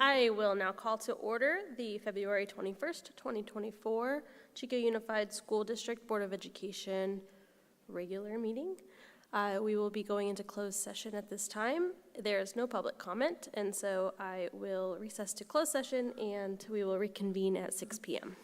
I will now call to order the February 21st, 2024 Chico Unified School District Board of Education regular meeting. We will be going into closed session at this time. There is no public comment, and so I will recess to closed session and we will reconvene at 6 p.m.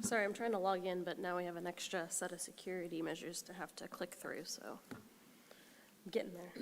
Sorry, I'm trying to log in, but now we have an extra set of security measures to have to click through, so I'm getting there.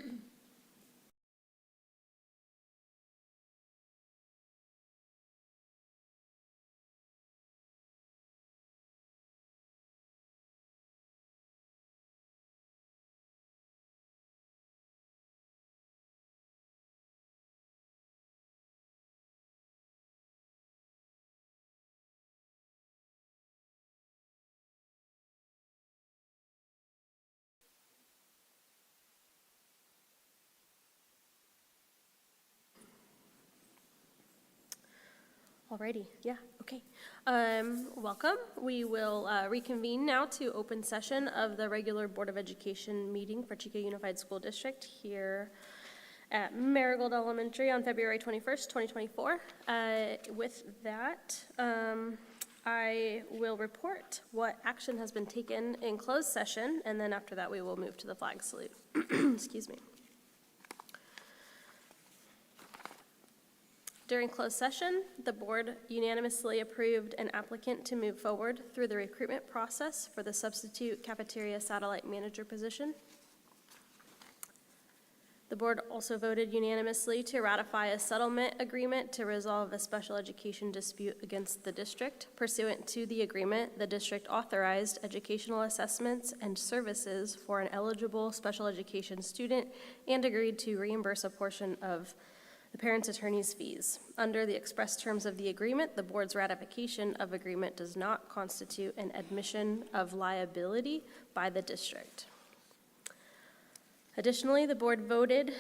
Alrighty, yeah, okay. Welcome. We will reconvene now to open session of the regular Board of Education meeting for Chico Unified School District here at Marigold Elementary on February 21st, 2024. With that, I will report what action has been taken in closed session, and then after that we will move to the flag salute. Excuse me. During closed session, the board unanimously approved an applicant to move forward through the recruitment process for the substitute cafeteria satellite manager position. The board also voted unanimously to ratify a settlement agreement to resolve a special education dispute against the district. Pursuant to the agreement, the district authorized educational assessments and services for an eligible special education student and agreed to reimburse a portion of the parent's attorney's fees. Under the express terms of the agreement, the board's ratification of agreement does not constitute an admission of liability by the district. Additionally, the board voted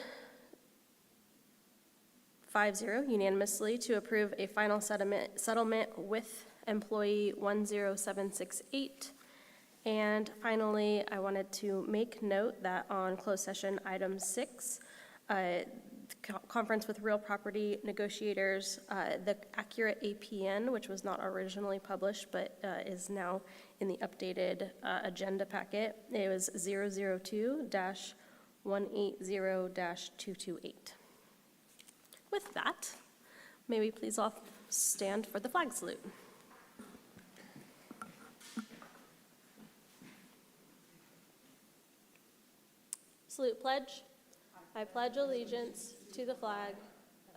5-0 unanimously to approve a final settlement with employee 10768. And finally, I wanted to make note that on closed session item 6, conference with real property negotiators, the accurate APN, which was not originally published but is now in the updated agenda packet. It was 002-180-228. With that, may we please all stand for the flag salute. Salute pledge. I pledge allegiance to the flag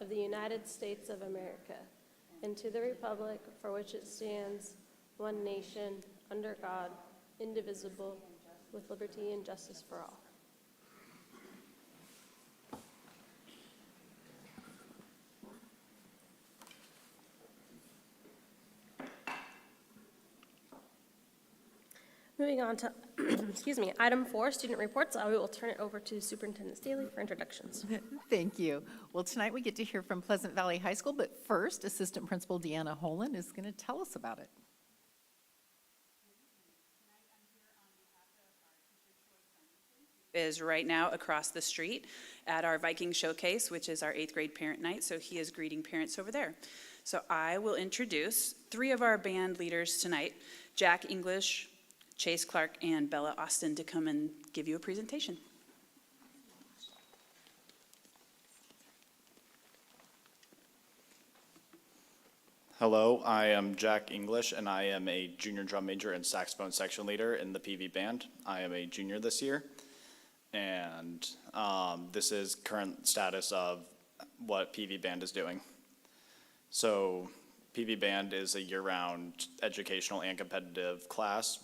of the United States of America and to the republic for which it stands, one nation, under God, indivisible, with liberty and justice for all. Moving on to, excuse me, item 4, student reports. We will turn it over to Superintendent Staley for introductions. Thank you. Well, tonight we get to hear from Pleasant Valley High School, but first, Assistant Principal Deanna Holan is going to tell us about it. Is right now across the street at our Viking Showcase, which is our 8th grade parent night, so he is greeting parents over there. So I will introduce 3 of our band leaders tonight, Jack English, Chase Clark, and Bella Austin, to come and give you a presentation. Hello, I am Jack English, and I am a junior drum major and saxophone section leader in the PV band. I am a junior this year, and this is current status of what PV band is doing. So PV band is a year-round educational and competitive class.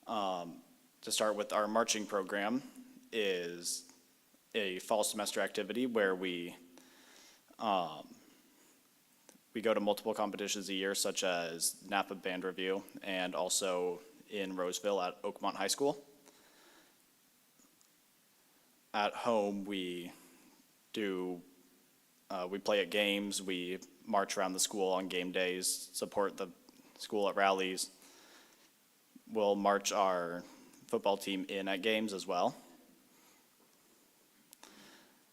To start with, our marching program is a fall semester activity where we go to multiple competitions a year, such as Napa Band Review and also in Roseville at Oakmont High School. At home, we play at games, we march around the school on game days, support the school at rallies. We'll march our football team in at games as well.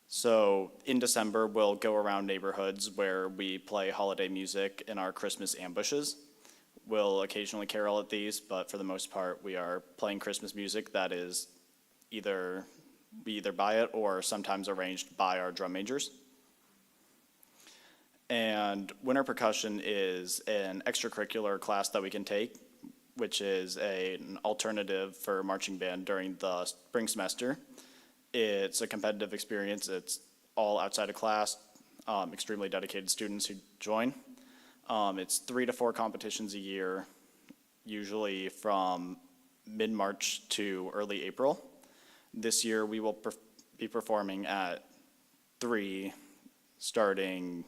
So in December, we'll go around neighborhoods where we play holiday music in our Christmas ambushes. We'll occasionally carol at these, but for the most part, we are playing Christmas music that is we either buy it or sometimes arranged by our drum majors. And winter percussion is an extracurricular class that we can take, which is an alternative for marching band during the spring semester. It's a competitive experience. It's all outside of class, extremely dedicated students who join. It's 3 to 4 competitions a year, usually from mid-March to early April. This year we will be performing at 3 starting,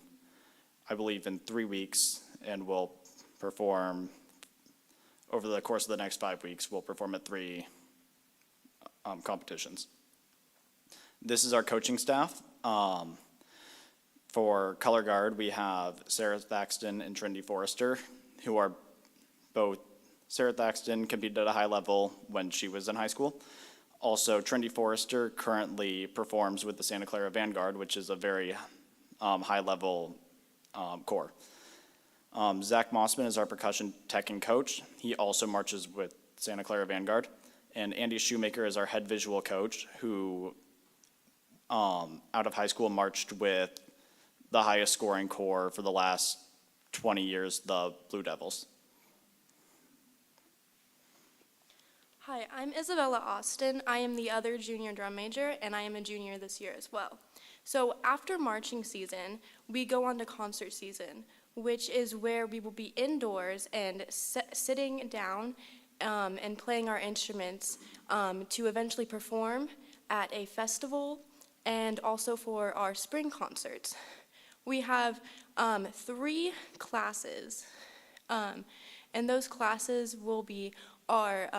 I believe, in 3 weeks, and we'll perform over the course of the next 5 weeks. We'll perform at 3 competitions. This is our coaching staff. For color guard, we have Sarah Thaxton and Trinity Forrester, who are both, Sarah Thaxton competed at a high level when she was in high school. Also, Trinity Forrester currently performs with the Santa Clara Vanguard, which is a very high-level corps. Zach Mossman is our percussion tech and coach. He also marches with Santa Clara Vanguard. And Andy Shoemaker is our head visual coach, who out of high school marched with the highest scoring corps for the last 20 years, the Blue Devils. Hi, I'm Isabella Austin. I am the other junior drum major, and I am a junior this year as well. So after marching season, we go on to concert season, which is where we will be indoors and sitting down and playing our instruments to eventually perform at a festival and also for our spring concerts. We have 3 classes, and those classes will be our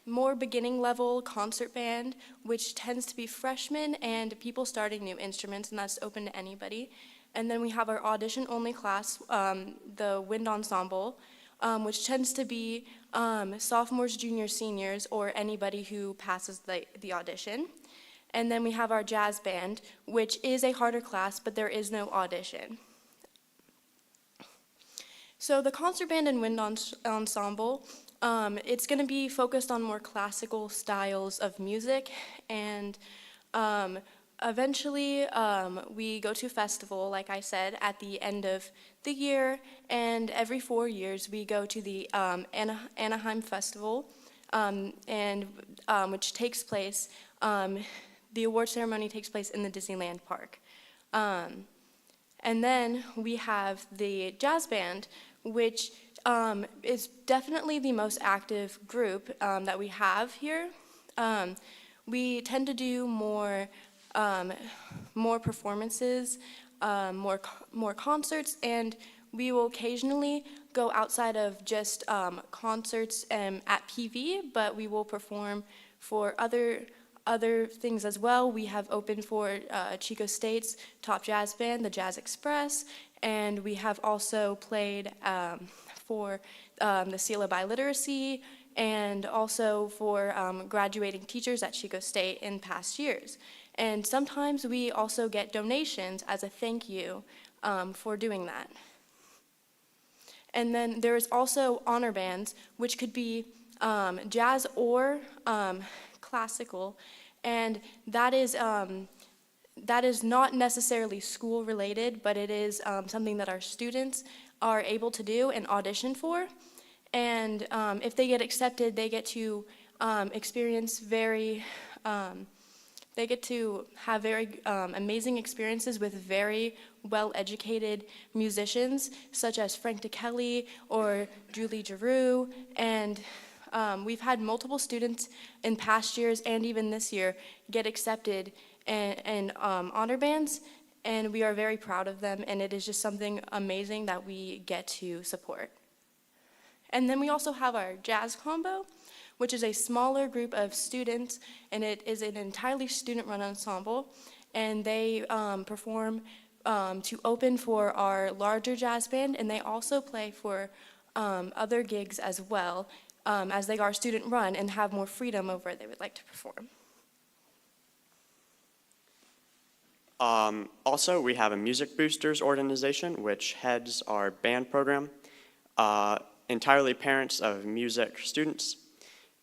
more beginning level concert band, which tends to be freshmen and people starting new instruments, and that's open to anybody. And then we have our audition only class, the wind ensemble, which tends to be sophomores, juniors, seniors, or anybody who passes the audition. And then we have our jazz band, which is a harder class, but there is no audition. So the concert band and wind ensemble, it's going to be focused on more classical styles of music, and eventually we go to festival, like I said, at the end of the year, and every 4 years we go to the Anaheim Festival, which takes place, the award ceremony takes place in the Disneyland Park. And then we have the jazz band, which is definitely the most active group that we have here. We tend to do more performances, more concerts, and we will occasionally go outside of just concerts at PV, but we will perform for other things as well. We have opened for Chico State's top jazz band, the Jazz Express, and we have also played for the Sela Biliteracy, and also for graduating teachers at Chico State in past years. And sometimes we also get donations as a thank you for doing that. And then there is also honor bands, which could be jazz or classical, and that is not necessarily school related, but it is something that our students are able to do and audition for. And if they get accepted, they get to experience they get to have very amazing experiences with very well-educated musicians, such as Frank DeKelly or Julie Giroux. And we've had multiple students in past years and even this year get accepted in honor bands, and we are very proud of them, and it is just something amazing that we get to support. And then we also have our jazz combo, which is a smaller group of students, and it is an entirely student-run ensemble, and they perform to open for our larger jazz band, and they also play for other gigs as well, as they are student-run and have more freedom over where they would like to perform. Also, we have a Music Boosters organization, which heads our band program, entirely parents of music students.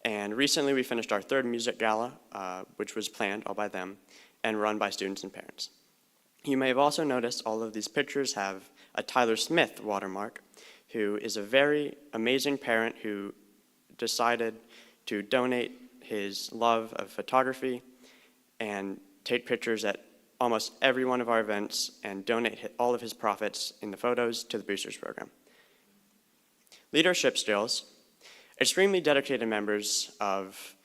And recently we finished our 3rd music gala, which was planned all by them and run by students and parents. You may have also noticed all of these pictures have a Tyler Smith watermark, who is a very amazing parent who decided to donate his love of photography and take pictures at almost every one of our events and donate all of his profits in the photos to the Boosters program. Leadership skills. Extremely dedicated members of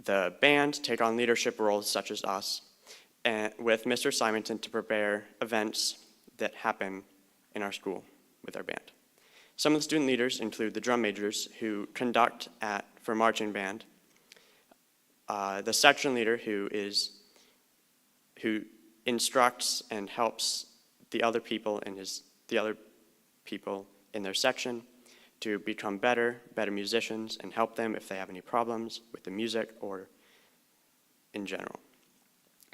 the band take on leadership roles such as us, and with Mr. Simonton to prepare events that happen in our school with our band. Some of the student leaders include the drum majors who conduct for marching band, the section leader who instructs and helps the other people in their section to become better musicians and help them if they have any problems with the music or in general.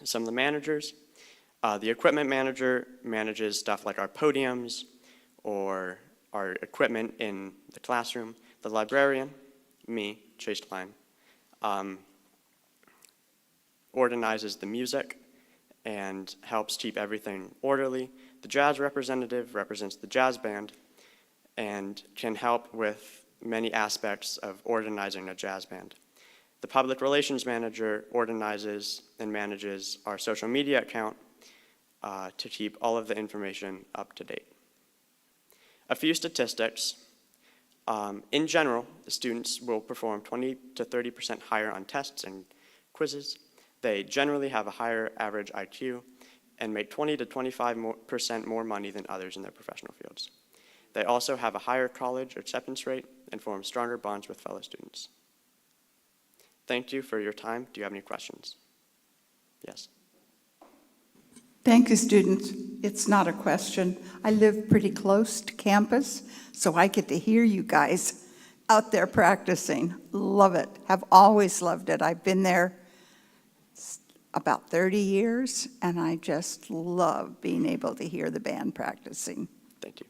Some of the managers, the equipment manager manages stuff like our podiums or our equipment in the classroom. The librarian, me, Chase Klein, organizes the music and helps keep everything orderly. The jazz representative represents the jazz band and can help with many aspects of organizing a jazz band. The public relations manager organizes and manages our social media account to keep all of the information up to date. A few statistics. In general, the students will perform 20 to 30% higher on tests and quizzes. They generally have a higher average IQ and make 20 to 25% more money than others in their professional fields. They also have a higher college acceptance rate and form stronger bonds with fellow students. Thank you for your time. Do you have any questions? Yes. Thank you, students. It's not a question. I live pretty close to campus, so I get to hear you guys out there practicing. Love it. Have always loved it. I've been there about 30 years, and I just love being able to hear the band practicing. Thank you.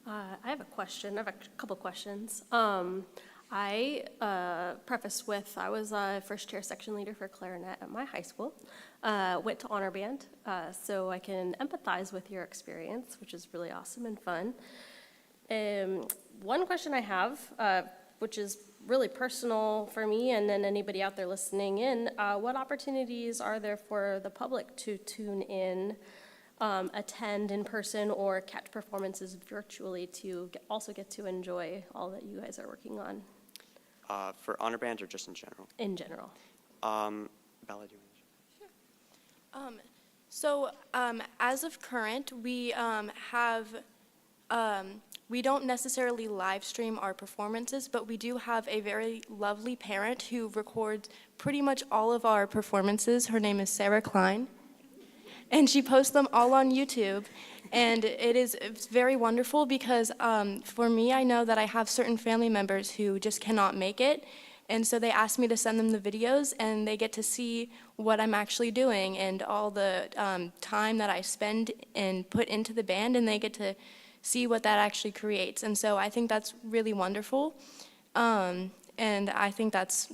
I have a question. I have a couple questions. I preface with, I was a first chair section leader for clarinet at my high school. Went to honor band, so I can empathize with your experience, which is really awesome and fun. One question I have, which is really personal for me and then anybody out there listening in, what opportunities are there for the public to tune in, attend in person, or catch performances virtually to also get to enjoy all that you guys are working on? For honor bands or just in general? In general. Bella, do you want to? As of current, we we don't necessarily live stream our performances, but we do have a very lovely parent who records pretty much all of our performances. Her name is Sarah Klein, and she posts them all on YouTube. And it's very wonderful because for me, I know that I have certain family members who just cannot make it. And so they asked me to send them the videos, and they get to see what I'm actually doing and all the time that I spend and put into the band, and they get to see what that actually creates. And so I think that's really wonderful. And I think that's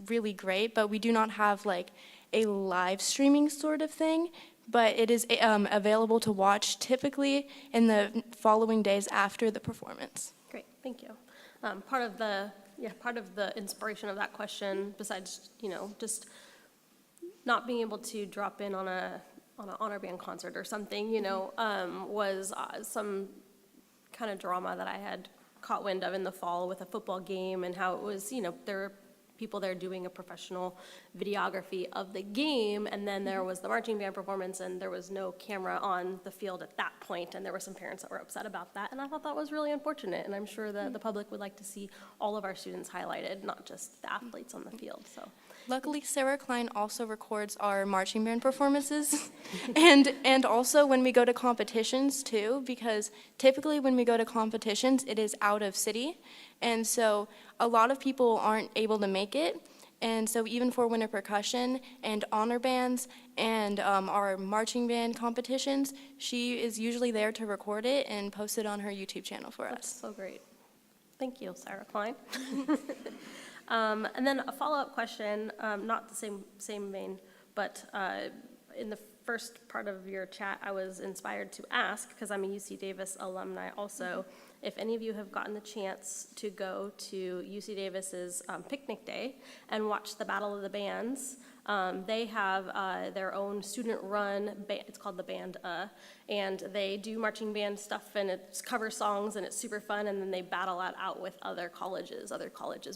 really great, but we do not have like a live streaming sort of thing, but it is available to watch typically in the following days after the performance. Great, thank you. Part of the inspiration of that question, besides, just not being able to drop in on an honor band concert or something, was some kind of drama that I had caught wind of in the fall with a football game, and how it was, there were people there doing a professional videography of the game, and then there was the marching band performance, and there was no camera on the field at that point, and there were some parents that were upset about that, and I thought that was really unfortunate, and I'm sure that the public would like to see all of our students highlighted, not just the athletes on the field, so. Luckily, Sarah Klein also records our marching band performances, and also when we go to competitions too, because typically when we go to competitions, it is out of city, and so a lot of people aren't able to make it, and so even for winter percussion and honor bands and our marching band competitions, she is usually there to record it and post it on her YouTube channel for That's us. so great. Thank you, Sarah Klein. And then a follow-up question, not the same vein, but in the first part of your chat, I was inspired to ask, because I'm a UC Davis alumni also, if any of you have gotten the chance to go to UC Davis's picnic day and watch the Battle of the Bands. They have their own student-run band, it's called the Band, and they do marching band stuff, and it's cover songs, and it's super fun, and then they battle it out with other colleges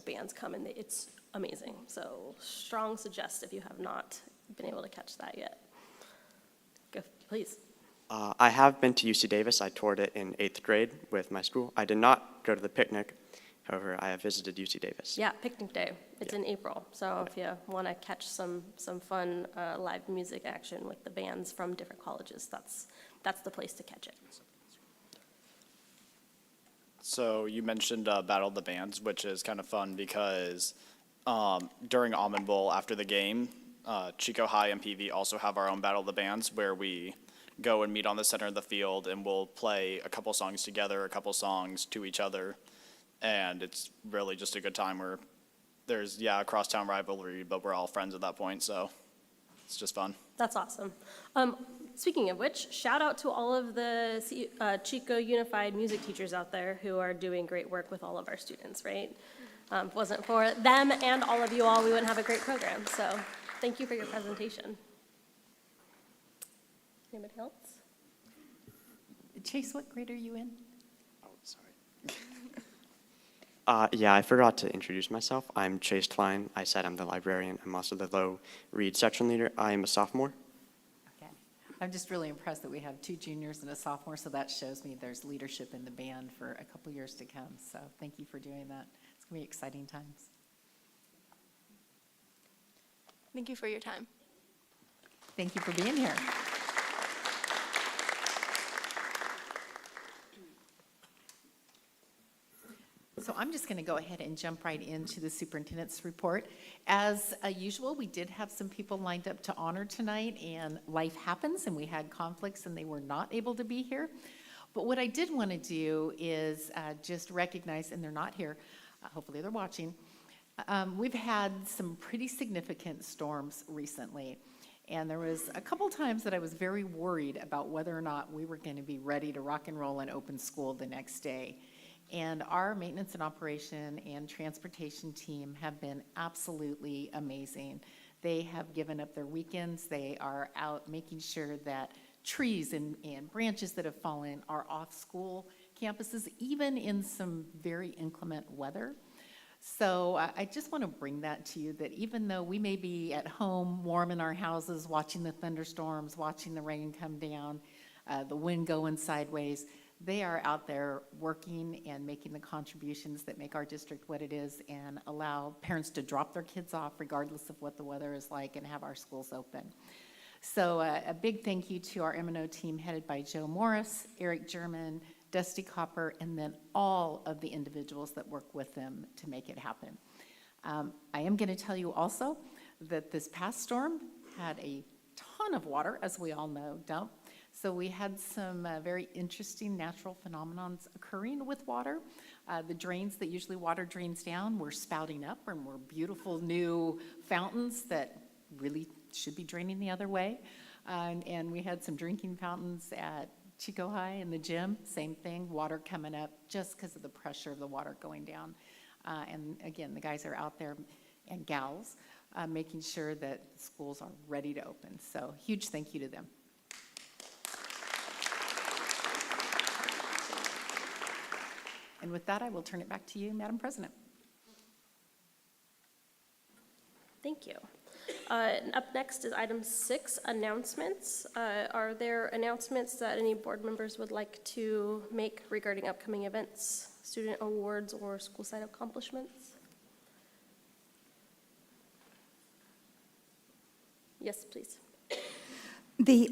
bands come, and it's amazing. So strong suggest if you have not been able to catch that yet. Go, please. I have been to UC Davis. I toured it in 8th grade with my school. I did not go to the picnic. However, I have visited UC Davis. Yeah, picnic day. It's in April. So if you want to catch some fun live music action with the bands from different colleges, that's the place to catch it. So you mentioned Battle of the Bands, which is kind of fun because during Almond Bowl after the game, Chico High and PV also have our own Battle of the Bands where we go and meet on the center of the field and we'll play a couple songs together, a couple songs to each other. And it's really just a good time where there's, a crosstown rivalry, but we're all friends at that point, so it's just fun. That's awesome. Speaking of which, shout out to all of the Chico Unified music teachers out there who are doing great work with all of our students, right? If it wasn't for them and all of you all, we wouldn't have a great program. So thank you for your presentation. Anybody else? Chase, what grade are you in? Oh, sorry. Yeah, I forgot to introduce myself. I'm Chase Klein. I said I'm the librarian. I'm also the Low Read section leader. I am a sophomore. Okay. I'm just really impressed that we have 2 juniors and a sophomore, so that shows me there's leadership in the band for a couple years to come. So thank you for doing that. It's going to be exciting times. Thank you for your time. Thank you for being here. So I'm just going to go ahead and jump right into the superintendent's report. As usual, we did have some people lined up to honor tonight, and life happens, and we had conflicts, and they were not able to be here. But what I did want to do is just recognize, and they're not here, hopefully they're watching, we've had some pretty significant storms recently. And there was a couple times that I was very worried about whether or not we were going to be ready to rock and roll and open school the next day. And our maintenance and operation and transportation team have been absolutely amazing. They have given up their weekends. They are out making sure that trees and branches that have fallen are off school campuses, even in some very inclement weather. So I just want to bring that to you, that even though we may be at home warm in our houses, watching the thunderstorms, watching the rain come down, the wind going sideways, they are out there working and making the contributions that make our district what it is and allow parents to drop their kids off regardless of what the weather is like and have our schools open. So a big thank you to our M&O team headed by Joe Morris, Eric German, Dusty Copper, and then all of the individuals that work with them to make it happen. I am going to tell you also that this past storm had a ton of water, as we all know, don't? So we had some very interesting natural phenomenons occurring with water. The drains that usually water drains down were spouting up and were beautiful new fountains that really should be draining the other way. And we had some drinking fountains at Chico High in the gym, same thing, water coming up just because of the pressure of the water going down. And again, the guys are out there, and gals, making sure that schools are ready to open. So huge thank you to them. And with that, I will turn it back to you, Madam President. Thank you. Up next is item 6, announcements. Are there announcements that any board members would like to make regarding upcoming events, student awards, or school site accomplishments? Yes, please. The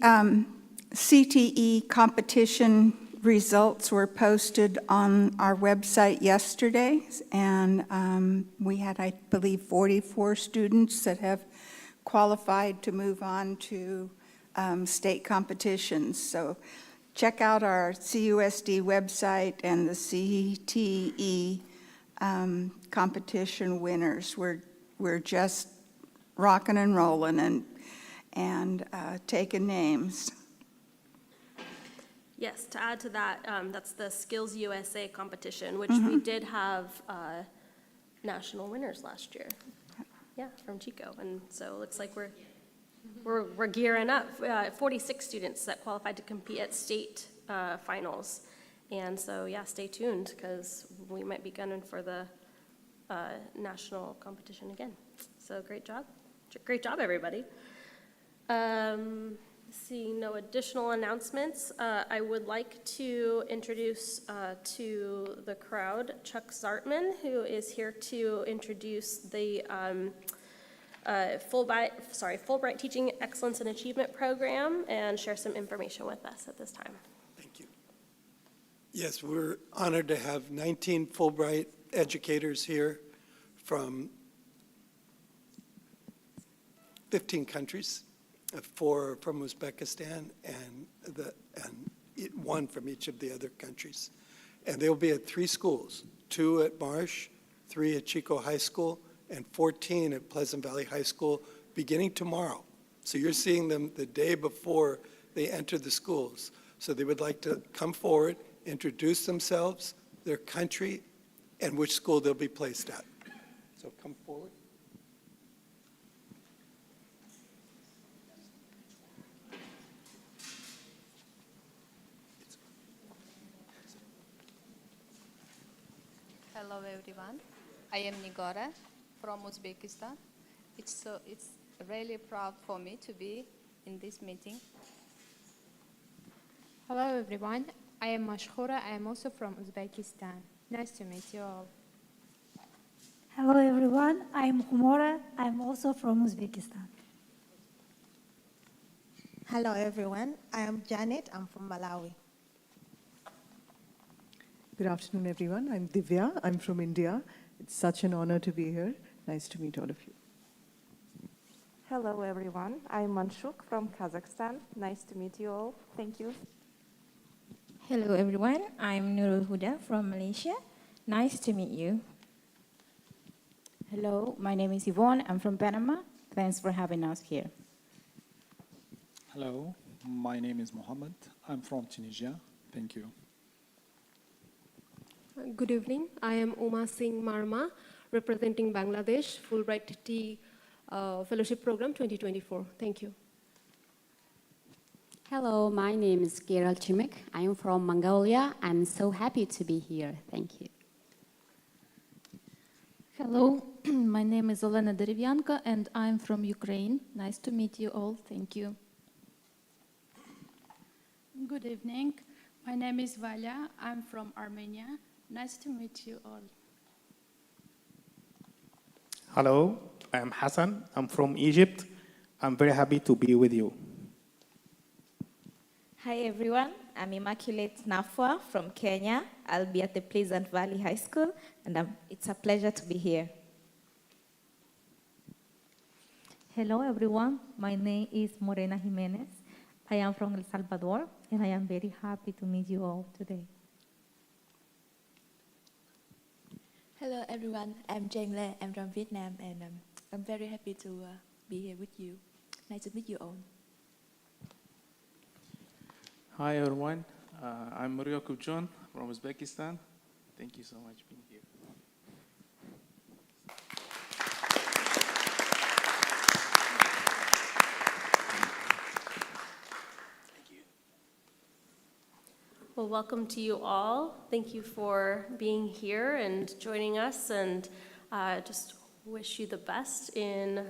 CTE competition results were posted on our website yesterday, and we had, I believe, 44 students that have qualified to move on to state competitions. So check out our CUSD website and the CTE competition winners. We're just rocking and rolling, and taken names. Yes, to add to that, that's the Skills USA competition, which we did have national winners last year. Yeah, from Chico, and so it looks like we're gearing up. 46 students that qualified to compete at state finals, and so yeah, stay tuned because we might be gunning for the national competition again. So great job, everybody. Seeing no additional announcements, I would like to introduce to the crowd Chuck Zartman, who is here to introduce the Fulbright Teaching Excellence and Achievement Program and share some information with us at this time. Thank you. Yes, we're honored to have 19 Fulbright educators here from 15 countries, 4 from Uzbekistan and one from each of the other countries. And they'll be at 3 schools, 2 at Marsh, 3 at Chico High School, and 14 at Pleasant Valley High School beginning tomorrow. So you're seeing them the day before they enter the schools. So they would like to come forward, introduce themselves, their country, and which school they'll be placed at. So come forward. Hello everyone. I am Nigora from Uzbekistan. It's really proud for me to be in this meeting. Hello everyone, I am Mashkura. I am also from Uzbekistan. Nice to meet you all. Hello everyone, I'm Humora. I'm also from Uzbekistan. Hello everyone, I am Janet. I'm from Malawi. Good afternoon, everyone. I'm Divya. I'm from India. It's such an honor to be here. Nice to meet all of you. Hello, everyone. I'm Manshuk from Kazakhstan. Nice to meet you all. Thank you. Hello, everyone. I'm Nurul Huda from Malaysia. Nice to meet you. Hello, my name is Yvonne. I'm from Panama. Thanks for having us here. Hello, my name is Mohammed. I'm from Tunisia. Thank you. Good evening. I am Uma Singh Marma, representing Bangladesh Fulbright Tea Fellowship Program 2024. Thank you. Hello, my name is Geral Chimek. I am from Mongolia. I'm so happy to be here. Thank you. Hello, my name is Olena Derevyanka and I'm from Ukraine. Nice to meet you all. Thank you. Good evening. My name is Valya. I'm from Armenia. Nice to meet you all. Hello, I am Hassan. I'm from Egypt. I'm very happy to be with you. Hi everyone, I'm Immaculate Nafwa from Kenya. I'll be at the Pleasant Valley High School and it's a pleasure to be here. Hello everyone, my name is Morena Jimenez. I am from El Salvador and I am very happy to meet you all today. Hello everyone, I'm Jane Le, I'm from Vietnam and I'm very happy to be here with you. Nice to meet you all. Hi everyone, I'm Mario Kubjon from Uzbekistan. Thank you so much for being here. Well, welcome to you all. Thank you for being here and joining us, and just wish you the best in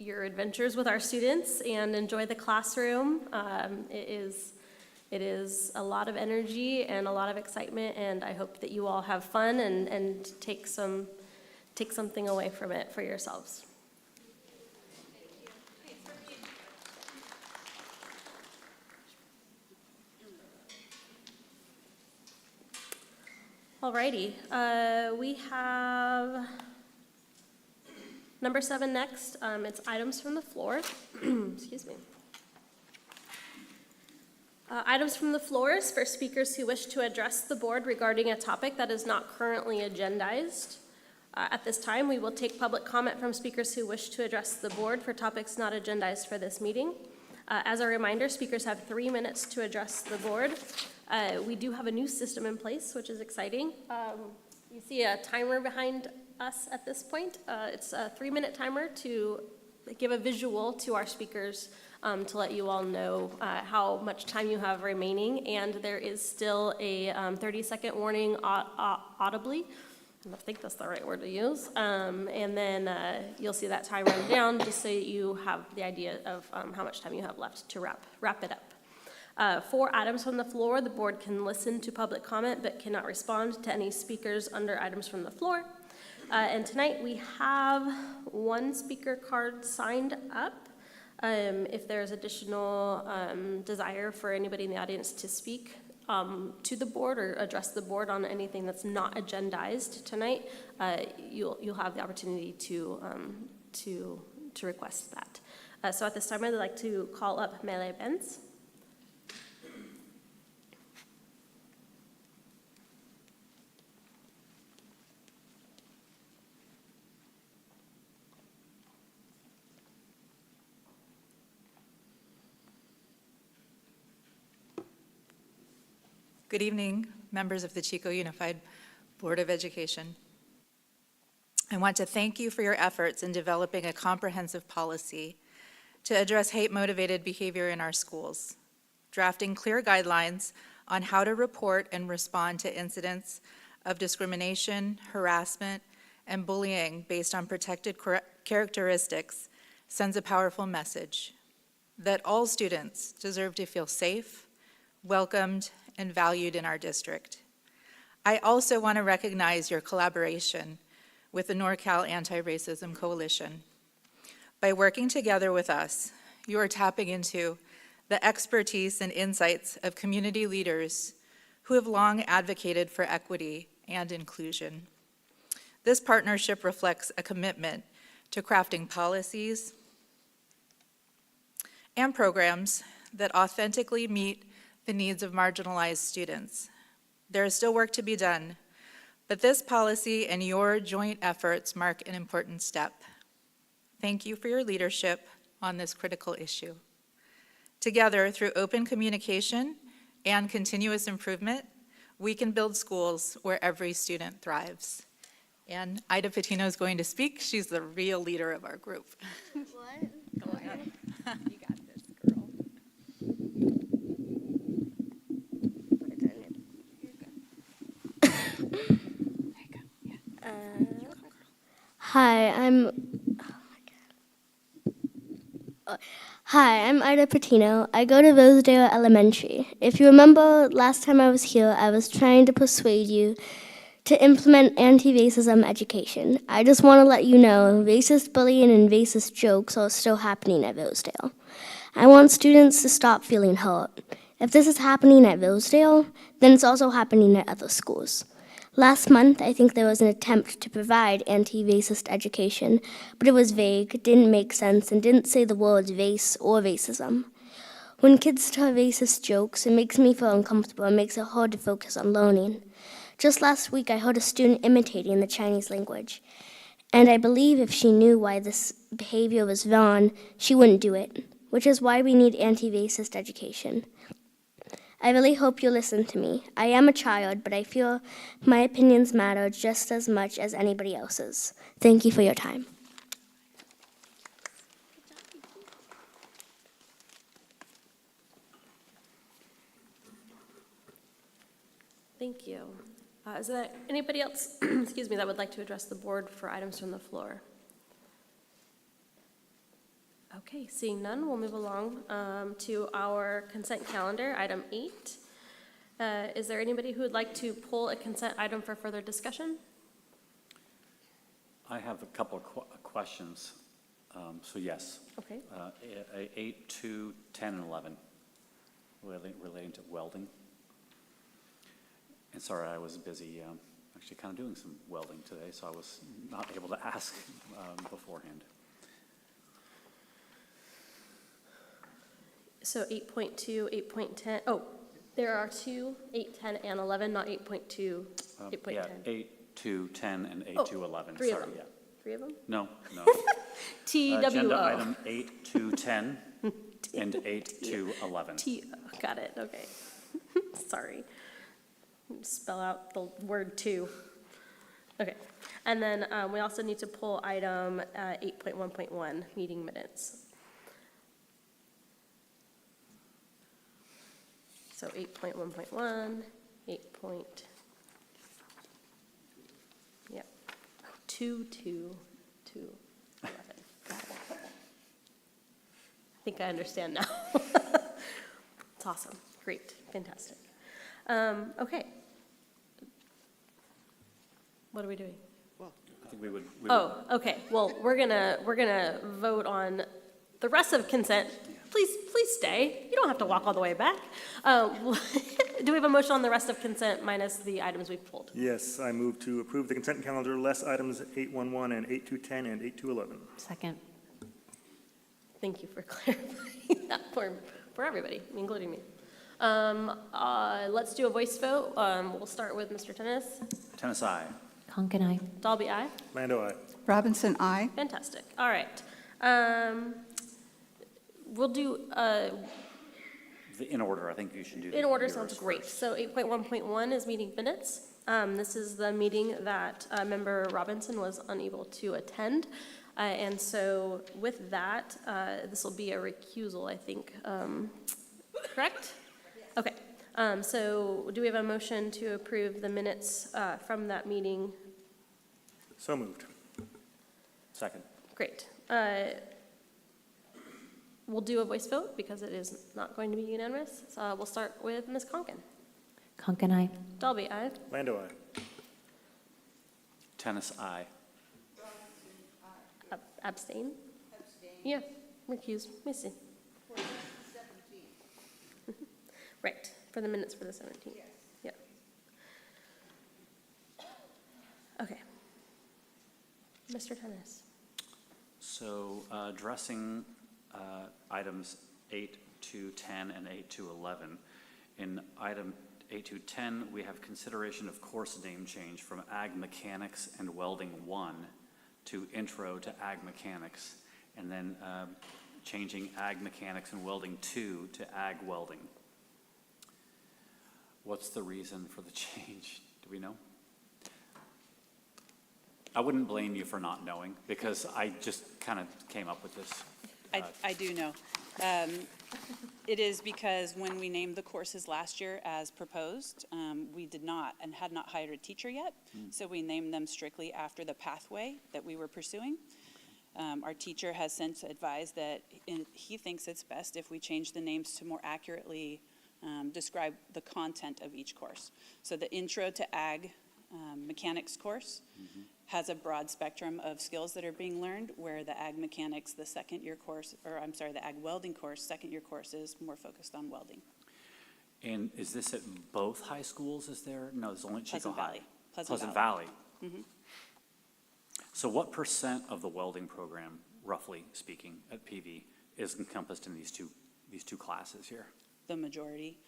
your adventures with our students and enjoy the classroom. It is a lot of energy and a lot of excitement, and I hope that you all have fun and take something away from it for yourselves. Alrighty, we have number 7 next. It's items from the floor. Excuse me. Items from the floor is for speakers who wish to address the board regarding a topic that is not currently agendized. At this time, we will take public comment from speakers who wish to address the board for topics not agendized for this meeting. As a reminder, speakers have 3 minutes to address the board. We do have a new system in place, which is exciting. You see a timer behind us at this point. It's a 3-minute timer to give a visual to our speakers to let you all know how much time you have remaining, and there is still a 30-second warning audibly. I don't think that's the right word to use. And then you'll see that time run down just so you have the idea of how much time you have left to wrap it up. 4 items from the floor. The board can listen to public comment but cannot respond to any speakers under items from the floor. And tonight we have 1 speaker card signed up. If there's additional desire for anybody in the audience to speak to the board or address the board on anything that's not agendized tonight, you'll have the opportunity to request that. So at this time, I'd like to call up Mele Benz. Good evening, members of the Chico Unified Board of Education. I want to thank you for your efforts in developing a comprehensive policy to address hate-motivated behavior in our schools, drafting clear guidelines on how to report and respond to incidents of discrimination, harassment, and bullying based on protected characteristics sends a powerful message that all students deserve to feel safe, welcomed, and valued in our district. I also want to recognize your collaboration with the NorCal Anti-Racism Coalition. By working together with us, you are tapping into the expertise and insights of community leaders who have long advocated for equity and inclusion. This partnership reflects a commitment to crafting policies and programs that authentically meet the needs of marginalized students. There is still work to be done, but this policy and your joint efforts mark an important step. Thank you for your leadership on this critical issue. Together, through open communication and continuous improvement, we can build schools where every student thrives. And Ida Patino is going to speak. She's the real leader of our group. What? Go ahead. You got this, girl. Hi, I'm Ida Patino. I go to Rosedale Elementary. If you remember last time I was here, I was trying to persuade you to implement anti-racism education. I just want to let you know racist bullying and racist jokes are still happening at Rosedale. I want students to stop feeling hurt. If this is happening at Rosedale, then it's also happening at other schools. Last month, I think there was an attempt to provide anti-racist education, but it was vague, didn't make sense, and didn't say the words race or racism. When kids tell racist jokes, it makes me feel uncomfortable and makes it hard to focus on learning. Just last week, I heard a student imitating the Chinese language, and I believe if she knew why this behavior was wrong, she wouldn't do it, which is why we need anti-racist education. I really hope you listen to me. I am a child, but I feel my opinions matter just as much as anybody else's. Thank you for your time. Thank you. Is there anybody else, excuse me, that would like to address the board for items from the floor? Okay, seeing none, we'll move along to our consent calendar, item 8. Is there anybody who would like to pull a consent item for further discussion? I have a couple of questions. So yes. Okay. 8, 2, 10, and 11 relating to welding. And sorry, I was busy actually kind of doing some welding today, so I was not able to ask beforehand. So 8.2, 8.10, oh, there are 2, 8, 10, and 11, not 8.2, 8.10. Yeah, to 10, and 8 to 11. Three of Sorry, them. yeah. 3 of them? No, no. TWO. Agenda item 8 to 10 and 8 to 11. Got it, okay. Sorry. Spell out the word two. Okay, and then we also need to pull item 8.1.1, meeting minutes. So 8.1.1, 2 to 11. Got it. I think I understand now. It's awesome, great, fantastic. Okay. What are we doing? I think we would. Oh, okay. Well, we're gonna vote on the rest of consent. Please stay. You don't have to walk all the way back. Do we have a motion on the rest of consent minus the items we've pulled? Yes, I move to approve the consent calendar, less items 8.1.1 and 8.2.10 and 8.2.11. Second. Thank you for clarifying that for everybody, including me. Let's do a voice vote. We'll start with Mr. Tennis. Tennis, aye. Conkin, aye. Dalby, aye. Lando, aye. Robinson, aye. Fantastic. All right. We'll do, In order, I think you should do. in order yours sounds great. first. So 8.1.1 is meeting minutes. This is the meeting that member Robinson was unable to attend. And so with that, this will be a recusal, I think. Correct? Okay. So do we have a motion to approve the minutes from that meeting? So moved. Second. Great. We'll do a voice vote because it is not going to be unanimous. So we'll start with Ms. Conkin. Conkin, aye. Dalby, aye. Lando, aye. Tennis, aye. Abstain? Yeah, recuse. Let me see. Right, for the minutes for the 17th. Yeah. Okay. Mr. Tennis. So addressing items 8 to 10 and 8 to 11. In item 8 to 10, we have consideration of course name change from Ag Mechanics and Welding 1 to Intro to Ag Mechanics, and then changing Ag Mechanics and Welding 2 to Ag Welding. What's the reason for the change? Do we know? I wouldn't blame you for not knowing, because I just kind of came up with this. I do know. It is because when we named the courses last year as proposed, we did not and had not hired a teacher yet. So we named them strictly after the pathway that we were pursuing. Our teacher has since advised that he thinks it's best if we change the names to more accurately describe the content of each course. So the Intro to Ag Mechanics course has a broad spectrum of skills that are being learned, where the Ag Mechanics, the second year course, or I'm sorry, the Ag Welding course, second year course is more focused on welding. And is this at both high schools, is there? No, it's only Chico Pleasant High. Valley. Pleasant Valley. Mm-hmm. So what percent of the welding program, roughly speaking, at PV is encompassed in these two classes here? The majority.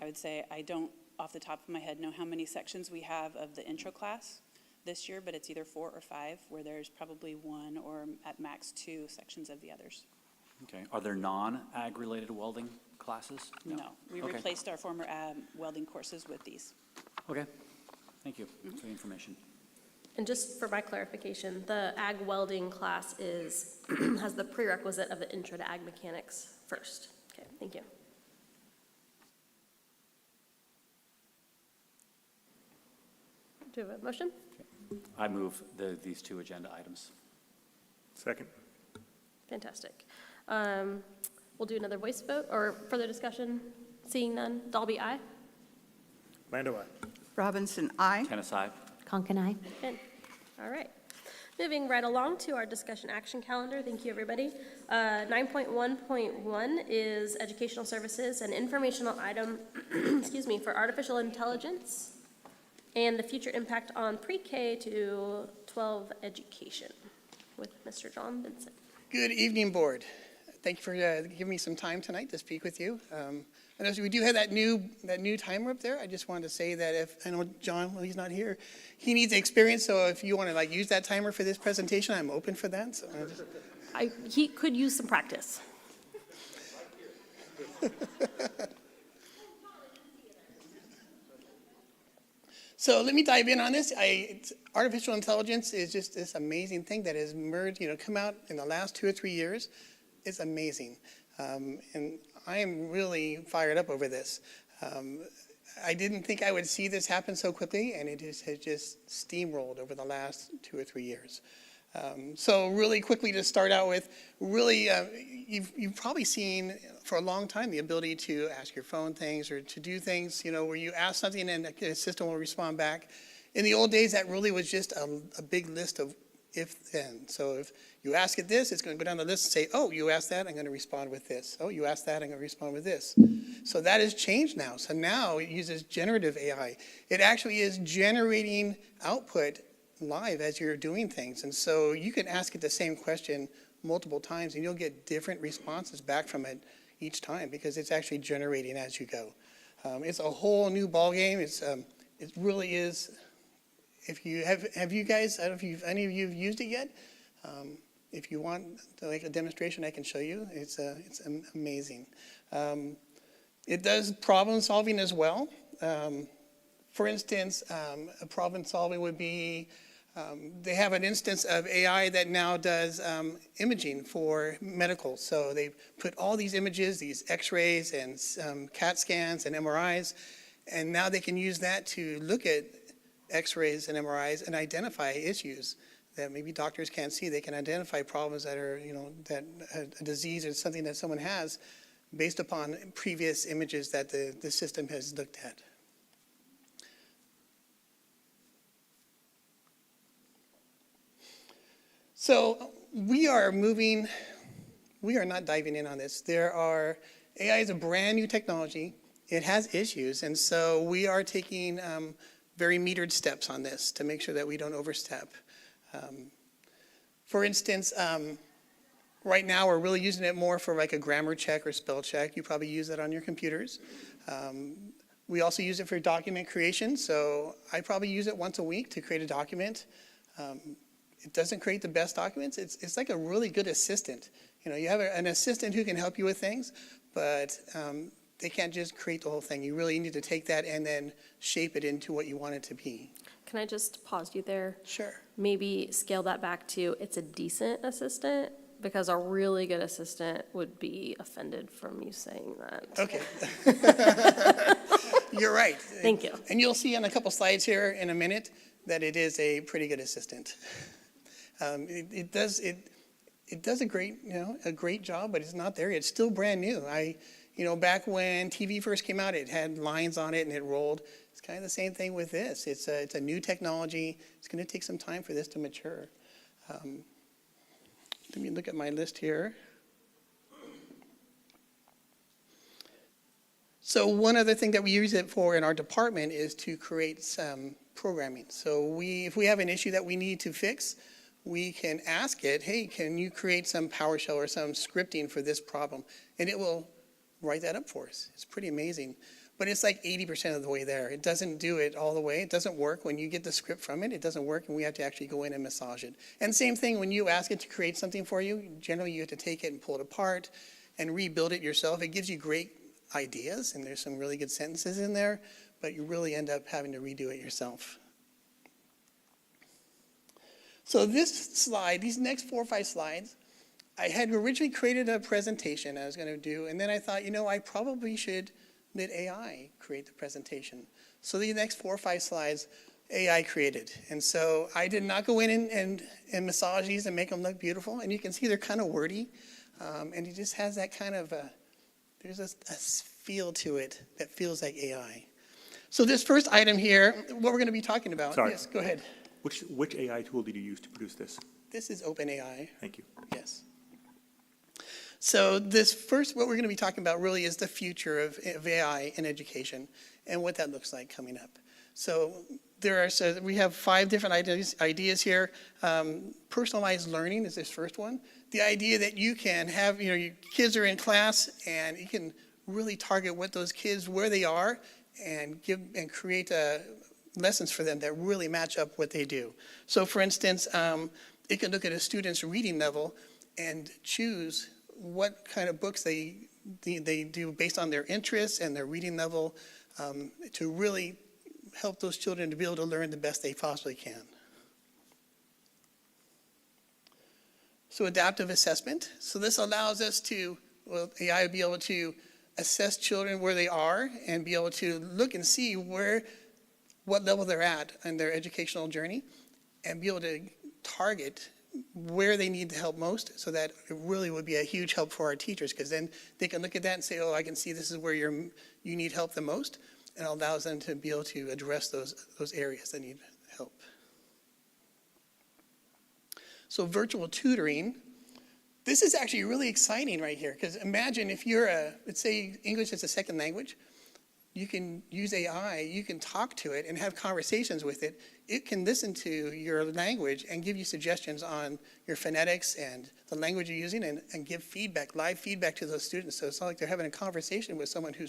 I would say I don't, off the top of my head, know how many sections we have of the intro class this year, but it's either 4 or 5, where there's probably 1 or at max 2 sections of the others. Okay. Are there non-ag related welding classes? No. We Okay. replaced our former welding courses with these. Okay. Thank you for the information. And just for my clarification, the Ag Welding class is, has the prerequisite of the Intro to Ag Mechanics first. Okay, thank you. Do we have a motion? I move these two agenda items. Second. Fantastic. We'll do another voice vote or further discussion. Seeing none. Dalby, aye. Lando, aye. Robinson, aye. Tennis, aye. Conkin, aye. Good. All right. Moving right along to our discussion action calendar. Thank you, everybody. 9.1.1 is educational services and informational item, excuse me, for artificial intelligence and the future impact on pre-K to 12 education with Mr. John Vincent. Good evening, board. Thank you for giving me some time tonight to speak with you. And as we do have that new timer up there, I just wanted to say that if, I know John, well, he's not here, he needs experience, so if you want to like use that timer for this presentation, I'm open for that. So He could use some practice. So let me dive in on this. Artificial intelligence is just this amazing thing that has emerged, come out in the last 2 or 3 years. It's amazing. And I am really fired up over this. I didn't think I would see this happen so quickly, and it has just steamrolled over the last 2 or 3 years. So really quickly to start out with, really, you've probably seen for a long time the ability to ask your phone things or to do things, where you ask something and a system will respond back. In the old days, that really was just a big list of if-then. So if you ask it this, it's going to go down the list and say, oh, you asked that, I'm going to respond with this. Oh, you asked that, I'm going to respond with this. So that has changed now. So now it uses generative AI. It actually is generating output live as you're doing things. And so you can ask it the same question multiple times and you'll get different responses back from it each time because it's actually generating as you go. It's a whole new ballgame. It really is. If you have you guys, I don't know if any of you have used it yet. If you want like a demonstration, I can show you. It's amazing. It does problem solving as well. For instance, a problem solving would be they have an instance of AI that now does imaging for medical. So they put all these images, these X-rays and CAT scans and MRIs, and now they can use that to look at X-rays and MRIs and identify issues that maybe doctors can't see. They can identify problems that are, that a disease or something that someone has based upon previous images that the system has looked at. So we are not diving in on this. AI is a brand new technology. It has issues, and so we are taking very metered steps on this to make sure that we don't overstep. For instance, right now we're really using it more for like a grammar check or spell check. You probably use that on your computers. We also use it for document creation, so I probably use it once a week to create a document. It doesn't create the best documents. It's like a really good assistant. You have an assistant who can help you with things, but they can't just create the whole thing. You really need to take that and then shape it into what you want it to be. Can I just pause you there? Sure. Maybe scale that back to it's a decent assistant, because a really good assistant would be offended from you saying that. Okay. You're right. Thank you. And you'll see on a couple slides here in a minute that it is a pretty good assistant. It does a great job, but it's not there. It's still brand new. Back when TV first came out, it had lines on it and it rolled. It's kind of the same thing with this. It's a new technology. It's going to take some time for this to mature. Let me look at my list here. So one other thing that we use it for in our department is to create some programming. So if we have an issue that we need to fix, we can ask it, hey, can you create some PowerShell or some scripting for this problem? And it will write that up for us. It's pretty amazing. But it's like 80% of the way there. It doesn't do it all the way. It doesn't work when you get the script from it. It doesn't work, and we have to actually go in and massage it. And same thing when you ask it to create something for you. Generally, you have to take it and pull it apart and rebuild it yourself. It gives you great ideas, and there's some really good sentences in there, but you really end up having to redo it yourself. So this slide, these next 4 or 5 slides, I had originally created a presentation I was going to do, and then I thought, I probably should let AI create the presentation. So the next 4 or 5 slides, AI created. And so I did not go in and massage these and make them look beautiful. And you can see they're kind of wordy, and it just has that kind of, there's a feel to it that feels like AI. So this first item here, what we're going to be talking about. Sorry. Yes, go ahead. Which AI tool did you use to produce this? This is OpenAI. Thank you. Yes. So this first, what we're going to be talking about really is the future of AI in education and what that looks like coming up. So we have 5 different ideas here. Personalized learning is this first one. The idea that you can have, your kids are in class and you can really target what those kids, where they are, and create lessons for them that really match up what they do. So for instance, it can look at a student's reading level and choose what kind of books they do based on their interests and their reading level, to really help those children to be able to learn the best they possibly can. So adaptive assessment. So this allows us to, well, AI will be able to assess children where they are and be able to look and see what level they're at in their educational journey, and be able to target where they need the help most, so that it really would be a huge help for our teachers, because then they can look at that and say, oh, I can see this is where you need help the most, and it allows them to be able to address those areas that need help. So virtual tutoring, this is actually really exciting right here, because imagine if you're let's say English is a second language, you can use AI, you can talk to it and have conversations with it. It can listen to your language and give you suggestions on your phonetics and the language you're using, and give feedback, live feedback to those students. So it's not like they're having a conversation with someone who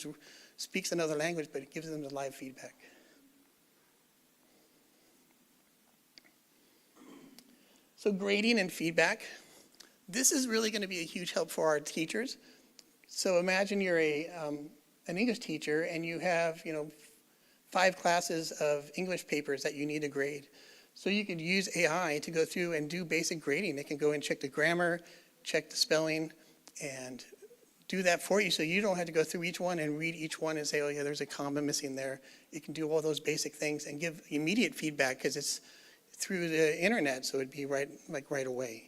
speaks another language, but it gives them the live feedback. So grading and feedback. This is really going to be a huge help for our teachers. So imagine you're an English teacher and you have 5 classes of English papers that you need to grade. So you could use AI to go through and do basic grading. It can go and check the grammar, check the spelling, and do that for you, so you don't have to go through each one and read each one and say, oh yeah, there's a comma missing there. It can do all those basic things and give immediate feedback, because it's through the internet, so it'd be right away.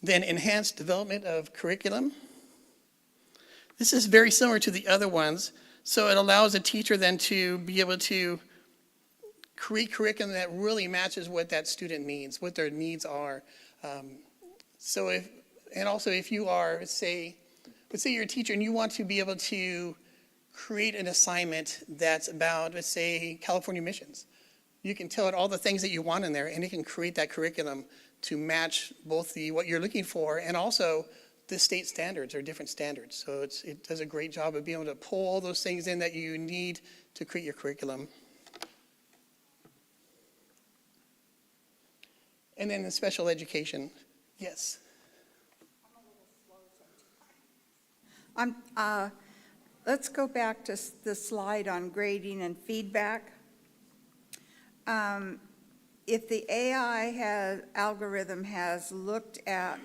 Then enhanced development of curriculum. This is very similar to the other ones. So it allows a teacher then to be able to create curriculum that really matches what that student needs, what their needs are. If you are, let's say you're a teacher and you want to be able to create an assignment that's about, let's say, California missions. You can tell it all the things that you want in there, and it can create that curriculum to match both what you're looking for and also the state standards or different standards. So it does a great job of being able to pull all those things in that you need to create your curriculum. And then in special education, yes. Let's go back to the slide on grading and feedback. If the AI algorithm has looked at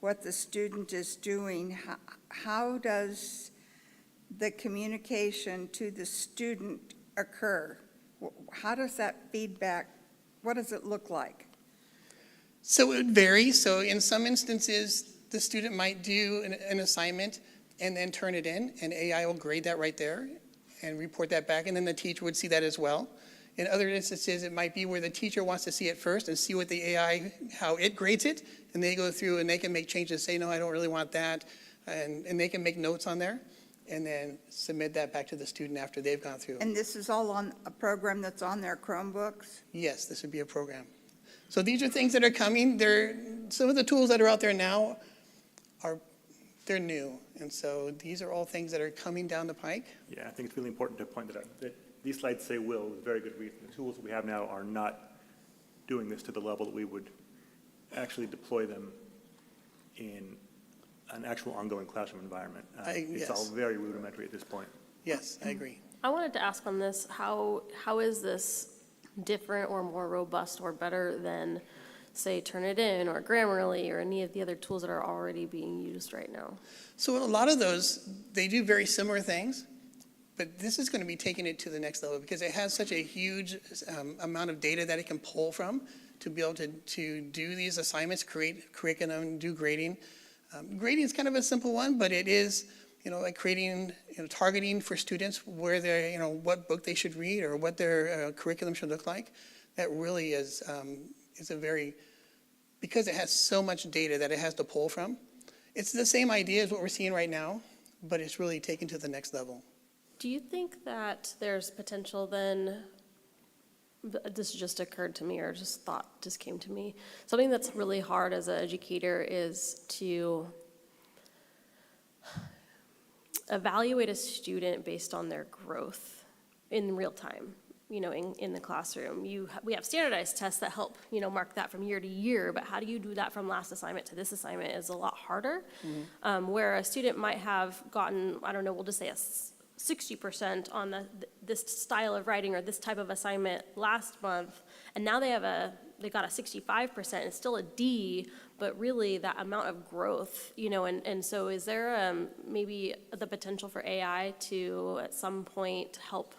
what the student is doing, how does the communication to the student occur? How does that feedback, what does it look like? So it would vary. So in some instances, the student might do an assignment and then turn it in, and AI will grade that right there and report that back, and then the teacher would see that as well. In other instances, it might be where the teacher wants to see it first and see what the AI, how it grades it, and they go through and they can make changes, say, no, I don't really want that, and they can make notes on there, and then submit that back to the student after they've gone through. And this is all on a program that's on their Chromebooks? Yes, this would be a program. So these are things that are coming. Some of the tools that are out there now they're new, and so these are all things that are coming down the pike. Yeah, I think it's really important to point that out. That these slides say will, with very good reason. The tools that we have now are not doing this to the level that we would actually deploy them in an actual ongoing classroom environment. It's all very rudimentary at this point. Yes, I agree. I wanted to ask on this, how is this different or more robust or better than, say, Turnitin or Grammarly or any of the other tools that are already being used right now? So a lot of those, they do very similar things, but this is going to be taking it to the next level because it has such a huge amount of data that it can pull from to be able to do these assignments, create curriculum, do grading. Grading is kind of a simple one, but it is, like creating, targeting for students where they, what book they should read or what their curriculum should look like. That really is a very, because it has so much data that it has to pull from. It's the same idea as what we're seeing right now, but it's really taken to the next level. Do you think that there's potential then this just occurred to me, or just came to me. Something that's really hard as an educator is to evaluate a student based on their growth in real time, in the classroom. We have standardized tests that help, mark that from year to year, but how do you do that from last assignment to this assignment is a lot harder. Where a student might have gotten, I don't know, we'll just say a 60% on this style of writing or this type of assignment last month, and now they got a 65%. It's still a D, but really that amount of growth, and so is there maybe the potential for AI to at some point help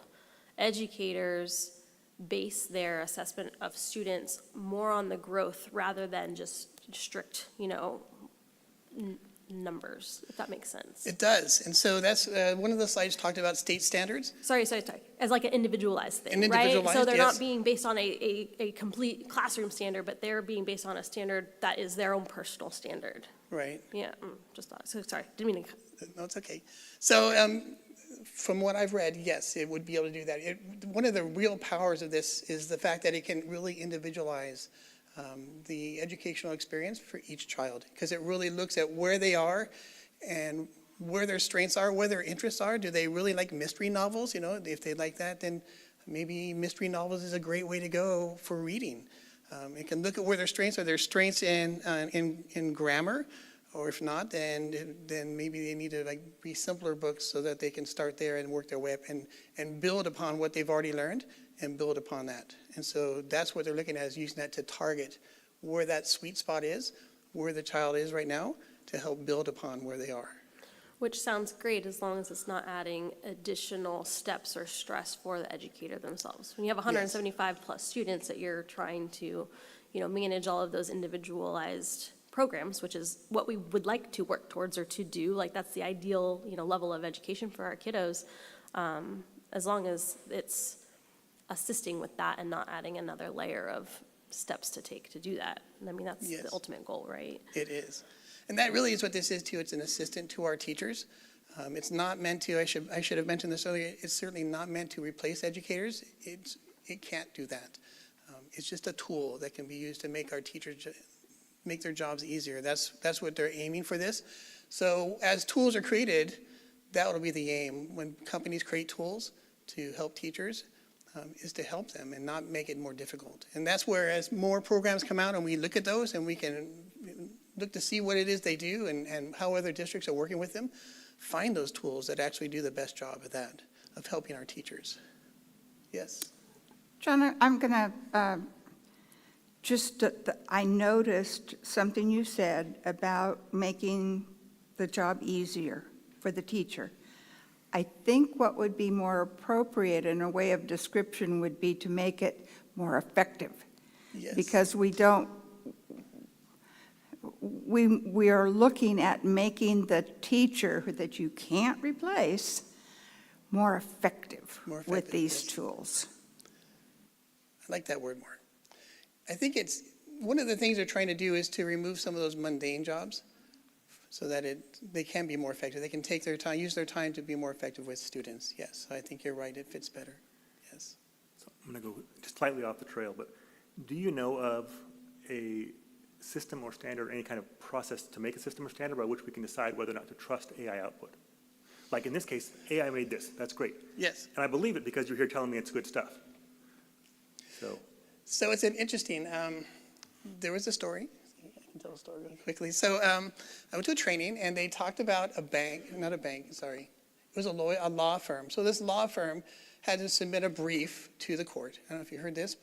educators base their assessment of students more on the growth rather than just strict, numbers, if that makes sense? It does. And so that's one of the slides talked about state standards. Sorry. As like an individualized thing, An individualized, right? So they're yes. not being based on a complete classroom standard, but they're being based on a standard that is their own personal standard. Right. Yeah, just thought. So sorry, didn't mean to. No, it's okay. So from what I've read, yes, it would be able to do that. One of the real powers of this is the fact that it can really individualize the educational experience for each child, because it really looks at where they are and where their strengths are, where their interests are. Do they really like mystery novels? If they like that, then maybe mystery novels is a great way to go for reading. It can look at where their strengths are. Their strengths in grammar, or if not, then maybe they need to be simpler books so that they can start there and work their way up and build upon what they've already learned and build upon that. And so that's what they're looking at, is using that to target where that sweet spot is, where the child is right now, to help build upon where they are. Which sounds great as long as it's not adding additional steps or stress for the educator themselves. When you have 175 plus students that you're trying to, manage all of those individualized programs, which is what we would like to work towards or to do, like that's the ideal, level of education for our kiddos, as long as it's assisting with that and not adding another layer of steps to take to do that. I mean, that's the ultimate goal, right? It is. And that really is what this is too. It's an assistant to our teachers. It's not meant to, I should have mentioned this earlier, it's certainly not meant to replace educators. It can't do that. It's just a tool that can be used to make our teachers make their jobs easier. That's what they're aiming for this. So as tools are created, that will be the aim. When companies create tools to help teachers, is to help them and not make it more difficult. And that's where, as more programs come out and we look at those and we can look to see what it is they do and how other districts are working with them, find those tools that actually do the best job of that, of helping our teachers. Yes? John, I'm going to I noticed something you said about making the job easier for the teacher. I think what would be more appropriate in a way of description would be to make it more effective. Yes. Because we are looking at making the teacher that you can't replace more effective with these tools. I like that word more. I think it's one of the things they're trying to do is to remove some of those mundane jobs so that they can be more effective. They can take their time, use their time to be more effective with students. Yes, I think you're right. It fits better. Yes. So I'm going to go just slightly off the trail, but do you know of a system or standard, or any kind of process to make a system or standard by which we can decide whether or not to trust AI output? Like in this case, AI made this. That's great. Yes. And I believe it because you're here telling me it's good stuff. So it's an interesting, there was a story. I can tell a story really quickly. So I went to a training and they talked about it was a law firm. So this law firm had to submit a brief to the court. I don't know if you heard this,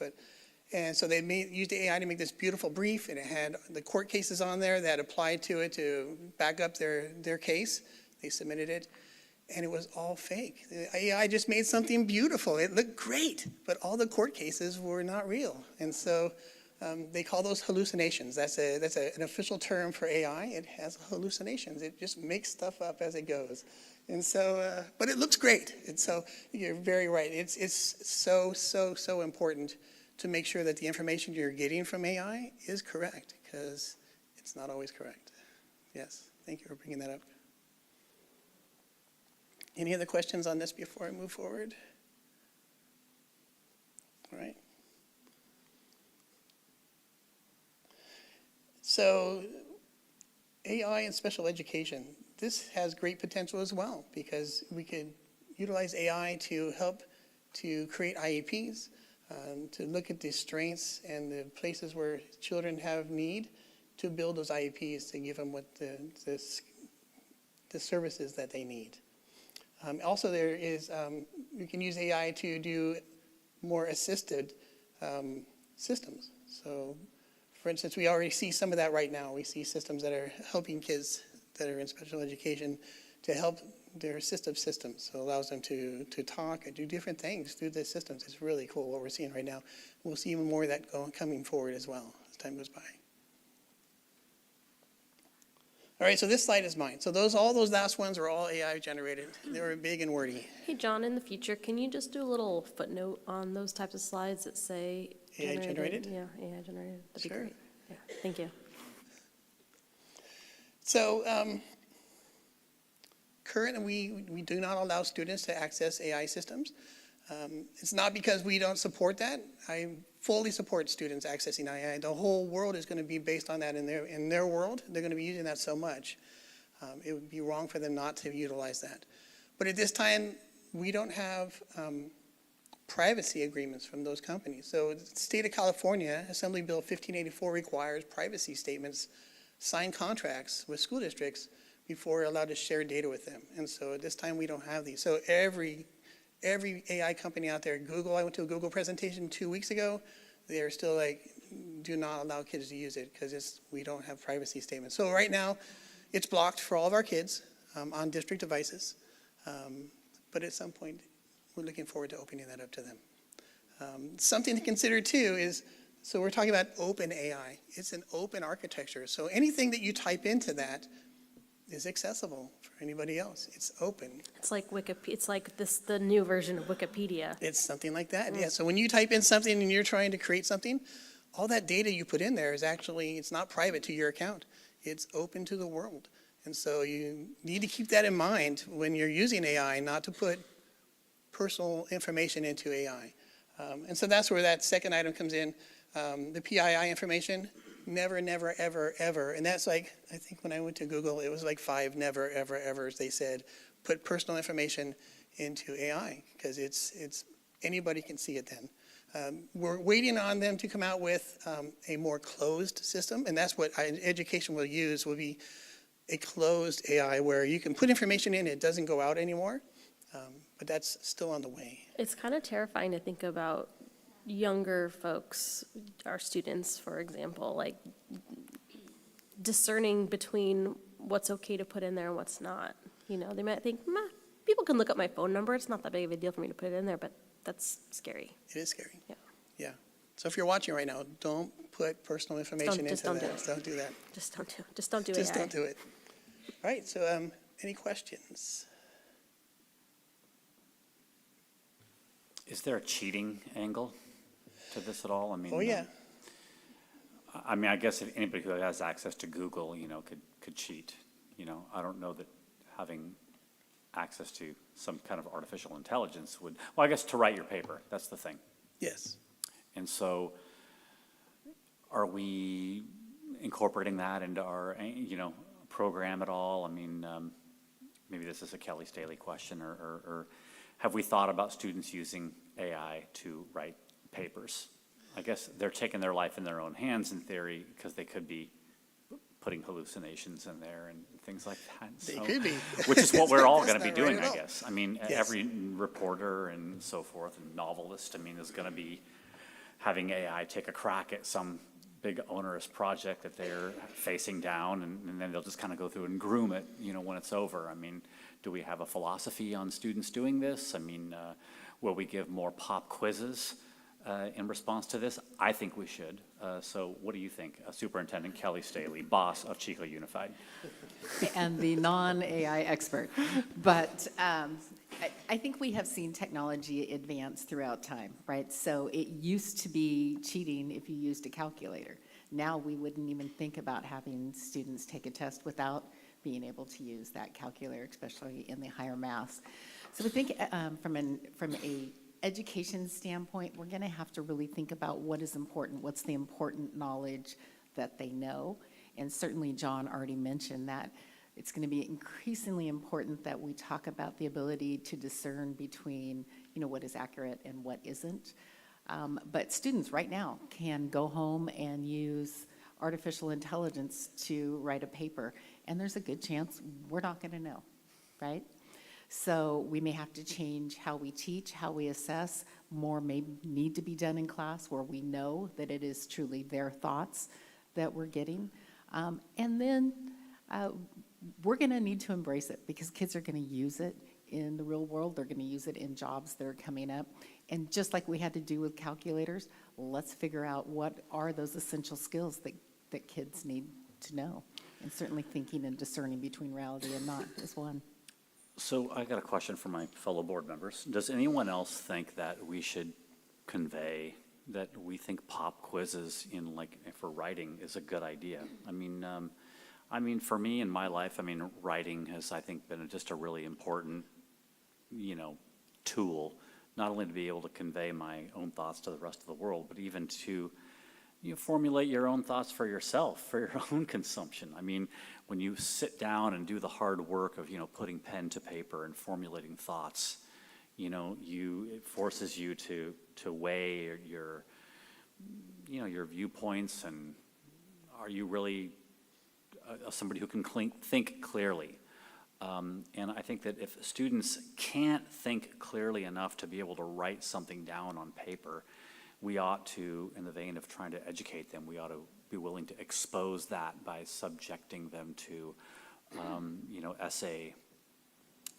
and so they used the AI to make this beautiful brief, and it had the court cases on there that applied to it to back up their case. They submitted it. And it was all fake. The AI just made something beautiful. It looked great, but all the court cases were not real. And so they call those hallucinations. That's an official term for AI. It has hallucinations. It just makes stuff up as it goes. And so, but it looks great. And so you're very right. It's so important to make sure that the information you're getting from AI is correct, because it's not always correct. Yes, thank you for bringing that up. Any other questions on this before I move forward? All right. So AI in special education, this has great potential as well, because we could utilize AI to help to create IEPs, to look at the strengths and the places where children have need, to build those IEPs to give them what the services that they need. Also, there is, we can use AI to do more assisted systems. So, for instance, we already see some of that right now. We see systems that are helping kids that are in special education to help their assistive systems. So it allows them to talk and do different things through the systems. It's really cool what we're seeing right now. We'll see even more of that coming forward as well as time goes by. All right, so this slide is mine. So all those last ones are all AI generated. They were big and wordy. Hey, John, in the future, can you just do a little footnote on those types of slides that say AI generated? Yeah, AI generated. That'd be Sure. great. Yeah, thank you. So currently, we do not allow students to access AI systems. It's not because we don't support that. I fully support students accessing AI. The whole world is going to be based on that in their world. They're going to be using that so much. It would be wrong for them not to utilize that. But at this time, we don't have privacy agreements from those companies. So the state of California, Assembly Bill 1584 requires privacy statements, signed contracts with school districts before we're allowed to share data with them. And so at this time, we don't have these. So every AI company out there, Google, I went to a Google presentation 2 weeks ago. They're still like, do not allow kids to use it because we don't have privacy statements. So right now, it's blocked for all of our kids on district devices. But at some point, we're looking forward to opening that up to them. Something to consider too is, so we're talking about open AI. It's an open architecture. So anything that you type into that is accessible for anybody else. It's open. It's like It's like the new version of Wikipedia. It's something like that. Yeah. So when you type in something and you're trying to create something, all that data you put in there is actually, it's not private to your account. It's open to the world. And so you need to keep that in mind when you're using AI, not to put personal information into AI. And so that's where that second item comes in. The PII information, never, never, ever, ever. And that's like, I think when I went to Google, it was like 5 never, ever, evers. They said, put personal information into AI, because it's anybody can see it then. We're waiting on them to come out with a more closed system, and that's what education will use, will be a closed AI where you can put information in, it doesn't go out anymore, but that's still on the way. It's kind of terrifying to think about younger folks, our students, for example, like discerning between what's okay to put in there and what's not. You know, they might think, people can look up my phone number. It's not that big of a deal for me to put it in there, but that's scary. It is scary. Yeah. Yeah. So if you're watching right now, don't put personal information into that. Don't do that. Just don't do it. Just don't do it. Just don't do it. All right. So any questions? Is there a cheating angle to this at all? I mean, oh yeah. I mean, I guess if anybody who has access to Google, could cheat. I don't know that having access to some kind of artificial intelligence would. Well, I guess to write your paper. That's the thing. Yes. And so, are we incorporating that into our, program at all? I mean, maybe this is a Kelly Staley question, or have we thought about students using AI to write papers? I guess they're taking their life in their own hands in theory, because they could be putting hallucinations in there and things like that. They could be. Which is what we're all going to be That's not doing, right at I all. guess. I mean, Yes. every reporter and so forth, and novelist, is going to be having AI take a crack at some big onerous project that they're facing down, and then they'll just kind of go through and groom it, when it's over. I mean, do we have a philosophy on students doing this? I mean, will we give more pop quizzes in response to this? I think we should. So what do you think, Superintendent Kelly Staley, boss of Chico Unified? And the non-AI expert. But I think we have seen technology advance throughout time, right? So it used to be cheating if you used a calculator. Now we wouldn't even think about having students take a test without being able to use that calculator, especially in the higher maths. So I think from a education standpoint, we're going to have to really think about what is important, what's the important knowledge that they know, And certainly John already mentioned that it's going to be increasingly important that we talk about the ability to discern between, what is accurate and what isn't. But students right now can go home and use artificial intelligence to write a paper, and there's a good chance we're not going to know, right? So we may have to change how we teach, how we assess. More may need to be done in class where we know that it is truly their thoughts that we're getting. And then we're going to need to embrace it because kids are going to use it in the real world. They're going to use it in jobs that are coming up. And just like we had to do with calculators, let's figure out what are those essential skills that kids need to know. And certainly thinking and discerning between reality and not is one. So I got a question for my fellow board members. Does anyone else think that we should convey that we think pop quizzes for writing is a good idea? I mean, for me in my life, writing has, I think, been just a really important, tool, not only to be able to convey my own thoughts to the rest of the world, but even to formulate your own thoughts for yourself, for your own consumption. I mean, when you sit down and do the hard work of, putting pen to paper and formulating thoughts, it forces you to weigh your viewpoints, and are you really somebody who can think clearly? And I think that if students can't think clearly enough to be able to write something down on paper, we ought to, in the vein of trying to educate them, we ought to be willing to expose that by subjecting them to, essay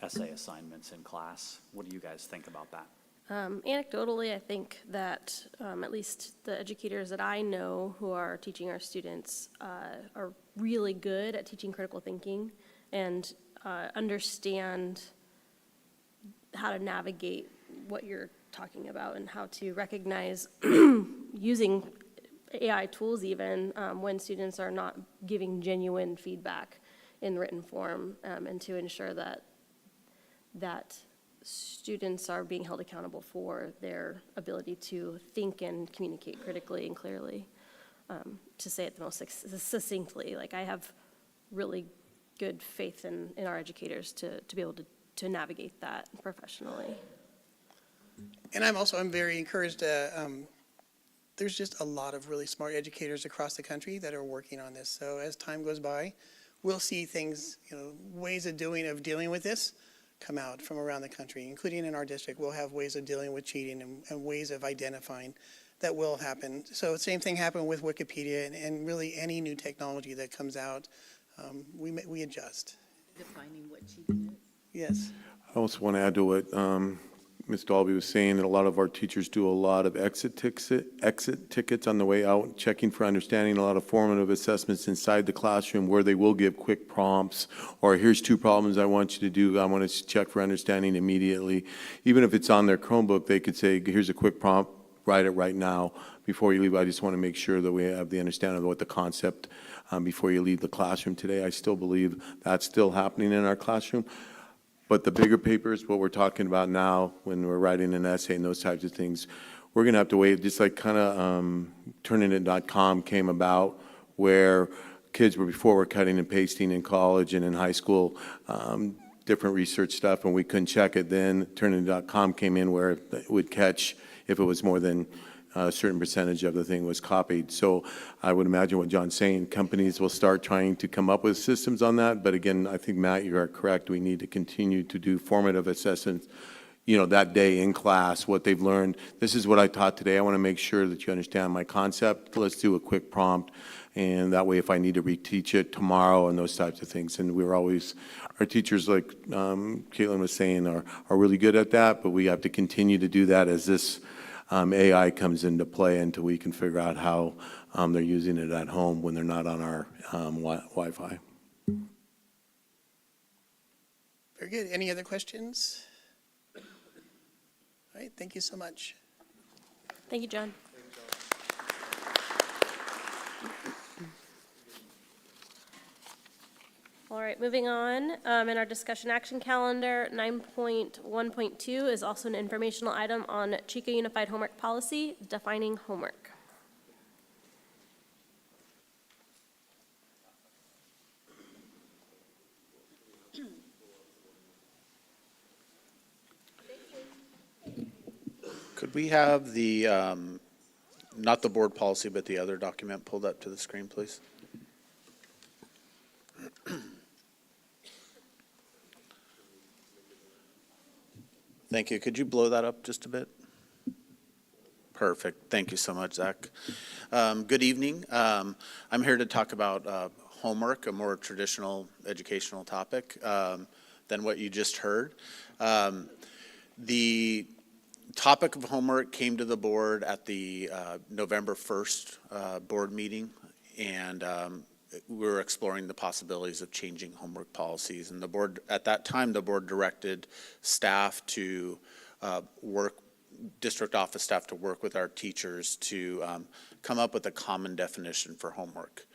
assignments in class. What do you guys think about that? Anecdotally, I think that at least the educators that I know who are teaching our students are really good at teaching critical thinking and understand how to navigate what you're talking about and how to recognize using AI tools even when students are not giving genuine feedback in written form, and to ensure that students are being held accountable for their ability to think and communicate critically and clearly. To say it the most succinctly, I have really good faith in our educators to be able to navigate that professionally. And I'm very encouraged. There's just a lot of really smart educators across the country that are working on this. So as time goes by, we'll see things, ways of dealing with this come out from around the country, including in our district. We'll have ways of dealing with cheating and ways of identifying that will happen. So same thing happened with Wikipedia and really any new technology that comes out, we adjust. Defining what cheating is. Yes. I also want to add to what Ms. Dalby was saying, that a lot of our teachers do a lot of exit tickets on the way out, checking for understanding, a lot of formative assessments inside the classroom where they will give quick prompts, or here's 2 problems I want you to do, I want to check for understanding immediately. Even if it's on their Chromebook, they could say, here's a quick prompt, write it right now. Before you leave, I just want to make sure that we have the understanding of what the concept before you leave the classroom today. I still believe that's still happening in our classroom. But the bigger papers, what we're talking about now, when we're writing an essay and those types of things, we're going to have to wait, just like kind of Turnitin.com came about, where kids were cutting and pasting in college and in high school, different research stuff, and we couldn't check it. Then Turnitin.com came in where it would catch if it was more than a certain percentage of the thing was copied. So I would imagine what John's saying, companies will start trying to come up with systems on that. But again, I think, Matt, you are correct. We need to continue to do formative assessments, that day in class, what they've learned. This is what I taught today. I want to make sure that you understand my concept. Let's do a quick prompt. And that way, if I need to reteach it tomorrow and those types of things. And our teachers, like Caitlin was saying, are really good at that. But we have to continue to do that as this AI comes into play until we can figure out how they're using it at home when they're not on our Wi-Fi. Very good. Any other questions? All right. Thank you so much. Thank you, John. All right, moving on. In our discussion action calendar, 9.1.2 is also an informational item on Chico Unified Homework Policy, defining homework. Could we have the, not the board policy, but the other document pulled up to the screen, please? Thank you. Could you blow that up just a bit? Perfect. Thank you so much, Zach. Good evening. I'm here to talk about homework, a more traditional educational topic than what you just heard. The topic of homework came to the board at the November 1st board meeting, and we were exploring the possibilities of changing homework policies. And the board, at that time, the board directed staff to district office staff to work with our teachers to come up with a common definition for homework.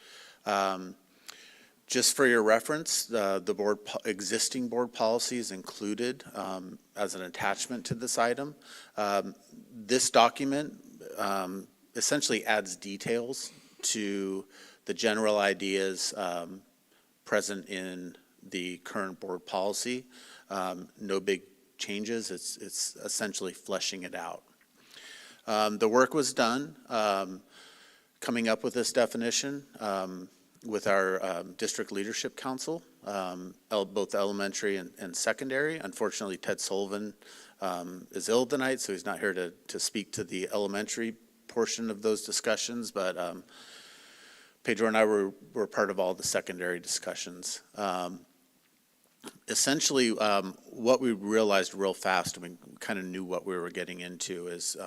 Just for your reference, the existing board policy is included as an attachment to this item. This document essentially adds details to the general ideas present in the current board policy. No big changes. It's essentially fleshing it out. The work was done coming up with this definition with our district leadership council, both elementary and secondary. Unfortunately, Ted Sullivan is ill tonight, so he's not here to speak to the elementary portion of those discussions, but Pedro and I were part of all the secondary discussions. Essentially, what we realized real fast, we kind of knew what we were getting into, is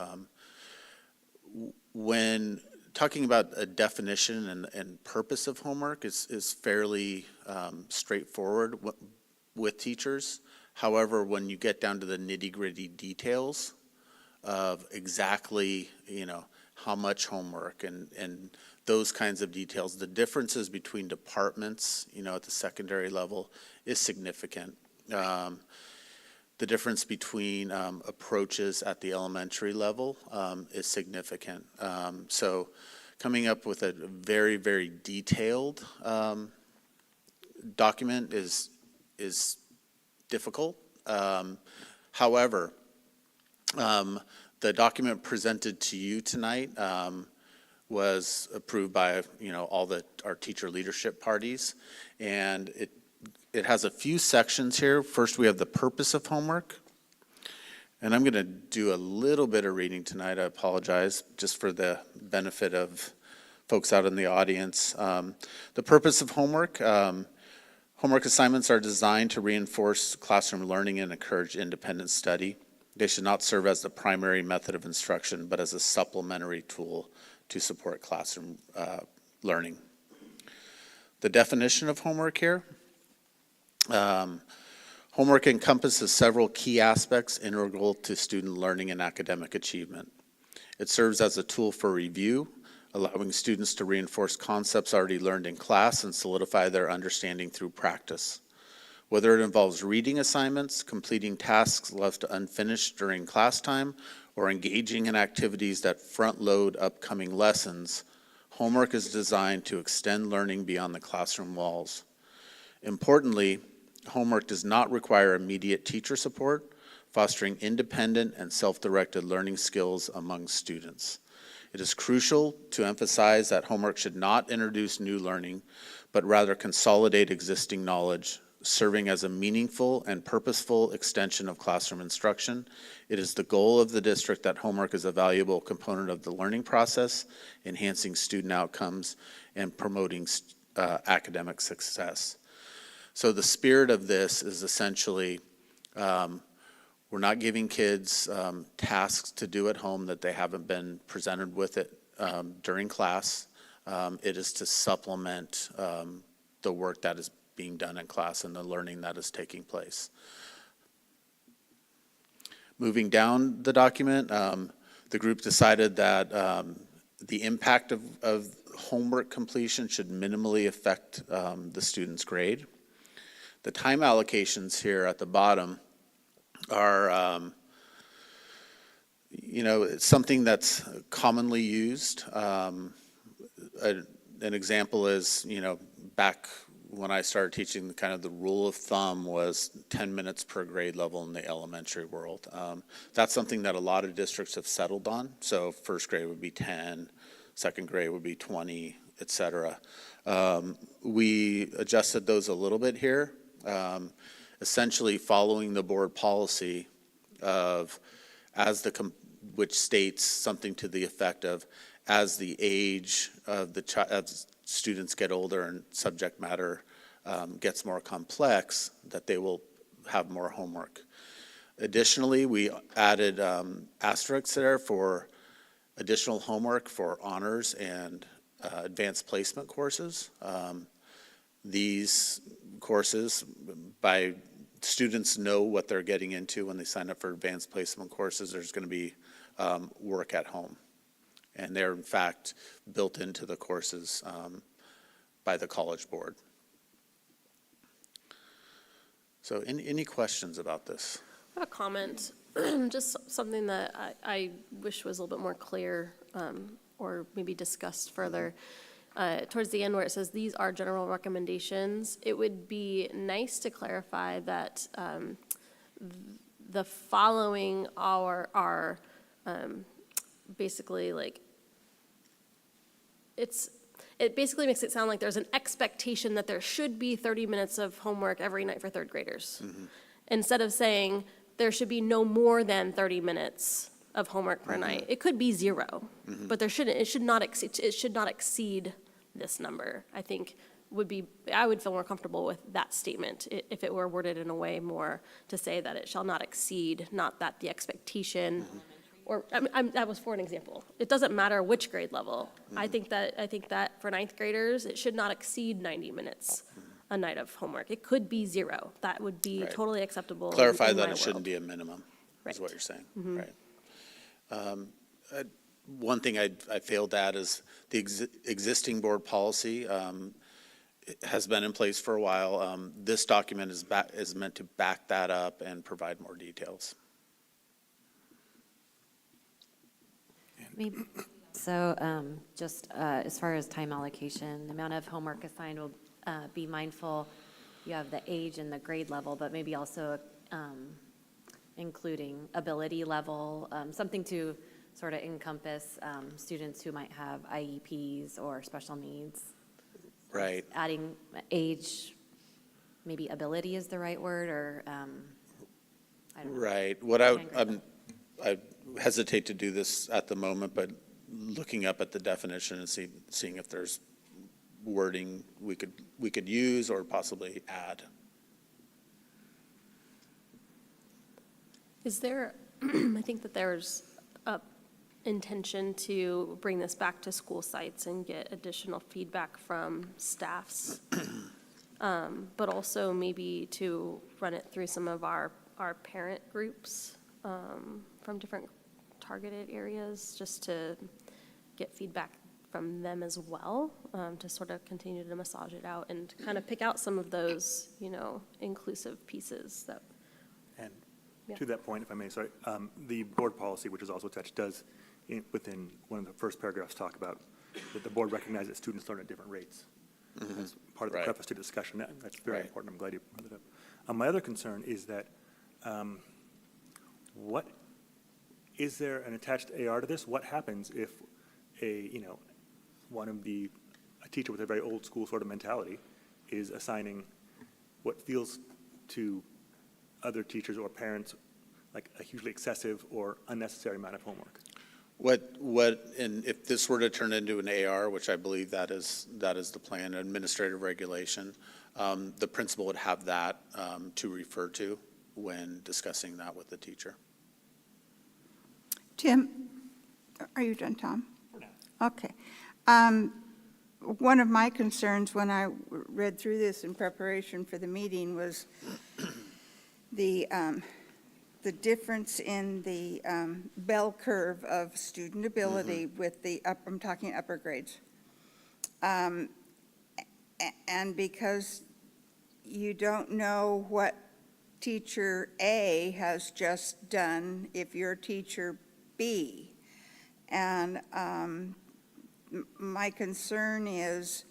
when talking about a definition and purpose of homework is fairly straightforward with teachers. However, when you get down to the nitty-gritty details of exactly, how much homework and those kinds of details, the differences between departments, at the secondary level is significant. The difference between approaches at the elementary level is significant. So coming up with a very, very detailed document is difficult. However, the document presented to you tonight was approved by all our teacher leadership parties, and it has a few sections here. First, we have the purpose of homework, and I'm going to do a little bit of reading tonight. I apologize, just for the benefit of folks out in the audience. The purpose of homework. Homework assignments are designed to reinforce classroom learning and encourage independent study. They should not serve as the primary method of instruction, but as a supplementary tool to support classroom learning. The definition of homework here. Homework encompasses several key aspects integral to student learning and academic achievement. It serves as a tool for review, allowing students to reinforce concepts already learned in class and solidify their understanding through practice. Whether it involves reading assignments, completing tasks left unfinished during class time, or engaging in activities that front-load upcoming lessons, homework is designed to extend learning beyond the classroom walls. Importantly, homework does not require immediate teacher support, fostering independent and self-directed learning skills among students. It is crucial to emphasize that homework should not introduce new learning, but rather consolidate existing knowledge, serving as a meaningful and purposeful extension of classroom instruction. It is the goal of the district that homework is a valuable component of the learning process, enhancing student outcomes and promoting academic success. So the spirit of this is essentially, we're not giving kids tasks to do at home that they haven't been presented with it during class. It is to supplement the work that is being done in class and the learning that is taking place. Moving down the document, the group decided that the impact of homework completion should minimally affect the student's grade. The time allocations here at the bottom are, it's something that's commonly used. An example is, back when I started teaching, kind of the rule of thumb was 10 minutes per grade level in the elementary world. That's something that a lot of districts have settled on. So first grade would be 10, second grade would be 20, et cetera. We adjusted those a little bit here, essentially following the board policy of which states something to the effect of, as the age of as students get older and subject matter gets more complex, that they will have more homework. Additionally, we added asterisks there for additional homework for honors and advanced placement courses. These courses, students know what they're getting into when they sign up for advanced placement courses. There's going to be work at home. And they're, in fact, built into the courses by the College Board. So any questions about this? I have a comment, just something that I wish was a little bit more clear or maybe discussed further. Towards the end where it says, these are general recommendations, it would be nice to clarify that the following are basically like, it basically makes it sound like there's an expectation that there should be 30 minutes of homework every night for third graders. Instead of saying there should be no more than 30 minutes of homework per night. It could be 0, but it should not exceed this number. I think I would feel more comfortable with that statement if it were worded in a way more to say that it shall not exceed, not that the expectation. Or that was for an example. It doesn't matter which grade level. I think that for ninth graders, it should not exceed 90 minutes a night of homework. It could be 0. That would be totally acceptable. Clarify in that my it shouldn't world. be a minimum, is what you're saying, right? One thing I failed at is the existing board policy has been in place for a while. This document is meant to back that up and provide more details. Maybe. So just as far as time allocation, the amount of homework assigned will be mindful. You have the age and the grade level, but maybe also including ability level, something to sort of encompass students who might have IEPs or special needs. Right. Adding age, maybe ability is the right word, or I don't know. Right. I hesitate to do this at the moment, but looking up at the definition and seeing if there's wording we could use or possibly add. Is there, I think that there's a intention to bring this back to school sites and get additional feedback from staffs, but also maybe to run it through some of our parent groups from different targeted areas, just to get feedback from them as well, to sort of continue to massage it out and kind of pick out some of those, inclusive pieces that. And Yeah. to that point, if I may, sorry, the board policy, which is also attached, does, within one of the first paragraphs, talk about that the board recognizes that students learn at different rates. As part of the preface to discussion. That's very important. I'm glad you brought it up. My other concern is that, is there an attached AR to this? What happens if a teacher with a very old school sort of mentality is assigning what feels to other teachers or parents like a hugely excessive or unnecessary amount of homework? And if this were to turn into an AR, which I believe that is the plan, administrative regulation, the principal would have that to refer to when discussing that with the teacher. Tim, are you done, Tom? No. Okay. One of my concerns when I read through this in preparation for the meeting was the difference in the bell curve of student ability with I'm talking upper grades. And because you don't know what teacher A has just done if you're teacher B. And my concern is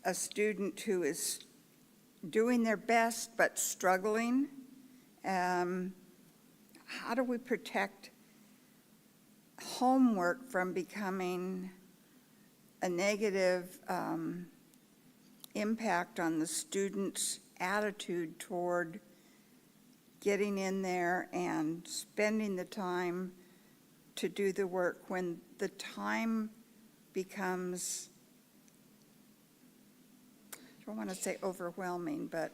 a student who is doing their best but struggling. How do we protect homework from becoming a negative impact on the student's attitude toward getting in there and spending the time to do the work when the time becomes, I don't want to say overwhelming, but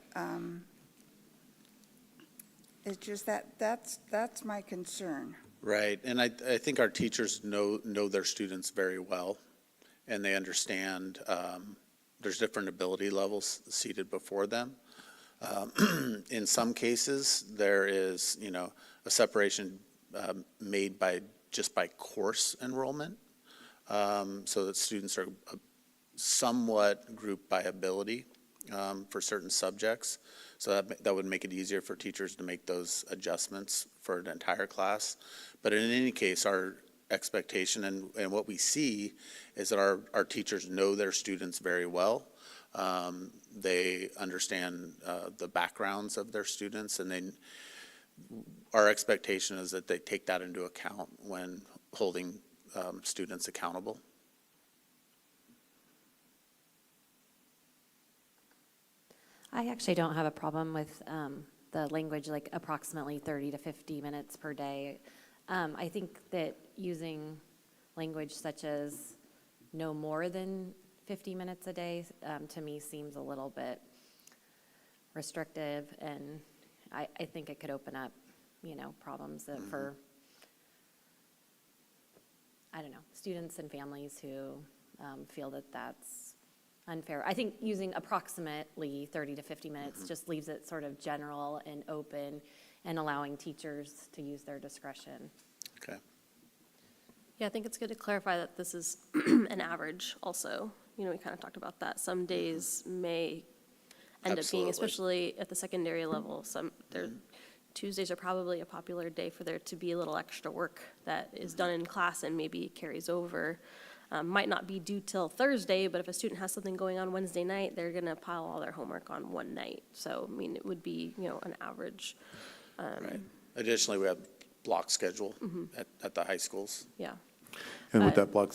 it's just that's my concern. Right, and I think our teachers know their students very well, and they understand there's different ability levels seated before them. In some cases, there is, a separation made just by course enrollment, so that students are somewhat grouped by ability for certain subjects. So that would make it easier for teachers to make those adjustments for an entire class. But in any case, our expectation and what we see is that our teachers know their students very well. They understand the backgrounds of their students, and our expectation is that they take that into account when holding students accountable. I actually don't have a problem with the language, like approximately 30 to 50 minutes per day. I think that using language such as no more than 50 minutes a day, to me seems a little bit restrictive, and I think it could open up, problems that for, I don't know, students and families who feel that that's unfair. I think using approximately 30 to 50 minutes just leaves it sort of general and open and allowing teachers to use their discretion. Okay. Yeah, I think it's good to clarify that this is an average also. We kind of talked about that. Some days may end up being, especially at the secondary level, Tuesdays are probably a popular day for there to be a little extra work that is done in class and maybe carries over. Might not be due till Thursday, but if a student has something going on Wednesday night, they're going to pile all their homework on one night. So, it would be, an average. Right. Additionally, we have block schedule at the high schools. Yeah. And with that block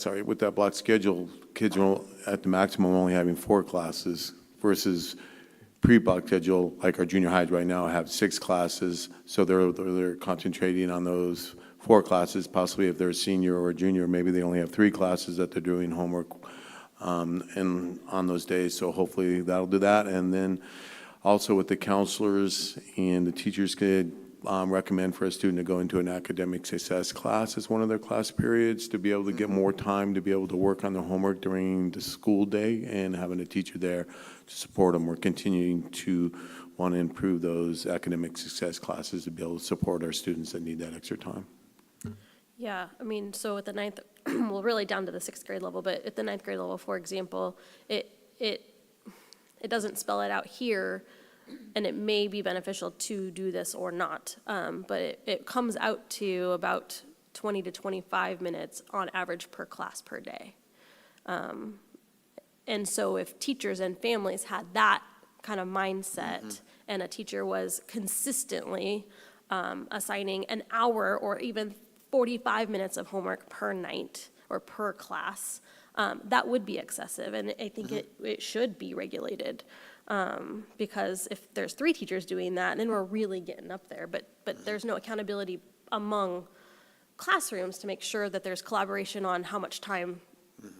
schedule, kids are at the maximum only having 4 classes versus pre-block schedule, like our junior highs right now have 6 classes. So they're concentrating on those 4 classes. Possibly if they're a senior or a junior, maybe they only have 3 classes that they're doing homework and on those days. So hopefully that'll do that. And then also with the counselors and the teachers could recommend for a student to go into an academic success class as one of their class periods to be able to get more time to be able to work on their homework during the school day, and having a teacher there to support them. We're continuing to want to improve those academic success classes to be able to support our students that need that extra time. Yeah, so at the 9th, well, really down to the 6th grade level, but at the 9th grade level, for example, it doesn't spell it out here, and it may be beneficial to do this or not, but it comes out to about 20 to 25 minutes on average per class per day. And so if teachers and families had that kind of mindset, and a teacher was consistently assigning an hour or even 45 minutes of homework per night or per class, that would be excessive, and I think it should be regulated. Because if there's 3 teachers doing that, then we're really getting up there. But there's no accountability among classrooms to make sure that there's collaboration on how much time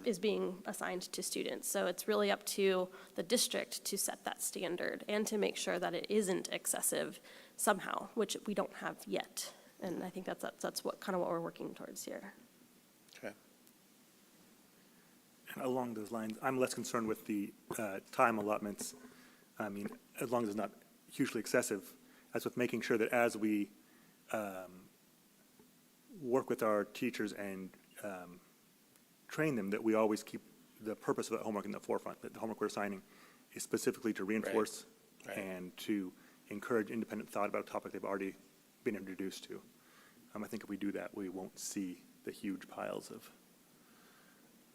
is being assigned to students. So it's really up to the district to set that standard and to make sure that it isn't excessive somehow, which we don't have yet. And I think that's what we're working towards here. Okay. And along those lines, I'm less concerned with the time allotments. As long as it's not hugely excessive, as with making sure that as we work with our teachers and train them, that we always keep the purpose of the homework in the forefront, that the homework we're assigning is specifically to reinforce and to encourage independent thought about a topic they've already been introduced to. I think if we do that, we won't see the huge piles of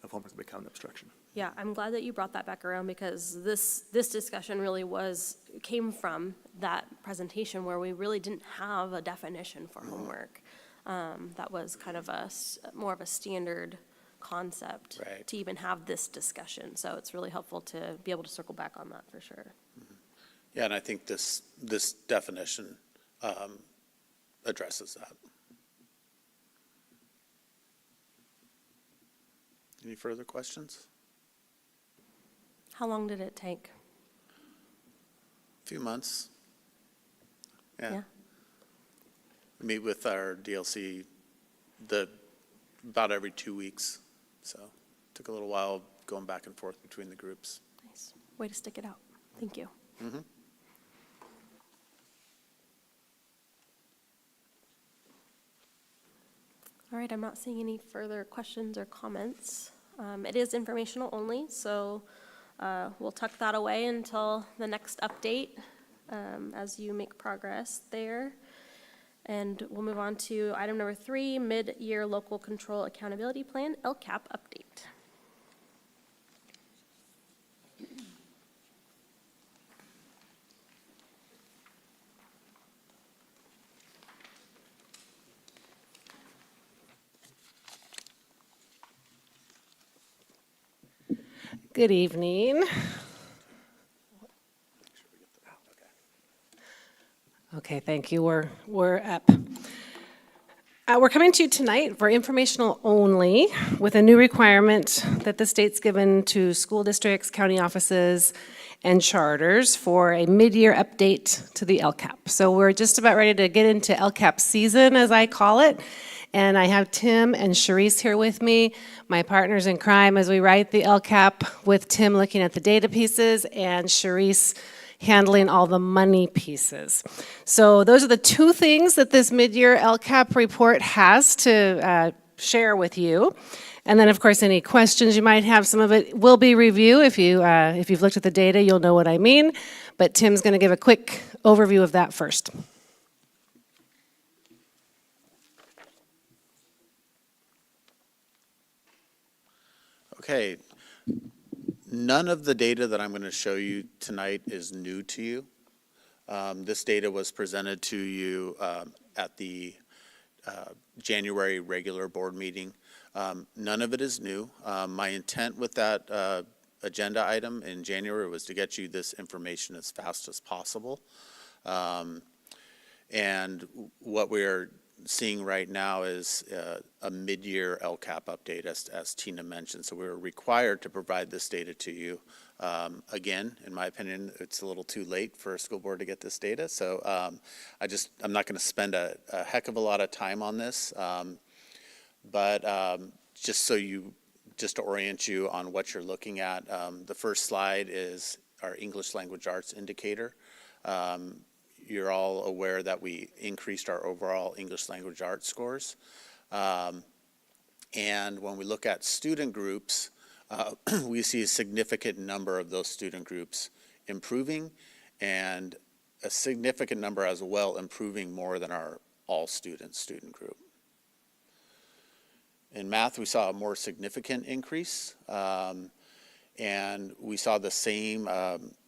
of homework become an obstruction. Yeah, I'm glad that you brought that back around because this discussion really came from that presentation where we really didn't have a definition for homework. That was kind of more of a standard concept Right. to even have this discussion. So it's really helpful to be able to circle back on that for sure. Yeah, and I think this definition addresses that. Any further questions? How long did it take? A few months. Yeah. We meet with our DLC about every 2 weeks, so took a little while going back and forth between the groups. Nice. Way to stick it out. Thank you. Mm-hmm. All right, I'm not seeing any further questions or comments. It is informational only, so we'll tuck that away until the next update as you make progress there. And we'll move on to item number 3, Mid-Year Local Control Accountability Plan, LCAP update. Good evening. Okay, thank you. We're up. We're coming to you tonight for informational only with a new requirement that the state's given to school districts, county offices, and charters for a mid-year update to the LCAP. So we're just about ready to get into LCAP season, as I call it. And I have Tim and Sharice here with me, my partners in crime as we write the LCAP, with Tim looking at the data pieces and Sharice handling all the money pieces. So those are the two things that this mid-year LCAP report has to share with you. And then, of course, any questions you might have, some of it will be review. If you've looked at the data, you'll know what I mean. But Tim's going to give a quick overview of that first. Okay. None of the data that I'm going to show you tonight is new to you. This data was presented to you at the January regular board meeting. None of it is new. My intent with that agenda item in January was to get you this information as fast as possible. And what we're seeing right now is a mid-year LCAP update, as Tina mentioned. So we're required to provide this data to you. Again, in my opinion, it's a little too late for a school board to get this data. So I'm not going to spend a heck of a lot of time on this. But just to orient you on what you're looking at, the first slide is our English language arts indicator. You're all aware that we increased our overall English language arts scores. And when we look at student groups, we see a significant number of those student groups improving, and a significant number as well improving more than our all student group. In math, we saw a more significant increase, and we saw the same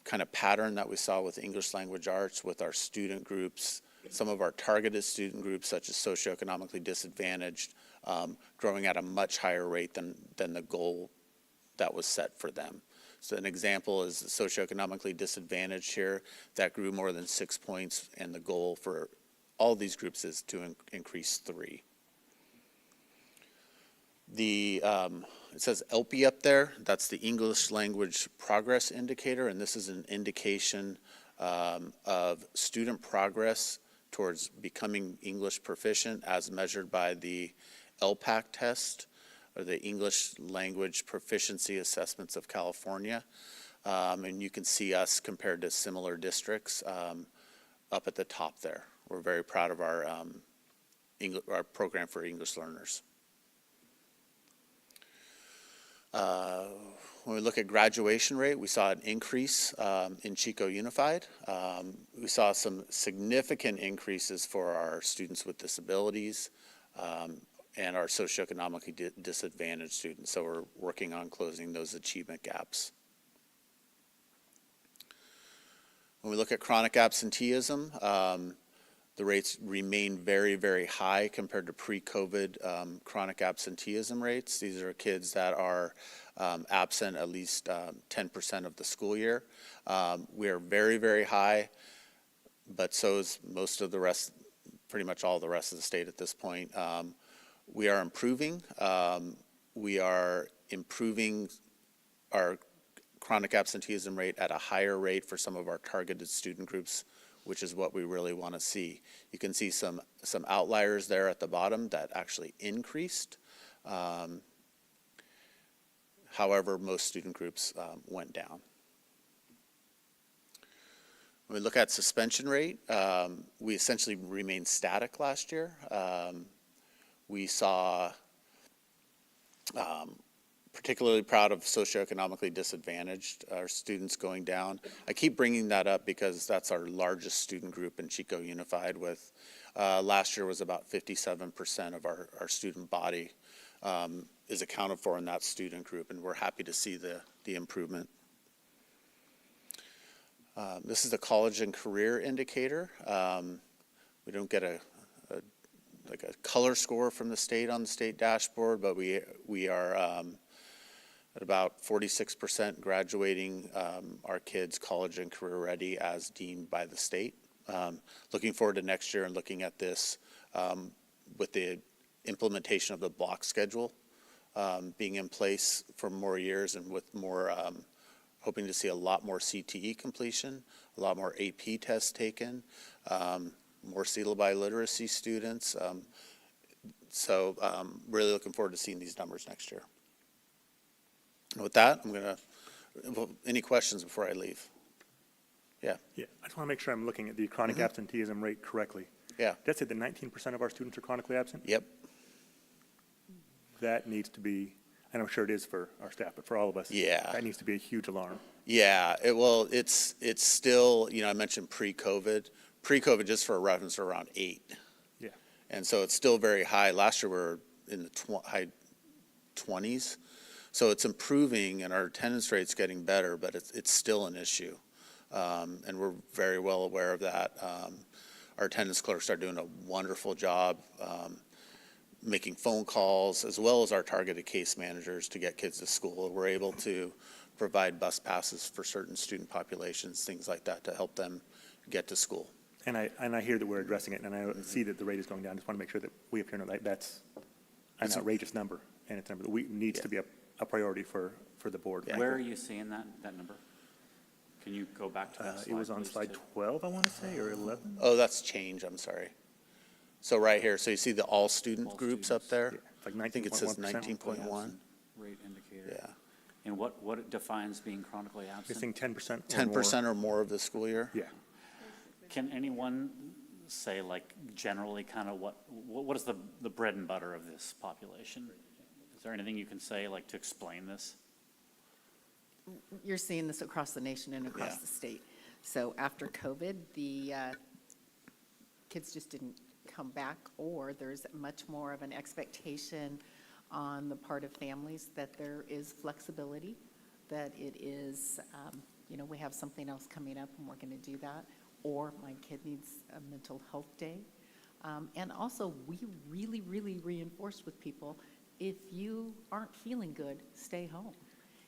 kind of pattern that we saw with English language arts with our student groups. Some of our targeted student groups, such as socioeconomically disadvantaged, growing at a much higher rate than the goal that was set for them. So an example is the socioeconomically disadvantaged here, that grew more than 6 points, and the goal for all these groups is to increase 3. It says ELPI up there. That's the English Language Progress Indicator, and this is an indication of student progress towards becoming English proficient as measured by the LPAC test, or the English Language Proficiency Assessments of California. And you can see us compared to similar districts up at the top there. We're very proud of our program for English learners. When we look at graduation rate, we saw an increase in Chico Unified. We saw some significant increases for our students with disabilities. and our socioeconomically disadvantaged students. So we're working on closing those achievement gaps. When we look at chronic absenteeism, the rates remain very, very high compared to pre-COVID chronic absenteeism rates. These are kids that are absent at least 10% of the school year. We are very, very high, but so is most of the rest, pretty much all the rest of the state at this point. We are improving. We are improving our chronic absenteeism rate at a higher rate for some of our targeted student groups, which is what we really want to see. You can see some outliers there at the bottom that actually increased. However, most student groups went down. When we look at suspension rate, we essentially remained static last year. We saw, particularly proud of socioeconomically disadvantaged, our students going down. I keep bringing that up because that's our largest student group in Chico Unified with, last year was about 57% of our student body is accounted for in that student group, and we're happy to see the improvement. This is the college and career indicator. We don't get like a color score from the state on the state dashboard, but we are at about 46% graduating our kids college and career ready as deemed by the state. Looking forward to next year and looking at this with the implementation of the block schedule being in place for more years and with more, hoping to see a lot more CTE completion, a lot more AP tests taken, more syllabi literacy students. So really looking forward to seeing these numbers next year. With that, I'm going to, any questions before I leave? Yeah. Yeah, I just want to make sure I'm looking at the chronic absenteeism rate correctly. Yeah. Did I say that 19% of our students are chronically absent? Yep. That needs to be, and I'm sure it is for our staff, but for all of us. Yeah. That needs to be a huge alarm. Yeah, it's still, you know, I mentioned pre-COVID. Pre-COVID, just for a reference, are around 8. Yeah. And so it's still very high. Last year we were in the high 20s. So it's improving and our attendance rate's getting better, but it's still an issue. And we're very well aware of that. Our attendance clerks are doing a wonderful job making phone calls, as well as our targeted case managers to get kids to school. We're able to provide bus passes for certain student populations, things like that, to help them get to school. And I hear that we're addressing it, and I see that the rate is going down. I just want to make sure that we up here know that that's an outrageous number, and it's a number that needs to be a priority for the board. Yeah. Where are you seeing that number? Can you go back to that slide? It was on slide 12, I want to say, or 11? Oh, that's change, I'm sorry. So right here, so you see the all student groups up there? Yeah, like I think it says 19.1%. 19.1. Rate indicator. Yeah. And what defines being chronically absent? You're saying 10% 10% or more of the school year? Yeah. Can anyone say, like, generally kind of what is the bread and butter of this population? Is there anything you can say, like, to explain this? You're seeing this across the nation and across the state. So after COVID, the kids just didn't come back, or there's much more of an expectation on the part of families that there is flexibility, that it is, we have something else coming up and we're going to do that, or my kid needs a mental health day. And also, we really, really reinforced with people, if you aren't feeling good, stay home.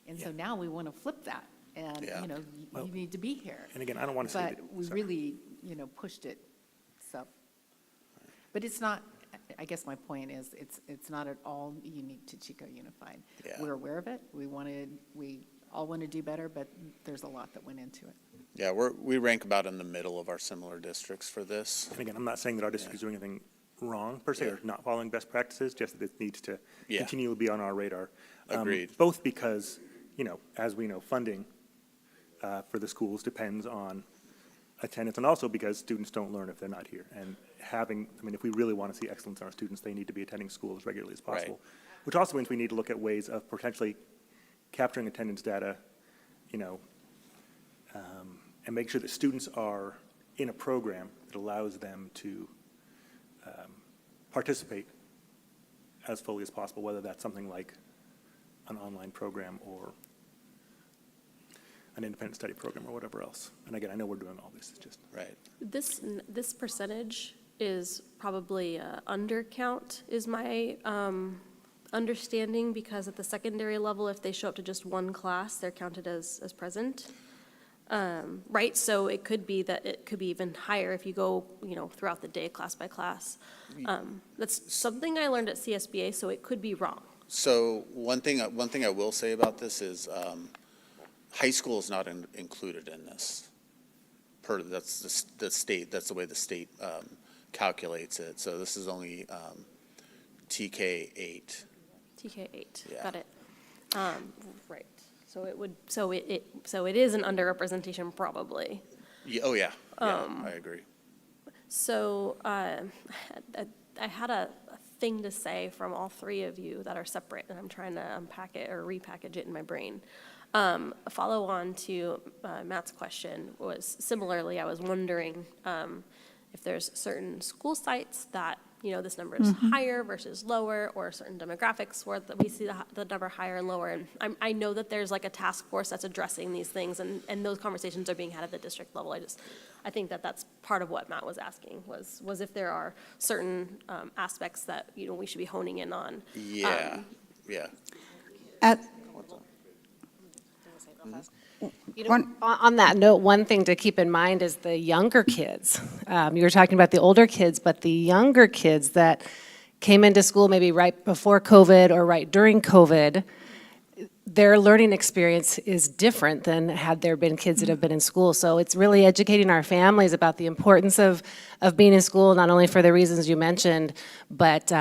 And so now we want to flip that, and, you need to be here. And again, I don't want to say that. But we really, pushed it, so. But it's not, I guess my point is, it's not at all unique to Chico Unified. Yeah. We're aware of it, we all want to do better, but there's a lot that went into it. Yeah, we rank about in the middle of our similar districts for this. And again, I'm not saying that our district is doing anything wrong per se, or not following best practices, just that it needs to continue to be on our radar. Agreed. Both because, as we know, funding for the schools depends on attendance, and also because students don't learn if they're not here. And if we really want to see excellence in our students, they need to be attending school as regularly as possible. Right. Which also means we need to look at ways of potentially capturing attendance data, and make sure that students are in a program that allows them to participate as fully as possible, whether that's something like an online program or an independent study program or whatever else. And again, I know we're doing all this, it's just. Right. This percentage is probably undercount, is my understanding, because at the secondary level, if they show up to just one class, they're counted as present. Right, so it could be that it could be even higher if you go, throughout the day, class by class. That's something I learned at CSBA, so it could be wrong. So one thing I will say about this is high school is not included in this. That's the state. That's the way the state calculates it. So this is only TK8. TK8, Yeah. got it. Right, so it would, so it is an underrepresentation probably. Yeah, oh yeah, I agree. So I had a thing to say from all three of you that are separate, and I'm trying to unpack it or repackage it in my brain. A follow on to Matt's question was, similarly, I was wondering if there's certain school sites that, this number is higher versus lower, or certain demographics where we see the number higher and lower. And I know that there's like a task force that's addressing these things, and those conversations are being had at the district level. I think that's part of what Matt was asking, was if there are certain aspects that, we should be honing in on. Yeah, yeah. On that note, one thing to keep in mind is the younger kids. You were talking about the older kids, but the younger kids that came into school maybe right before COVID or right during COVID, their learning experience is different than had there been kids that have been in school. So it's really educating our families about the importance of being in school, not only for the reasons you mentioned, but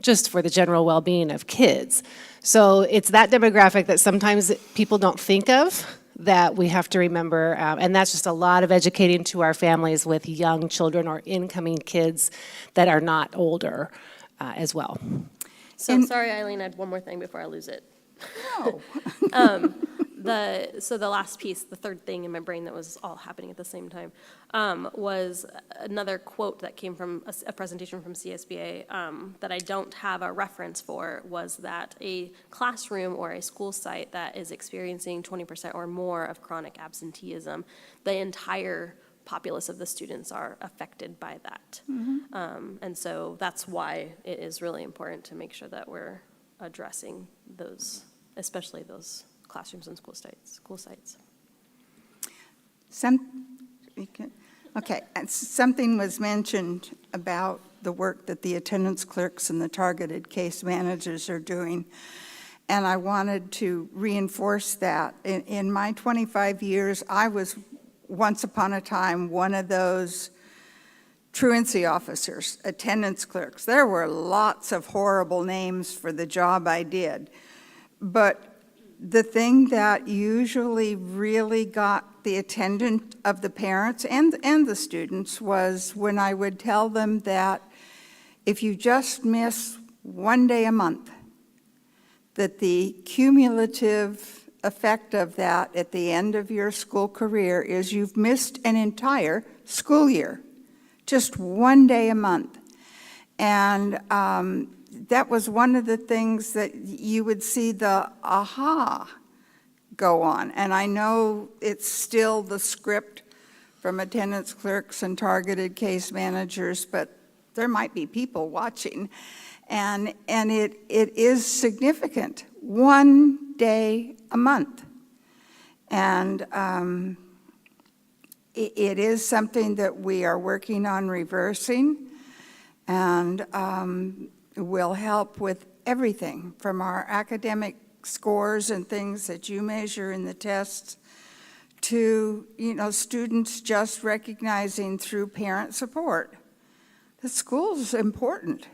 just for the general well-being of kids. So it's that demographic that sometimes people don't think of that we have to remember, and that's just a lot of educating to our families with young children or incoming kids that are not older as well. So sorry, Eileen, I had one more thing before I lose it. No. So the last piece, the third thing in my brain that was all happening at the same time, was another quote that came from a presentation from CSBA that I don't have a reference for, was that a classroom or a school site that is experiencing 20% or more of chronic absenteeism, the entire populace of the students are affected by that. And so that's why it is really important to make sure that we're addressing those, especially those classrooms and school sites. Okay, and something was mentioned about the work that the attendance clerks and the targeted case managers are doing, and I wanted to reinforce that. In my 25 years, I was once upon a time one of those truancy officers, attendance clerks. There were lots of horrible names for the job I did, but the thing that usually really got the attention of the parents and the students was when I would tell them that if you just miss one day a month, that the cumulative effect of that at the end of your school career is you've missed an entire school year, just one day a month. And that was one of the things that you would see the aha go on. And I know it's still the script from attendance clerks and targeted case managers, but there might be people watching. And it is significant, one day a month. And it is something that we are working on reversing, and will help with everything from our academic scores and things that you measure in the tests to, students just recognizing through parent support that school is important.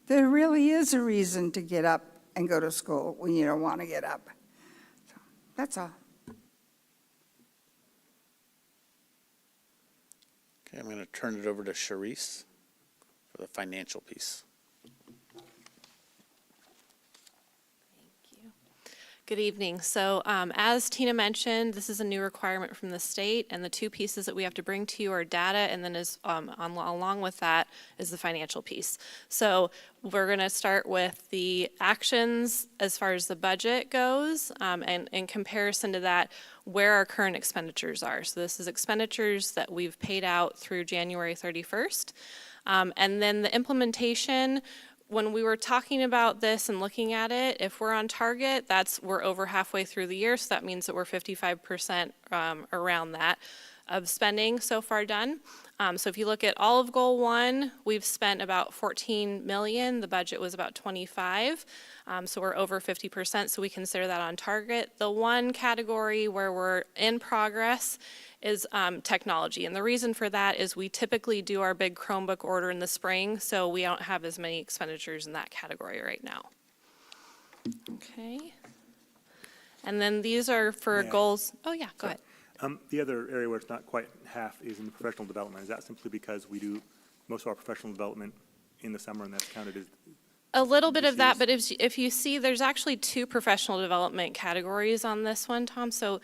There really is a reason to get up and go to school when you don't want to get up. So that's all. Okay, I'm going to turn it over to Charisse for the financial piece. Good evening. So as Tina mentioned, this is a new requirement from the state, and the two pieces that we have to bring to you are data, and then along with that is the financial piece. So we're going to start with the actions as far as the budget goes, and in comparison to that, where our current expenditures are. So this is expenditures that we've paid out through January 31st. And then the implementation, when we were talking about this and looking at it, if we're on target, we're over halfway through the year, so that means that we're 55% around that of spending so far done. So if you look at all of Goal 1, we've spent about 14 million. The budget was about 25, so we're over 50%, so we consider that on target. The one category where we're in progress is technology, and the reason for that is we typically do our big Chromebook order in the spring, so we don't have as many expenditures in that category right now. Okay. And then these are for goals. Oh yeah, go ahead. The other area where it's not quite half is in professional development. Is that simply because we do most of our professional development in the summer and that's counted as? A little bit of that, but if you see, there's actually two professional development categories on this one, Tom. So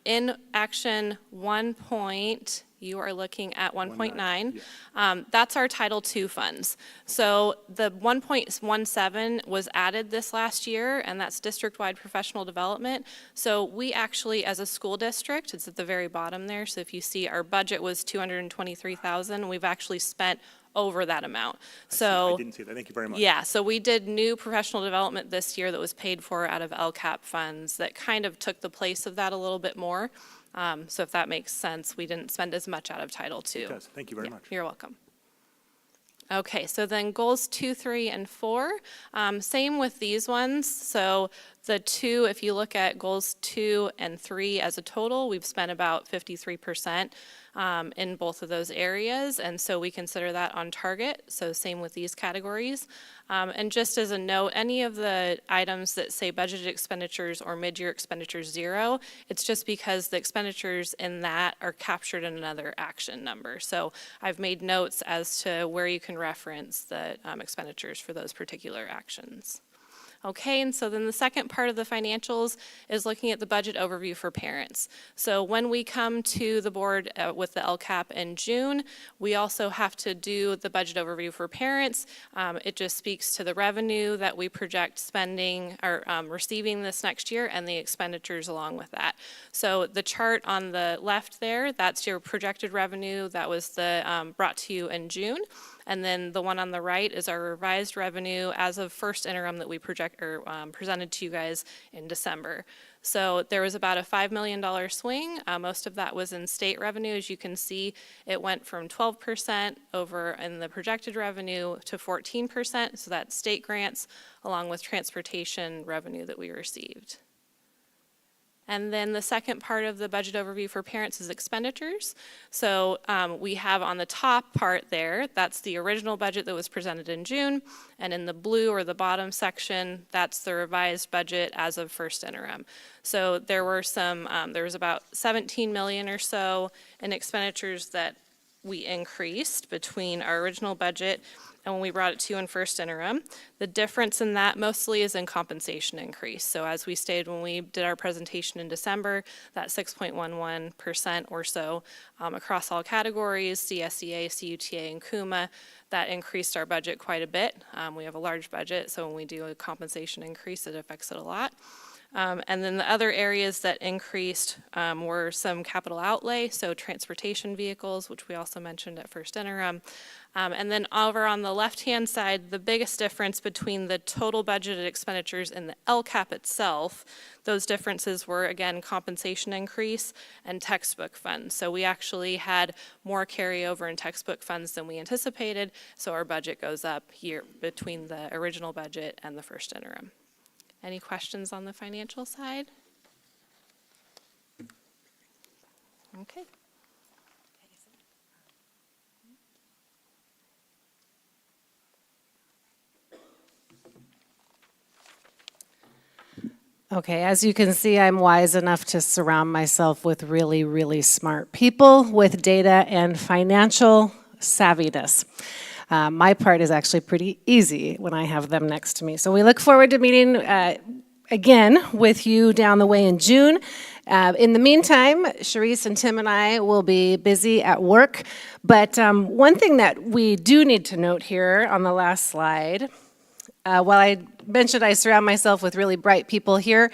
in action 1 point, you are looking at 1.9. That's our Title II funds. So the 1.17 was added this last year, and that's district-wide professional development. So we actually, as a school district, it's at the very bottom there. So if you see, our budget was $223,000. We've actually spent over that amount. I didn't see that. Thank you very much. Yeah, so we did new professional development this year that was paid for out of LCAP funds that kind of took the place of that a little bit more. So if that makes sense, we didn't spend as much out of Title II. It does. Thank you very much. You're welcome. Okay, so then goals 2, 3, and 4, same with these ones. So the 2, if you look at goals 2 and 3 as a total, we've spent about 53% in both of those areas, and so we consider that on target. So same with these categories. And just as a note, any of the items that say budgeted expenditures or mid-year expenditures 0, it's just because the expenditures in that are captured in another action number. So I've made notes as to where you can reference the expenditures for those particular actions. Okay, and so then the second part of the financials is looking at the budget overview for parents. So when we come to the board with the LCAP in June, we also have to do the budget overview for parents. It just speaks to the revenue that we project spending or receiving this next year and the expenditures along with that. So the chart on the left there, that's your projected revenue that was brought to you in June. And then the one on the right is our revised revenue as of first interim that we presented to you guys in December. So there was about a $5 million swing. Most of that was in state revenue. As you can see, it went from 12% over in the projected revenue to 14%. So that's state grants along with transportation revenue that we received. And then the second part of the budget overview for parents is expenditures. So we have on the top part there, that's the original budget that was presented in June. And in the blue or the bottom section, that's the revised budget as of first interim. So there were there was about 17 million or so in expenditures that we increased between our original budget and when we brought it to you in first interim. The difference in that mostly is in compensation increase. So as we stated when we did our presentation in December, that 6.11% or so across all categories, CSEA, CUTA, and CUMA, that increased our budget quite a bit. We have a large budget, so when we do a compensation increase, it affects it a lot. And then the other areas that increased were some capital outlay, so transportation vehicles, which we also mentioned at first interim. And then over on the left-hand side, the biggest difference between the total budgeted expenditures and the LCAP itself, those differences were, again, compensation increase and textbook funds. So we actually had more carryover in textbook funds than we anticipated, so our budget goes up here between the original budget and the first interim. Any questions on the financial side? Okay. Okay, as you can see, I'm wise enough to surround myself with really, really smart people with data and financial savviness. My part is actually pretty easy when I have them next to me. So we look forward to meeting again with you down the way in June. In the meantime, Sharice and Tim and I will be busy at work. But one thing that we do need to note here on the last slide, while I mentioned I surround myself with really bright people here,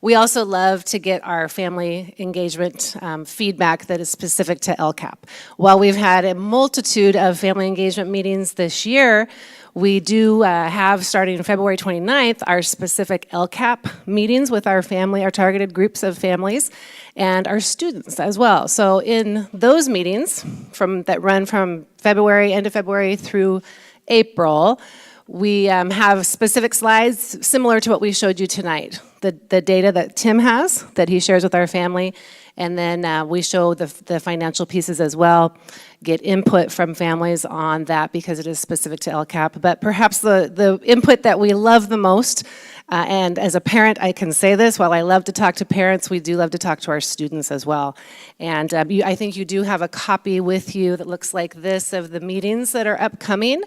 we also love to get our family engagement feedback that is specific to LCAP. While we've had a multitude of family engagement meetings this year, we do have, starting February 29th, our specific LCAP meetings with our family, our targeted groups of families, and our students as well. So in those meetings that run from end of February through April, we have specific slides similar to what we showed you tonight. The data that Tim has, that he shares with our family, and then we show the financial pieces as well, get input from families on that because it is specific to LCAP. But perhaps the input that we love the most, and as a parent I can say this, while I love to talk to parents, we do love to talk to our students as well. And I think you do have a copy with you that looks like this of the meetings that are upcoming.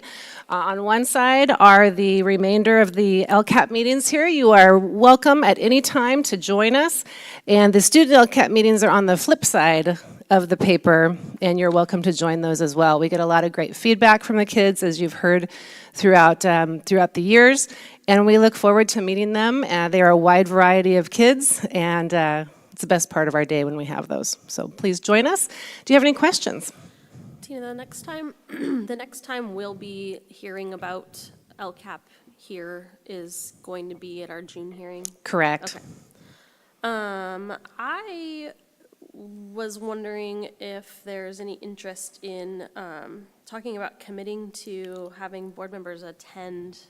On one side are the remainder of the LCAP meetings here. You are welcome at any time to join us. And the student LCAP meetings are on the flip side of the paper, and you're welcome to join those as well. We get a lot of great feedback from the kids, as you've heard throughout the years, and we look forward to meeting them. They are a wide variety of kids, and it's the best part of our day when we have those. So please join us. Do you have any questions? Tina, the next time we'll be hearing about LCAP here is going to be at our June hearing? Correct. Okay. I was wondering if there's any interest in talking about committing to having board members attend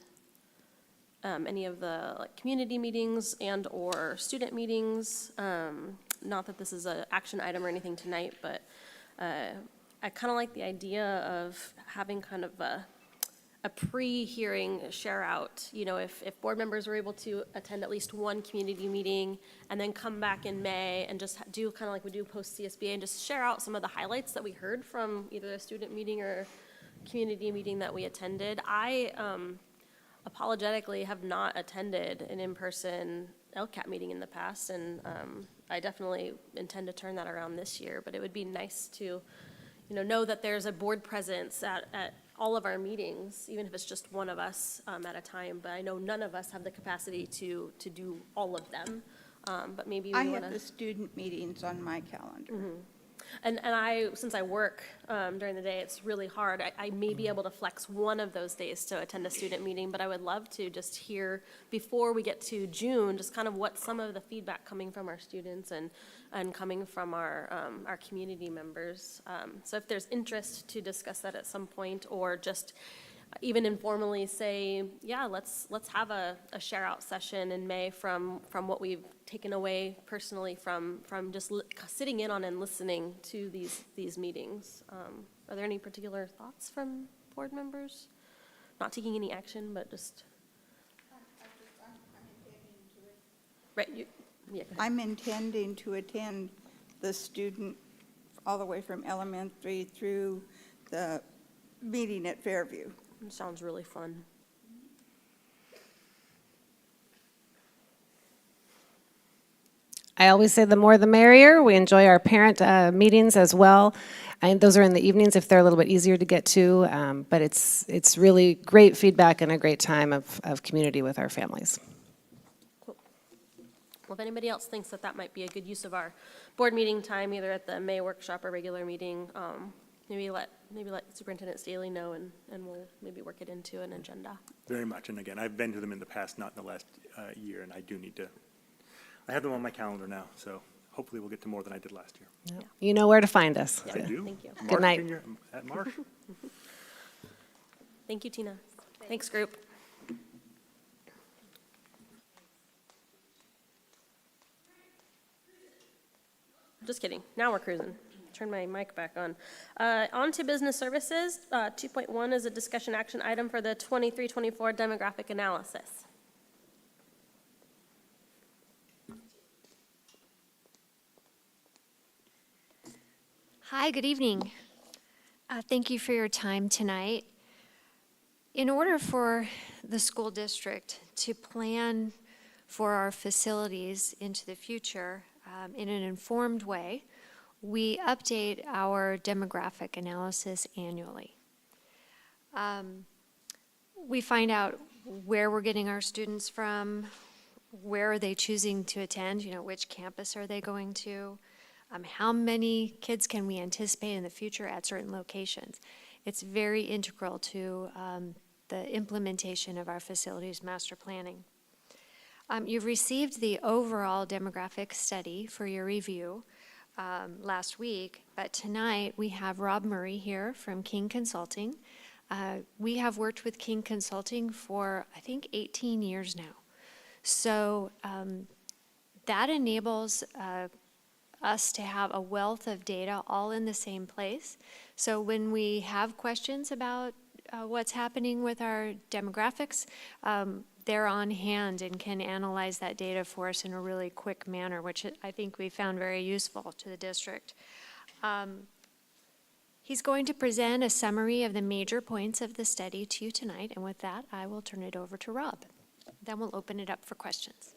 any of the community meetings and or student meetings. Not that this is an action item or anything tonight, but I kind of like the idea of having kind of a pre-hearing share out. You know, if board members were able to attend at least one community meeting and then come back in May and just do kind of like we do post CSBA and just share out some of the highlights that we heard from either a student meeting or community meeting that we attended. I apologetically have not attended an in-person LCAP meeting in the past, and I definitely intend to turn that around this year, but it would be nice to know that there's a board presence at all of our meetings, even if it's just one of us at a time. But I know none of us have the capacity to do all of them. But maybe we I want have the student meetings on my calendar. Mm-hmm. And since I work during the day, it's really hard. I may be able to flex one of those days to attend a student meeting, but I would love to just hear, before we get to June, just kind of what some of the feedback coming from our students and coming from our community members. So if there's interest to discuss that at some point, or just even informally say, yeah, let's have a share out session in May from what we've taken away personally from just sitting in on and listening to these meetings. Are there any particular thoughts from board members? Not taking any action, but just. Right. Yeah, go ahead. I'm intending to attend the student all the way from elementary through the meeting at Fairview. It sounds really fun. I always say the more the merrier. We enjoy our parent meetings as well. And those are in the evenings if they're a little bit easier to get to. But it's really great feedback and a great time of community with our families. Cool. Well, if anybody else thinks that might be a good use of our board meeting time, either at the May workshop or regular meeting, maybe let Superintendent Staley know, and we'll maybe work it into an agenda. Very much, and again, I've been to them in the past, not in the last year, and I do need to, I have them on my calendar now, so hopefully we'll get to more than I did last year. Yeah. You know where to find us. I do. Thank you. Good night. At Marsh. Thank you, Tina. Thanks, group. Just kidding. Now we're cruising. Turn my mic back on. On to business services. 2.1 is a discussion action item for the 23-24 demographic analysis. Hi, good evening. Thank you for your time tonight. In order for the school district to plan for our facilities into the future in an informed way, we update our demographic analysis annually. We find out where we're getting our students from, where are they choosing to attend, which campus are they going to, how many kids can we anticipate in the future at certain locations. It's very integral to the implementation of our facilities master planning. You've received the overall demographic study for your review last week, but tonight we have Rob Murray here from King Consulting. We have worked with King Consulting for, I think, 18 years now. So that enables us to have a wealth of data all in the same place. So when we have questions about what's happening with our demographics, they're on hand and can analyze that data for us in a really quick manner, which I think we found very useful to the district. He's going to present a summary of the major points of the study to you tonight, and with that, I will turn it over to Rob. Then we'll open it up for questions.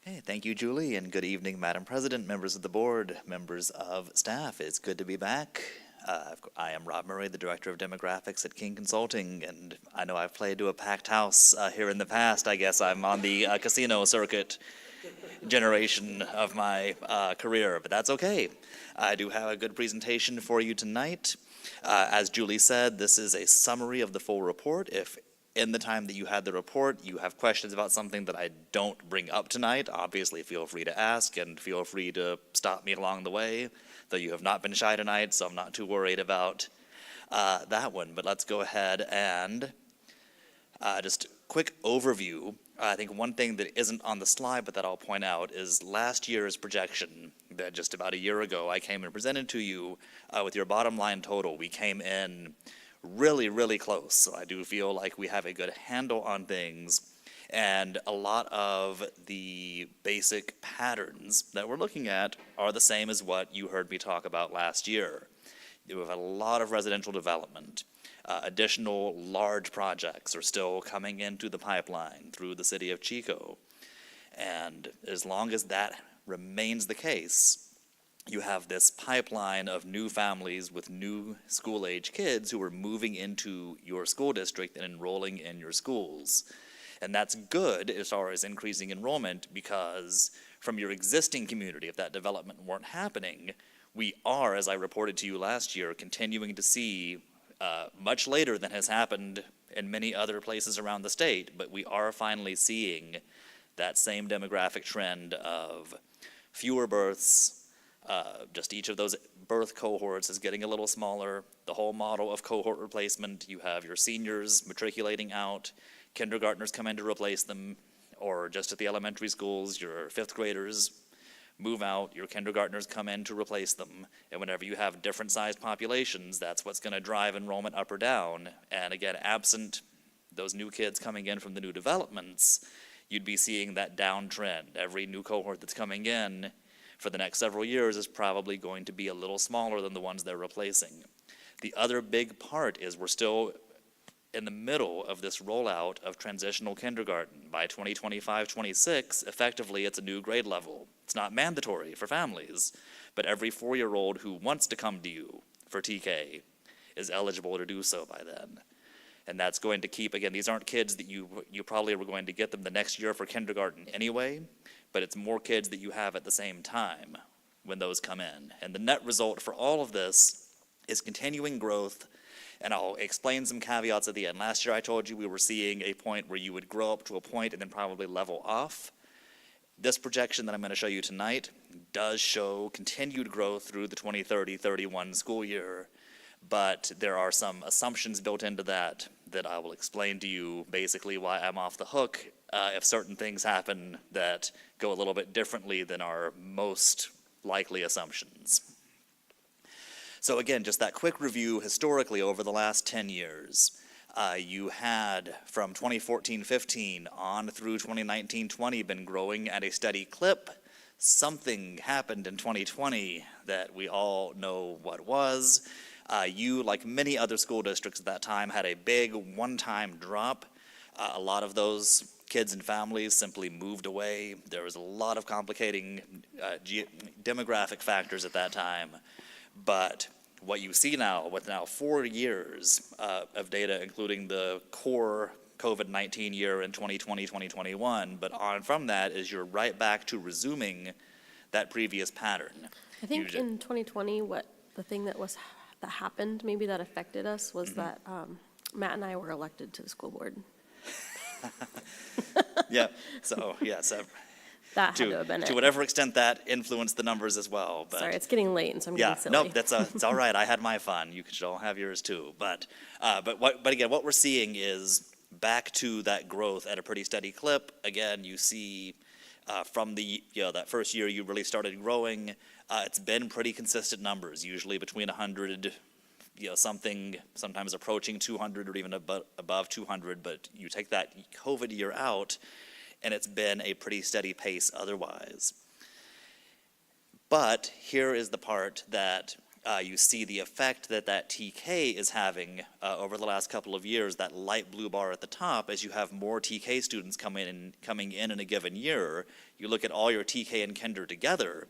Hey, thank you, Julie, and good evening, Madam President, members of the board, members of staff. It's good to be back. I am Rob Murray, the Director of Demographics at King Consulting, and I know I've played to a packed house here in the past. I guess I'm on the casino circuit generation of my career, but that's okay. I do have a good presentation for you tonight. As Julie said, this is a summary of the full report. If in the time that you had the report, you have questions about something that I don't bring up tonight, obviously feel free to ask and feel free to stop me along the way, though you have not been shy tonight, so I'm not too worried about that one. But let's go ahead and just quick overview. I think one thing that isn't on the slide, but that I'll point out, is last year's projection that just about a year ago I came and presented to you with your bottom line total. We came in really, really close. So I do feel like we have a good handle on things, and a lot of the basic patterns that we're looking at are the same as what you heard me talk about last year. We've had a lot of residential development. Additional large projects are still coming into the pipeline through the city of Chico. And as long as that remains the case, you have this pipeline of new families with new school-age kids who are moving into your school district and enrolling in your schools. And that's good as far as increasing enrollment, because from your existing community, if that development weren't happening, we are, as I reported to you last year, continuing to see much later than has happened in many other places around the state, but we are finally seeing that same demographic trend of fewer births. Just each of those birth cohorts is getting a little smaller. The whole model of cohort replacement, you have your seniors matriculating out, kindergartners come in to replace them, or just at the elementary schools, your fifth graders move out, your kindergartners come in to replace them. And whenever you have different sized populations, that's what's going to drive enrollment up or down. And again, absent those new kids coming in from the new developments, you'd be seeing that downtrend. Every new cohort that's coming in for the next several years is probably going to be a little smaller than the ones they're replacing. The other big part is we're still in the middle of this rollout of transitional kindergarten. By 2025-26, effectively it's a new grade level. It's not mandatory for families, but every 4-year-old who wants to come to you for TK is eligible to do so by then. And that's going to keep, again, these aren't kids that you probably were going to get them the next year for kindergarten anyway, but it's more kids that you have at the same time when those come in. And the net result for all of this is continuing growth. And I'll explain some caveats at the end. Last year I told you we were seeing a point where you would grow up to a point and then probably level off. This projection that I'm going to show you tonight does show continued growth through the 2030-31 school year, but there are some assumptions built into that that I will explain to you basically why I'm off the hook if certain things happen that go a little bit differently than our most likely assumptions. So again, just that quick review historically over the last 10 years. You had from 2014-15 on through 2019-20 been growing at a steady clip. Something happened in 2020 that we all know what was. You, like many other school districts at that time, had a big one-time drop. A lot of those kids and families simply moved away. There was a lot of complicating demographic factors at that time. But what you see now, with now 4 years of data, including the core COVID-19 year in 2020, 2021, but on from that is you're right back to resuming that previous pattern. I think in 2020, what the thing that happened, maybe that affected us, was that Matt and I were elected to the school board. Yeah, so, yes. That had to have been To it. whatever extent that influenced the numbers as well. But Sorry, it's getting late, and so I'm yeah, getting silly. nope, it's all right. I had my fun. You should all have yours too. But again, what we're seeing is back to that growth at a pretty steady clip. Again, you see from that first year you really started growing, it's been pretty consistent numbers, usually between 100, something sometimes approaching 200 or even above 200. But you take that COVID year out, and it's been a pretty steady pace otherwise. But here is the part that you see the effect that TK is having over the last couple of years, that light blue bar at the top. As you have more TK students coming in a given year, you look at all your TK and kinder together,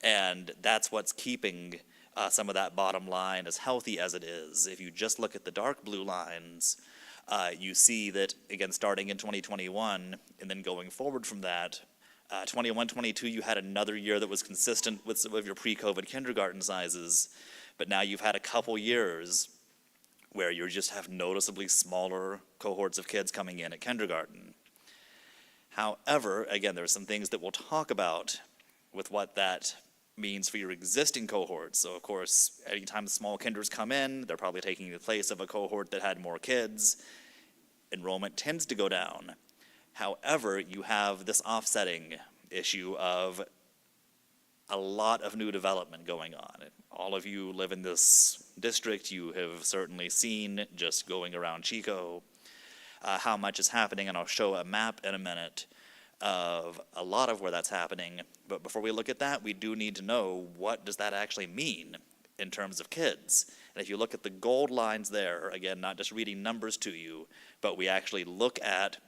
and that's what's keeping some of that bottom line as healthy as it is. If you just look at the dark blue lines, you see that, again, starting in 2021 and then going forward from that, 21-22, you had another year that was consistent with some of your pre-COVID kindergarten sizes, but now you've had a couple years where you just have noticeably smaller cohorts of kids coming in at kindergarten. However, again, there are some things that we'll talk about with what that means for your existing cohorts. So, of course, anytime small kinders come in, they're probably taking the place of a cohort that had more kids. Enrollment tends to go down. However, you have this offsetting issue of a lot of new development going on. All of you live in this district. You have certainly seen, just going around Chico, how much is happening, and I'll show a map in a minute of a lot of where that's happening. But before we look at that, we do need to know, what does that actually mean in terms of kids? And if you look at the gold lines there, again, not just reading numbers to you, but we actually look at,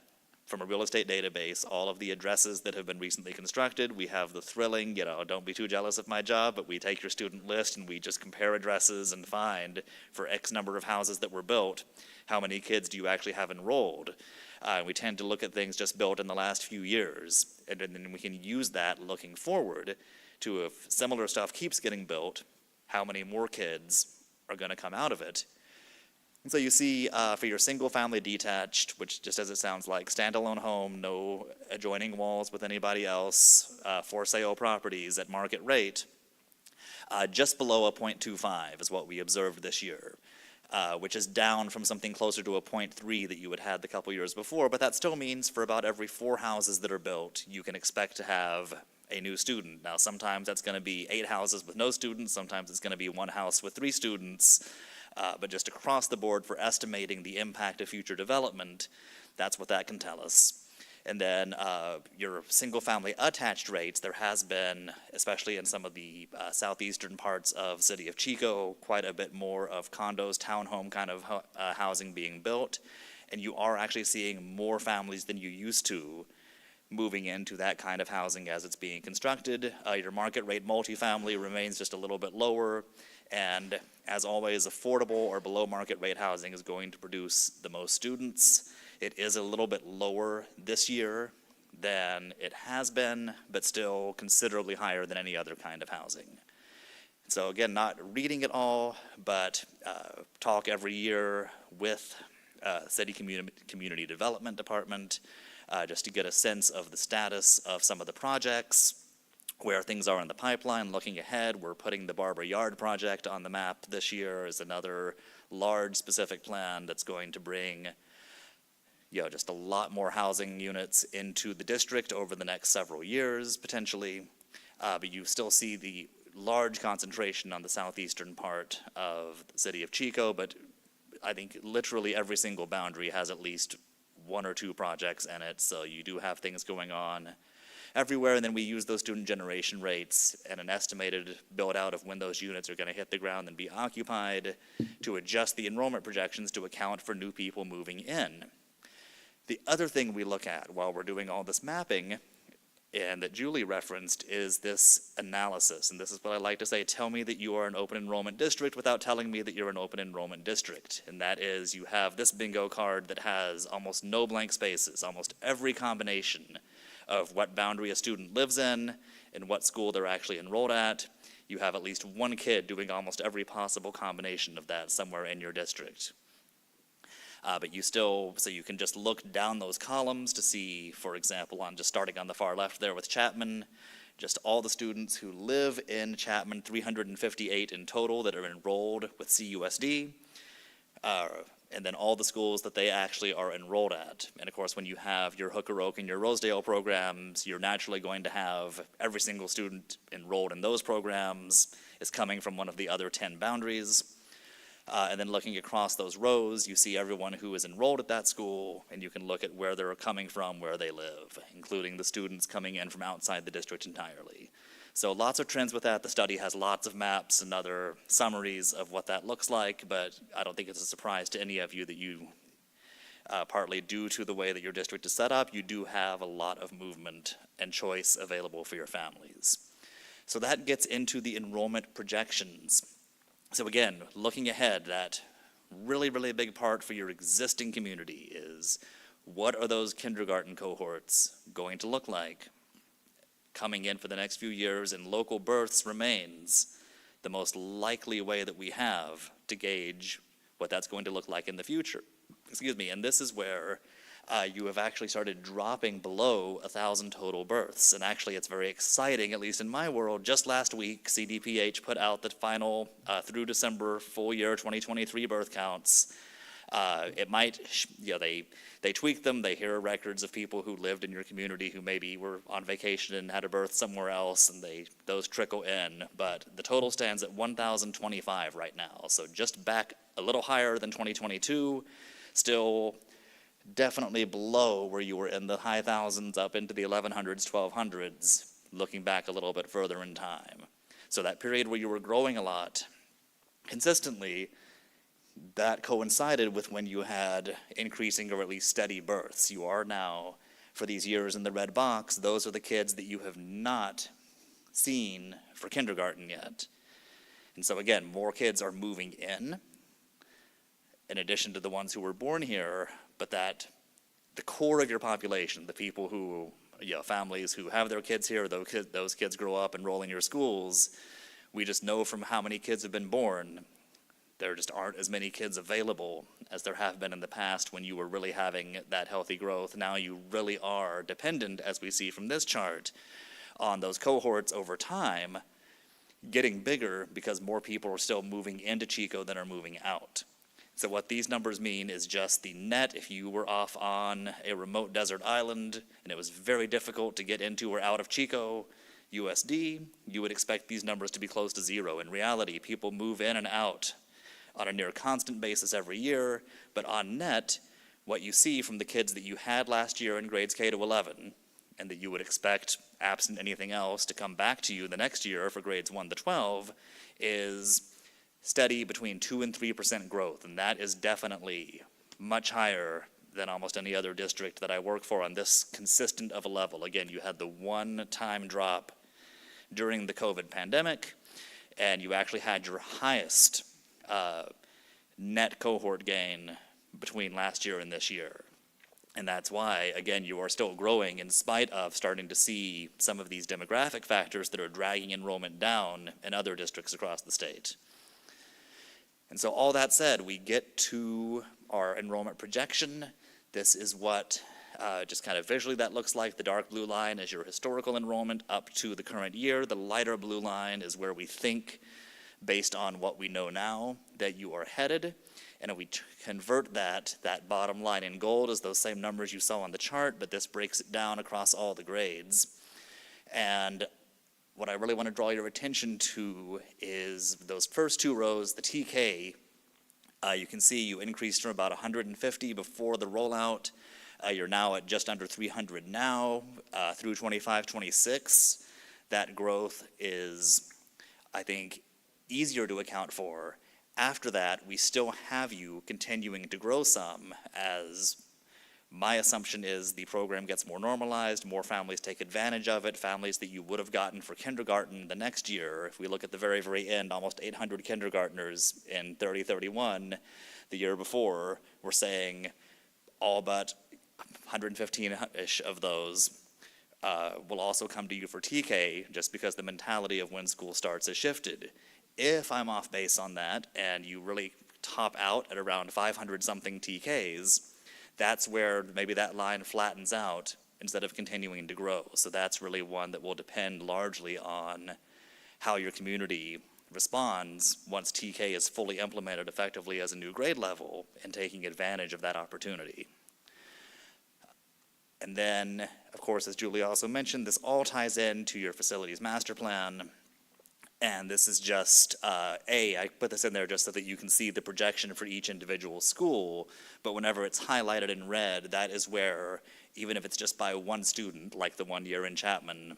from a real estate database, all of the addresses that have been recently constructed. We have the thrilling, don't be too jealous of my job, but we take your student list and we just compare addresses and find, for X number of houses that were built, how many kids do you actually have enrolled? We tend to look at things just built in the last few years, and then we can use that looking forward to, if similar stuff keeps getting built, how many more kids are going to come out of it. And so you see, for your single-family detached, which, just as it sounds like, standalone home, no adjoining walls with anybody else, for sale properties at market rate, just below a 0.25 is what we observed this year, which is down from something closer to a 0.3 that you had had the couple years before. But that still means for about every 4 houses that are built, you can expect to have a new student. Now, sometimes that's going to be 8 houses with no students. Sometimes it's going to be 1 house with 3 students. But just across the board, for estimating the impact of future development, that's what that can tell us. And then your single-family attached rates, there has been, especially in some of the southeastern parts of city of Chico, quite a bit more of condos, townhome kind of housing being built. And you are actually seeing more families than you used to moving into that kind of housing as it's being constructed. Your market rate multifamily remains just a little bit lower. And as always, affordable or below market rate housing is going to produce the most students. It is a little bit lower this year than it has been, but still considerably higher than any other kind of housing. So again, not reading it all, but talk every year with City Community Development Department just to get a sense of the status of some of the projects, where things are in the pipeline. Looking ahead, we're putting the Barber Yard project on the map this year as another large specific plan that's going to bring just a lot more housing units into the district over the next several years, potentially. But you still see the large concentration on the southeastern part of the city of Chico, but I think literally every single boundary has at least 1 or 2 projects in it, so you do have things going on everywhere, and then we use those student generation rates and an estimated build-out of when those units are going to hit the ground and be occupied to adjust the enrollment projections to account for new people moving in. The other thing we look at while we're doing all this mapping, and that Julie referenced, is this analysis. And this is what I like to say: tell me that you are an open enrollment district without telling me that you're an open enrollment district. And that is, you have this bingo card that has almost no blank spaces, almost every combination of what boundary a student lives in and what school they're actually enrolled at. You have at least one kid doing almost every possible combination of that somewhere in your district. But you still, so you can just look down those columns to see, for example, on just starting on the far left there with Chapman, just all the students who live in Chapman, 358 in total that are enrolled with CUSD, and then all the schools that they actually are enrolled at. And of course, when you have your Hooker Oak and your Rosedale programs, you're naturally going to have every single student enrolled in those programs is coming from one of the other 10 boundaries. And then looking across those rows, you see everyone who is enrolled at that school, and you can look at where they're coming from, where they live, including the students coming in from outside the district entirely. So lots of trends with that. The study has lots of maps and other summaries of what that looks like, but I don't think it's a surprise to any of you that you, partly due to the way that your district is set up, you do have a lot of movement and choice available for your families. So that gets into the enrollment projections. So again, looking ahead, that really, really big part for your existing community is, what are those kindergarten cohorts going to look like coming in for the next few years? And local births remains the most likely way that we have to gauge what that's going to look like in the future. Excuse me, and this is where you have actually started dropping below 1,000 total births. And actually, it's very exciting, at least in my world. Just last week, CDPH put out the final through December full year 2023 birth counts. It might, they tweak them. They hear records of people who lived in your community who maybe were on vacation and had a birth somewhere else, and those trickle in. But the total stands at 1,025 right now. So just back a little higher than 2022, still definitely below where you were in the high thousands up into the 1100s, 1200s, looking back a little bit further in time. So that period where you were growing a lot consistently, that coincided with when you had increasing or at least steady births. You are now, for these years in the red box, those are the kids that you have not seen for kindergarten yet. And so again, more kids are moving in addition to the ones who were born here, but that the core of your population, the people who, families who have their kids here, those kids grow up, enroll in your schools, we just know from how many kids have been born, there just aren't as many kids available as there have been in the past when you were really having that healthy growth. Now you really are dependent, as we see from this chart, on those cohorts over time getting bigger because more people are still moving into Chico than are moving out. So what these numbers mean is just the net. If you were off on a remote desert island and it was very difficult to get into or out of Chico, USD, you would expect these numbers to be close to zero. In reality, people move in and out on a near constant basis every year, but on net, what you see from the kids that you had last year in grades K to 11, and that you would expect, absent anything else, to come back to you the next year for grades 1 to 12, is steady between 2 and 3% growth, and that is definitely much higher than almost any other district that I work for on this consistent of a level. Again, you had the one-time drop during the COVID pandemic, and you actually had your highest net cohort gain between last year and this year. And that's why, again, you are still growing in spite of starting to see some of these demographic factors that are dragging enrollment down in other districts across the state. And so all that said, we get to our enrollment projection. This is what just kind of visually that looks like. The dark blue line is your historical enrollment up to the current year. The lighter blue line is where we think, based on what we know now, that you are headed. And if we convert that bottom line in gold is those same numbers you saw on the chart, but this breaks it down across all the grades. And what I really want to draw your attention to is those first two rows, the TK. You can see you increased from about 150 before the rollout You're now at just under 300 now, through 25, 26. That growth is, I think, easier to account for. After that, we still have you continuing to grow some, as my assumption is the program gets more normalized, more families take advantage of it, families that you would have gotten for kindergarten the next year. If we look at the very, very end, almost 800 kindergartners in 30-31 the year before, we're saying all but 115-ish of those will also come to you for TK, just because the mentality of when school starts has shifted. If I'm off base on that, and you really top out at around 500-something TKs, that's where maybe that line flattens out instead of continuing to grow. So that's really one that will depend largely on how your community responds once TK is fully implemented effectively as a new grade level and taking advantage of that opportunity. And then, of course, as Julie also mentioned, this all ties into your facilities master plan. And this is just, I put this in there just so that you can see the projection for each individual school, but whenever it's highlighted in red, that is where, even if it's just by one student, like the 1 year in Chapman,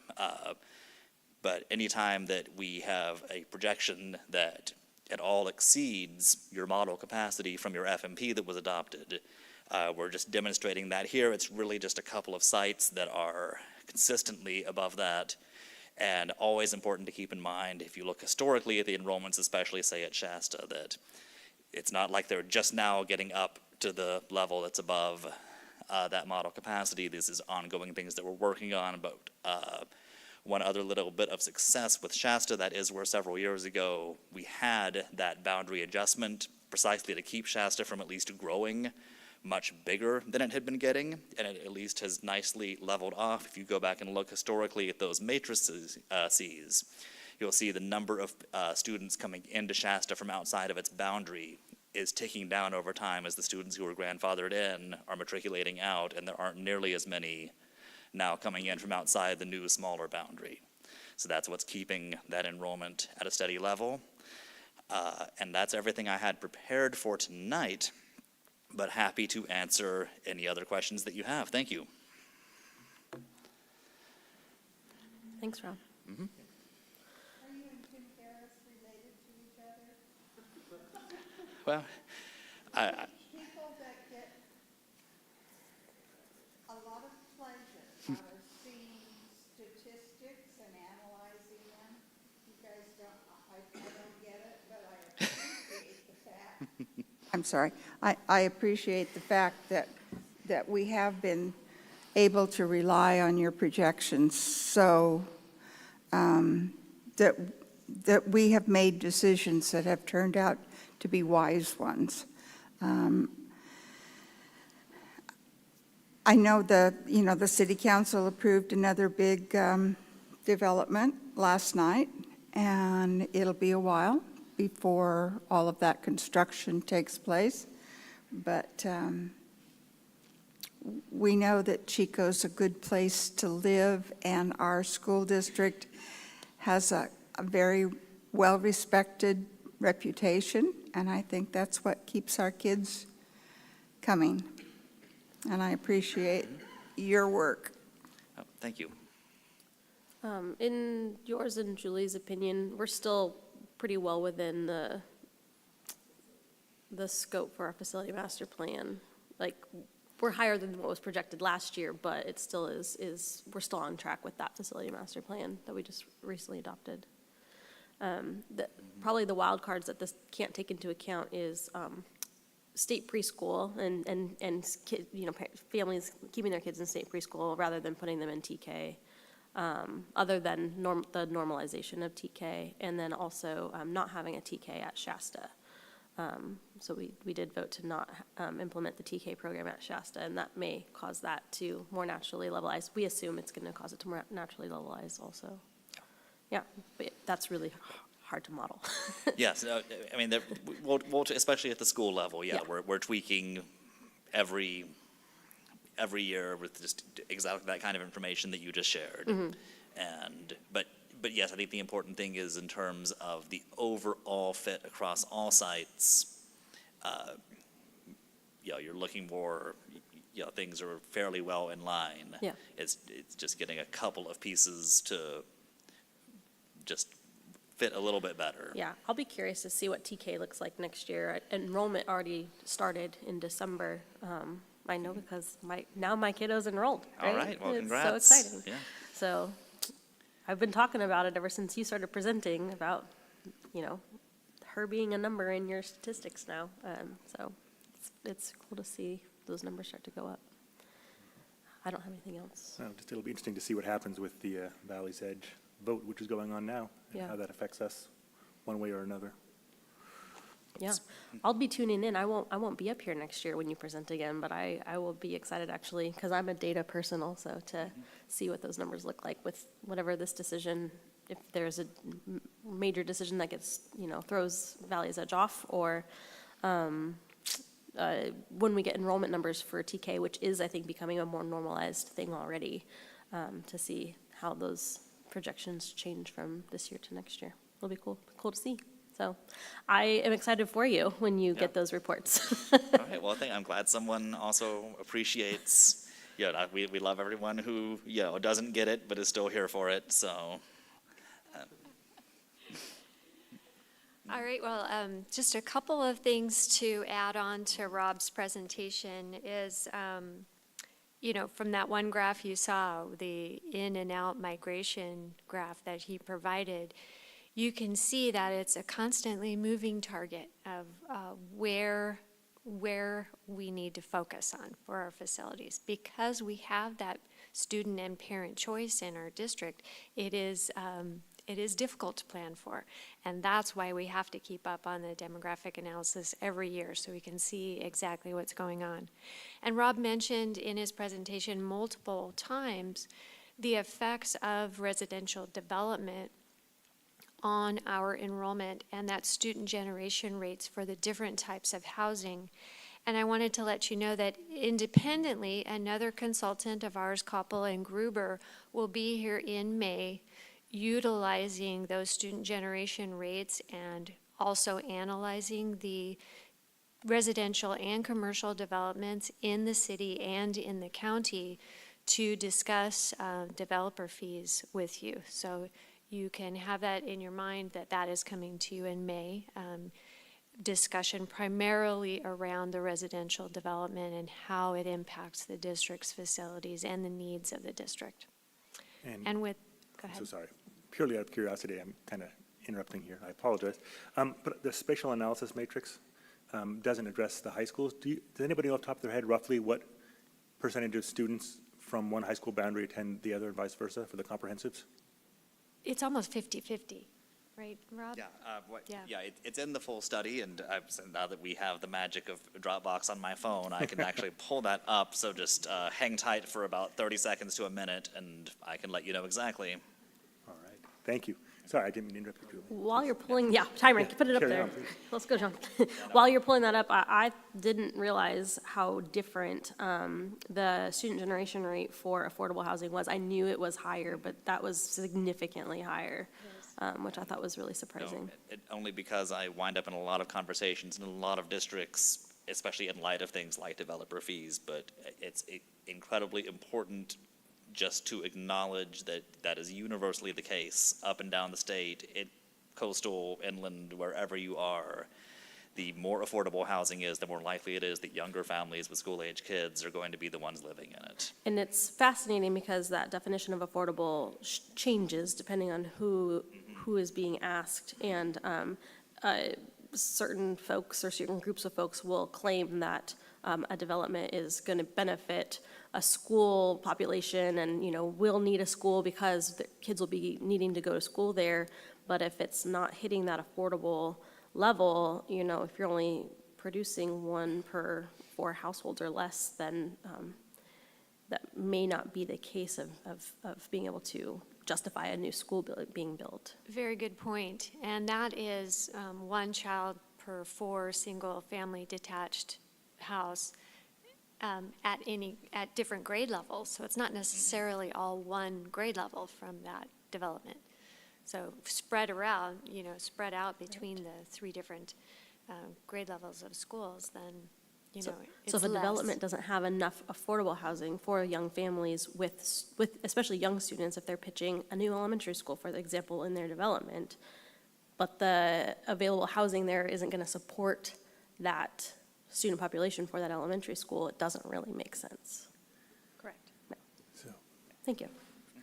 but anytime that we have a projection that it all exceeds your model capacity from your FMP that was adopted, we're just demonstrating that here. It's really just a couple of sites that are consistently above that. And always important to keep in mind, if you look historically at the enrollments, especially say at Shasta, that it's not like they're just now getting up to the level that's above that model capacity. This is ongoing things that we're working on. But one other little bit of success with Shasta, that is where several years ago we had that boundary adjustment precisely to keep Shasta from at least growing much bigger than it had been getting, and it at least has nicely leveled off. If you go back and look historically at those matrices, you'll see the number of students coming into Shasta from outside of its boundary is ticking down over time as the students who were grandfathered in are matriculating out, and there aren't nearly as many now coming in from outside the new, smaller boundary. So that's what's keeping that enrollment at a steady level. And that's everything I had prepared for tonight, but happy to answer any other questions that you have. Thank you. Thanks, Rob. Are you and Tim Harris related to each other? Well, People that get a lot of pleasure out of seeing statistics and analyzing them. You guys don't, I don't get it, but I appreciate the fact. I'm sorry. I appreciate the fact that we have been able to rely on your projections, so that we have made decisions that have turned out to be wise ones. I know the city council approved another big development last night, and it'll be a while before all of that construction takes place. But we know that Chico's a good place to live, and our school district has a very well-respected reputation, and I think that's what keeps our kids coming. And I appreciate your work. oh, thank you. In yours and Julie's opinion, we're still pretty well within the scope for our facility master plan. Like, we're higher than what was projected last year, but it still we're still on track with that facility master plan that we just recently adopted. Probably the wild cards that this can't take into account is state preschool and families keeping their kids in state preschool rather than putting them in TK. Other than the normalization of TK, and then also not having a TK at Shasta. So we did vote to not implement the TK program at Shasta, and that may cause that to more naturally levelize. We assume it's going to cause it to more naturally levelize also. Yeah, but that's really hard to model. Yes, I mean, we'll, especially at the school level, yeah. We're tweaking every year with just exactly that kind of information that you just shared. Mm-hmm. But yes, I think the important thing is in terms of the overall fit across all sites, you're looking for, things are fairly well in line. Yeah. It's just getting a couple of pieces to just fit a little bit better. Yeah, I'll be curious to see what TK looks like next year. Enrollment already started in December. I know because now my kiddo's enrolled, right? All right, well, It's congrats. so exciting. Yeah. So I've been talking about it ever since you started presenting about, her being a number in your statistics now. So it's cool to see those numbers start to go up. I don't have anything else. Well, it'll be interesting to see what happens with the Valley's Edge vote, which is going on now, and Yeah. how that affects us one way or another. Yeah, I'll be tuning in. I won't be up here next year when you present again, but I will be excited actually, because I'm a data person also, to see what those numbers look like with whatever this decision, if there's a major decision that gets, throws Valley's Edge off, or when we get enrollment numbers for TK, which is, I think, becoming a more normalized thing already, to see how those projections change from this year to next year. It'll be cool to see. So I am excited for you when you get those reports. All right, well, I'm glad someone also appreciates, we love everyone who, doesn't get it, but is still here for it, so. All right, well, just a couple of things to add on to Rob's presentation is, from that one graph you saw, the in and out migration graph that he provided, you can see that it's a constantly moving target of where we need to focus on for our facilities. Because we have that student and parent choice in our district, it is difficult to plan for. And that's why we have to keep up on the demographic analysis every year so we can see exactly what's going on. And Rob mentioned in his presentation multiple times the effects of residential development on our enrollment and that student generation rates for the different types of housing. And I wanted to let you know that independently, another consultant of ours, Koppel and Gruber, will be here in May utilizing those student generation rates and also analyzing the residential and commercial developments in the city and in the county to discuss developer fees with you. So you can have that in your mind that is coming to you in May. Discussion primarily around the residential development and how it impacts the district's facilities and the needs of the district. And with, go ahead. So sorry, purely out of curiosity, I'm kind of interrupting here, I apologize. But the spatial analysis matrix doesn't address the high schools. Does anybody off the top of their head roughly what percentage of students from one high school boundary attend the other and vice versa for the comprehensives? It's almost 50-50, right, Rob? It's in the full study, and now that we have the magic of Dropbox on my phone, I can actually pull that up, so just hang tight for about 30 seconds to a minute, and I can let you know exactly. All right, thank you. Sorry, I didn't mean to interrupt you, Julie. While you're pulling, timer, put it up carry there. on, please. Let's go, John. While you're pulling that up, I didn't realize how different the student generation rate for affordable housing was. I knew it was higher, but that was significantly higher, which I thought was really surprising. Only because I wind up in a lot of conversations in a lot of districts, especially in light of things like developer fees, but it's incredibly important just to acknowledge that that is universally the case up and down the state, coastal, inland, wherever you are. The more affordable housing is, the more likely it is that younger families with school-age kids are going to be the ones living in it. And it's fascinating because that definition of affordable changes depending on who is being asked. And certain folks or certain groups of folks will claim that a development is going to benefit a school population and, will need a school because the kids will be needing to go to school there. But if it's not hitting that affordable level, if you're only producing one per 4 households or less, then that may not be the case of being able to justify a new school being built. Very good point. And that is 1 child per 4 single-family detached house at different grade levels. So it's not necessarily all one grade level from that development. So spread out between the 3 different grade levels of schools, then you So- know, it's So if a less. development doesn't have enough affordable housing for young families with especially young students, if they're pitching a new elementary school, for example, in their development, but the available housing there isn't going to support that student population for that elementary school, it doesn't really make sense. Correct. Thank you.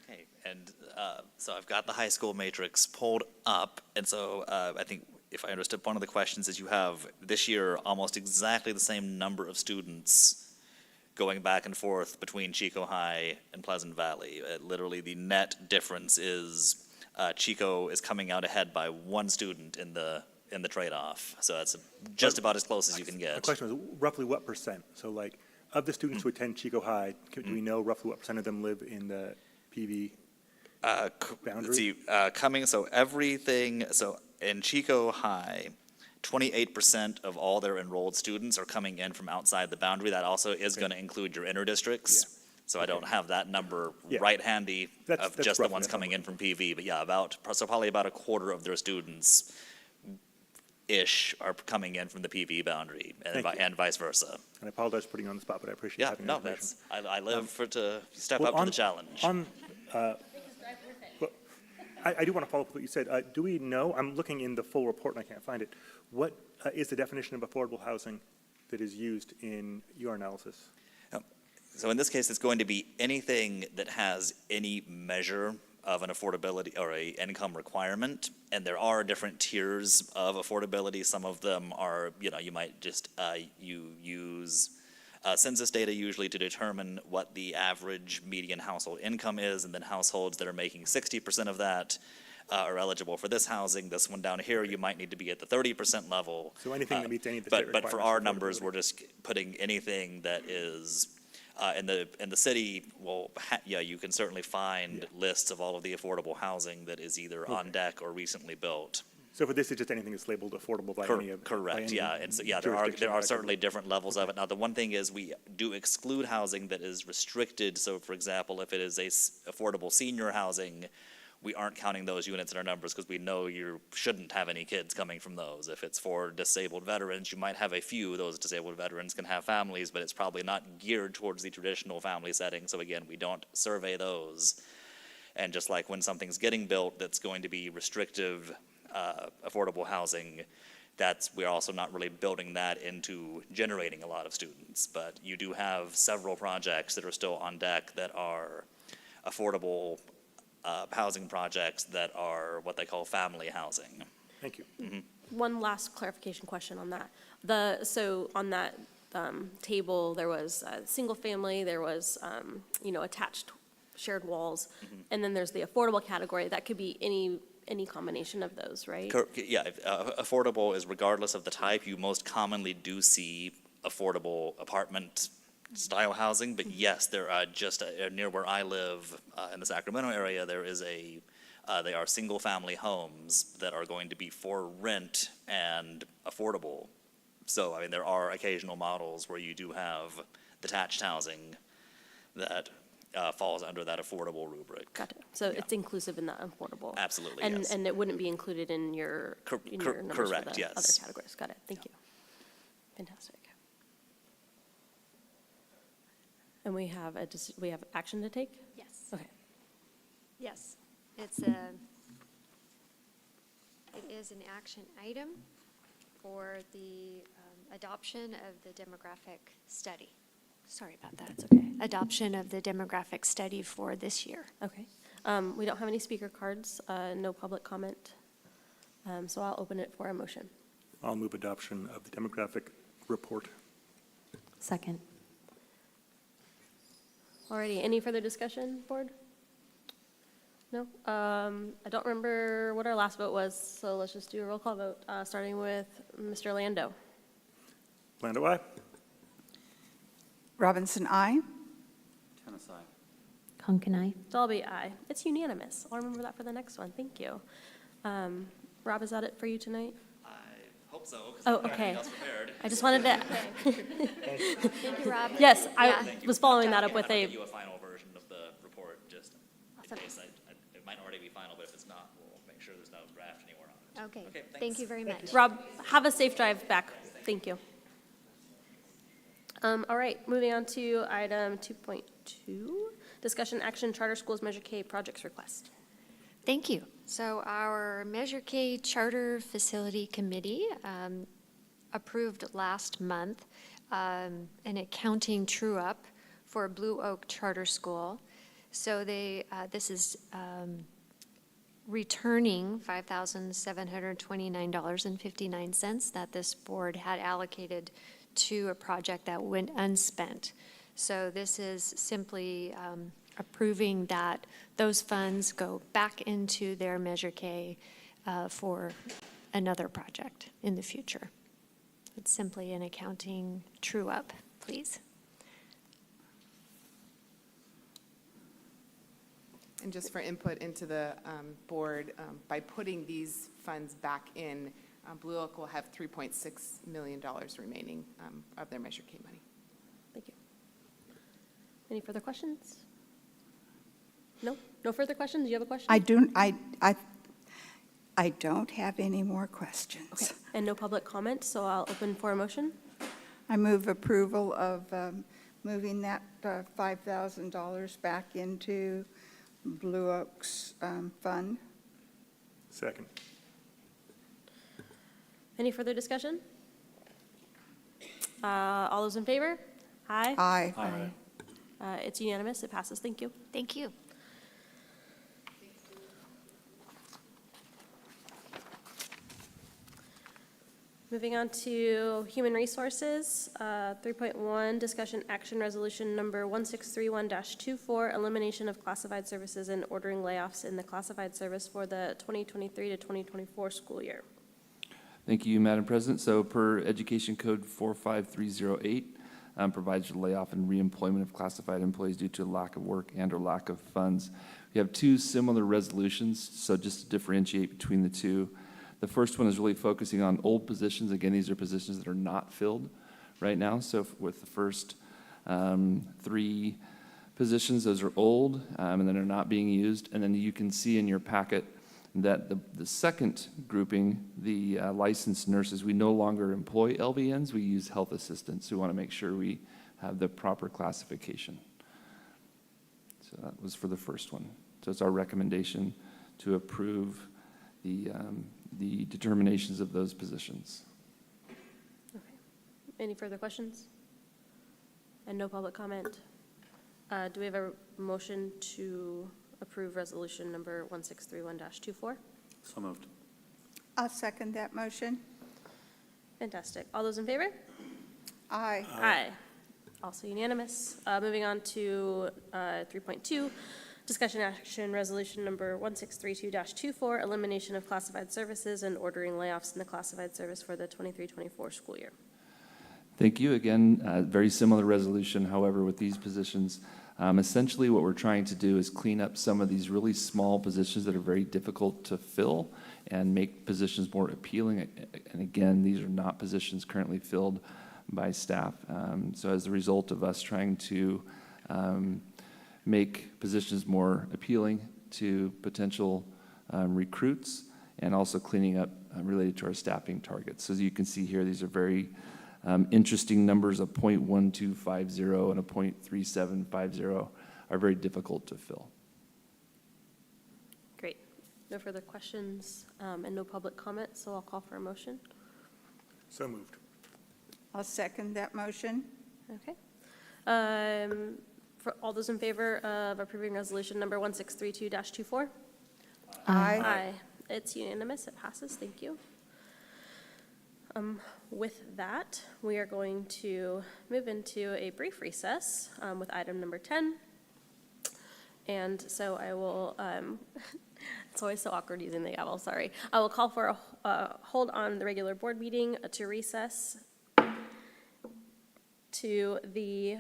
Okay, and so I've got the high school matrix pulled up, and so I think if I understood, one of the questions is you have this year almost exactly the same number of students going back and forth between Chico High and Pleasant Valley. Literally, the net difference is Chico is coming out ahead by one student in the trade-off. So that's just about as close as you can The get. question was roughly what percent? So like, of the students who attend Chico High, do we know roughly what percent of them live in the PV boundary? Let's see, so everything, so in Chico High, 28% of all their enrolled students are coming in from outside the boundary. That also is going to include your inner districts. So I don't have that number Yeah. right handy That's of just the roughly ones the coming in from PV. But yeah, so probably about a quarter of their students-ish are coming in from the PV boundary Thank you. and vice versa. And I apologize for putting you on the spot, but I appreciate Yeah, having no, that information. I live to step Well, up to on- the challenge. I do want to follow up with what you said. Do we know, I'm looking in the full report and I can't find it, what is the definition of affordable housing that is used in your analysis? So in this case, it's going to be anything that has any measure of an affordability or a income requirement. And there are different tiers of affordability. Some of them are, you might just, you use census data usually to determine what the average median household income is, and then households that are making 60% of that are eligible for this housing. This one down here, you might need to be at the 30% level. So anything that meets any of the But state for requirements our of numbers, affordability. we're just putting anything that is, in the city, well, you can certainly find lists of all of the affordable housing that is either on deck or recently built. So for this, it's just anything that's labeled affordable by any of. by Correct, any yeah, and so, there jurisdiction are effectively. certainly different levels of it. Now, the one thing is, we do exclude housing that is restricted, so for example, if it is affordable senior housing, we aren't counting those units in our numbers, because we know you shouldn't have any kids coming from those. If it's for disabled veterans, you might have a few. Those disabled veterans can have families, but it's probably not geared towards the traditional family setting, so again, we don't survey those. And just like when something's getting built that's going to be restrictive, affordable housing, we're also not really building that into generating a lot of students. But you do have several projects that are still on deck that are affordable housing projects that are what they call family housing. Thank you. One last clarification question on that. So on that table, there was single family, there was, attached shared walls, and then there's the affordable category. That could be any combination of those, right? Yeah, affordable is regardless of the type. You most commonly do see affordable apartment style housing, but yes, there are just near where I live in the Sacramento area, there is they are single family homes that are going to be for rent and affordable. So, I mean, there are occasional models where you do have detached housing that falls under that affordable rubric. Got it. So it's inclusive in that affordable. Absolutely, And, yes. and it wouldn't be included in your numbers for correct, the yes. other categories. Got it. Thank you. Fantastic. And we have action to take? Yes. Okay. Yes, it is an action item for the adoption of the demographic study. Sorry about that. That's okay. Adoption of the demographic study for this year. Okay. We don't have any speaker cards, no public comment. So I'll open it for a motion. I'll move adoption of the demographic report. Second. Alrighty, any further discussion, board? No? I don't remember what our last vote was, so let's just do a roll call vote, starting with Mr. Lando. Lando, aye? Robinson, aye. Tennis, aye. Conkin, aye. Dalby, aye. It's unanimous. I'll remember that for the next one. Thank you. Rob, is that it for you tonight? I hope so, because Oh, I don't have okay. anything else prepared. I just wanted to. Thank you, Rob. Yes, I Yeah. was following that up with I'll a. give you a final version of the report, just Awesome. in case it might already be final, but if it's not, we'll make sure there's no draft anywhere on it. Okay, Okay, thank thanks. you very much. Rob, have a safe drive back. Thank you. All right, moving on to item 2.2, discussion action charter schools Measure K projects request. Thank you. So our Measure K Charter Facility Committee approved last month an accounting true-up for Blue Oak Charter School. So this is returning $5,729.59 that this board had allocated to a project that went unspent. So this is simply approving that those funds go back into their Measure K for another project in the future. It's simply an accounting true-up, please. And just for input into the board, by putting these funds back in, Blue Oak will have $3.6 million remaining of their Measure K money. Thank you. Any further questions? No? No further questions? You have a question? I don't have any more questions. Okay, and no public comment, so I'll open for a motion. I move approval of moving that $5,000 back into Blue Oak's fund. Second. Any further discussion? All those in favor? Aye. Aye. Aye. It's unanimous. It passes. Thank you. Thank you. Moving on to human resources, 3.1, discussion action resolution number 1631-24, elimination of classified services and ordering layoffs in the classified service for the 2023 to 2024 school year. Thank you, Madam President. So per Education Code 45308, provides for layoff and reemployment of classified employees due to lack of work and/or lack of funds. We have two similar resolutions, so just to differentiate between the two. The first one is really focusing on old positions. Again, these are positions that are not filled right now. So with the first three positions, those are old and then are not being used. And then you can see in your packet that the second grouping, the licensed nurses, we no longer employ LVNs. We use health assistants. We want to make sure we have the proper classification. So that was for the first one. So it's our recommendation to approve the determinations of those positions. Okay. Any further questions? And no public comment. Do we have a motion to approve resolution number 1631-24? So moved. I'll second that motion. Fantastic. All those in favor? Aye. Aye. Also unanimous. Moving on to 3.2, discussion action resolution number 1632-24, elimination of classified services and ordering layoffs in the classified service for the 23-24 school year. Thank you. Again, very similar resolution. However, with these positions, essentially what we're trying to do is clean up some of these really small positions that are very difficult to fill and make positions more appealing. And again, these are not positions currently filled by staff. So as a result of us trying to make positions more appealing to potential recruits and also cleaning up related to our staffing targets. So as you can see here, these are very interesting numbers. A 0.1250 and a 0.3750 are very difficult to fill. Great. No further questions and no public comment, so I'll call for a motion. So moved. I'll second that motion. Okay. For all those in favor of approving resolution number 1632-24? Aye. Aye. It's unanimous. It passes. Thank you. With that, we are going to move into a brief recess with item number 10. And so I will, it's always so awkward using the gavel, sorry. I will call for a hold on the regular board meeting to recess to the,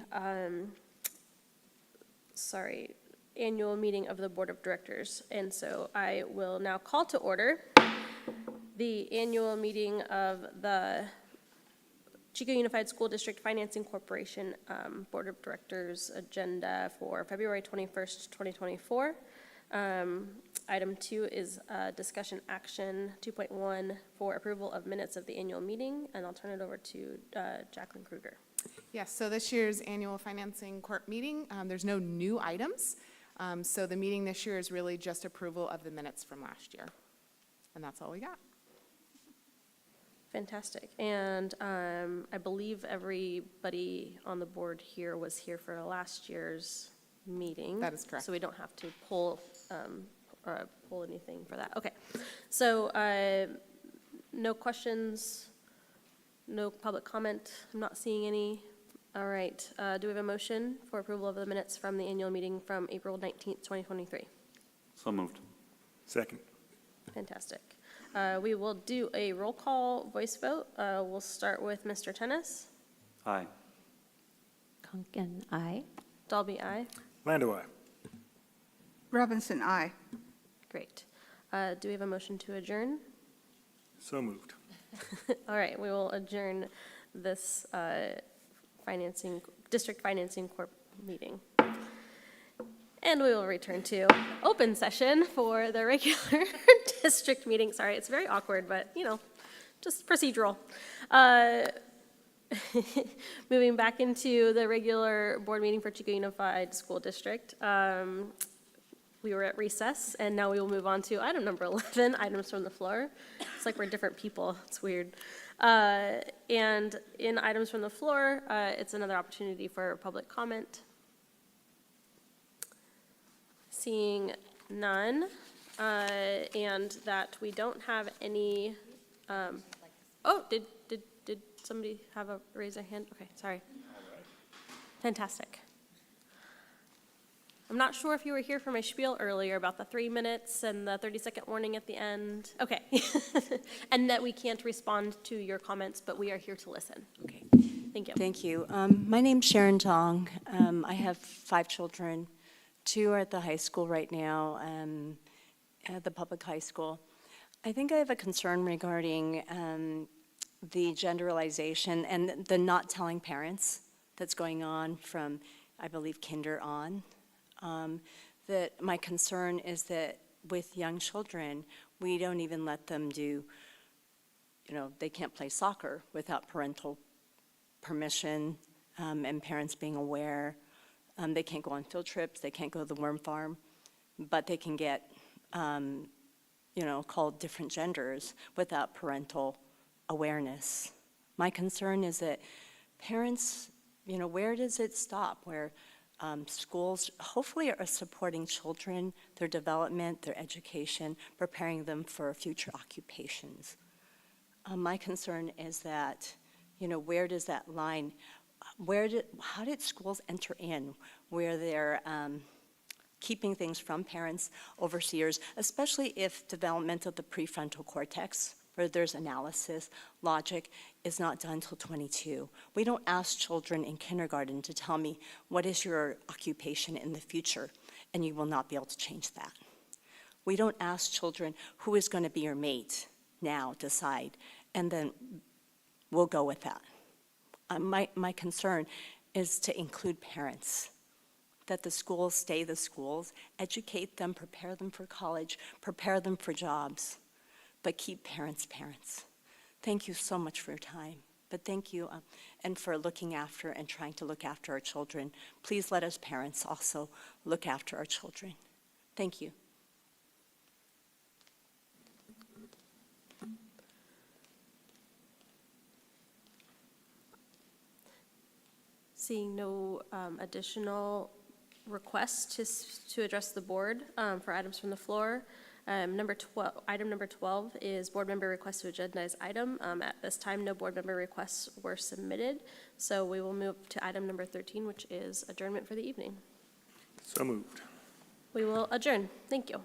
annual meeting of the Board of Directors. And so I will now call to order the annual meeting of the Chico Unified School District Financing Corporation Board of Directors agenda for February 21st, 2024. Item 2 is discussion action 2.1 for approval of minutes of the annual meeting, and I'll turn it over to Jacqueline Kruger. Yes, so this year's annual financing court meeting, there's no new items. So the meeting this year is really just approval of the minutes from last year. And that's all we got. Fantastic. And I believe everybody on the board here was here for last year's meeting. That is correct. So we don't have to pull anything for that. Okay. So no questions, no public comment. I'm not seeing any. All right. Do we have a motion for approval of the minutes from the annual meeting from April 19th, 2023? So moved. Second. Fantastic. We will do a roll call voice vote. We'll start with Mr. Tennis. Aye. Conkin, aye. Dalby, aye. Lando, aye. Robinson, aye. Great. Do we have a motion to adjourn? So moved. All right, we will adjourn this district financing corp meeting. And we will return to open session for the regular district meeting. Sorry, it's very awkward, but just procedural. Moving back into the regular board meeting for Chico Unified School District. We were at recess, and now we will move on to item number 11, items from the floor. It's like we're different people. It's weird. And in items from the floor, it's another opportunity for public comment. Seeing none, and that we don't have any, did somebody raise their hand? Okay, sorry. Fantastic. I'm not sure if you were here for my spiel earlier about the 3 minutes and the 30-second warning at the end. Okay. And that we can't respond to your comments, but we are here to listen. Okay. Thank you. Thank you. My name's Sharon Tong. I have 5 children. 2 are at the high school right now, at the public high school. I think I have a concern regarding the genderalization and the not telling parents that's going on from, I believe, kinder on. That my concern is that with young children, we don't even let them do, they can't play soccer without parental permission and parents being aware. They can't go on field trips, they can't go to the worm farm, but they can get, called different genders without parental awareness. My concern is that parents, where does it stop? Where schools hopefully are supporting children, their development, their education, preparing them for future occupations. My concern is that, where does that line, how did schools enter in where they're keeping things from parents, overseers, especially if development of the prefrontal cortex, where there's analysis, logic, is not done until 22. We don't ask children in kindergarten to tell me what is your occupation in the future, and you will not be able to change that. We don't ask children who is going to be your mate now, decide, and then we'll go with that. My concern is to include parents, that the schools stay the schools, educate them, prepare them for college, prepare them for jobs, but keep parents parents. Thank you so much for your time, but thank you and for looking after and trying to look after our children. Please let us parents also look after our children. Thank you. Seeing no additional requests to address the board for items from the floor. Item number 12 is board member request to agendize item. At this time, no board member requests were submitted, so we will move to item number 13, which is adjournment for the evening. So moved. We will adjourn. Thank you.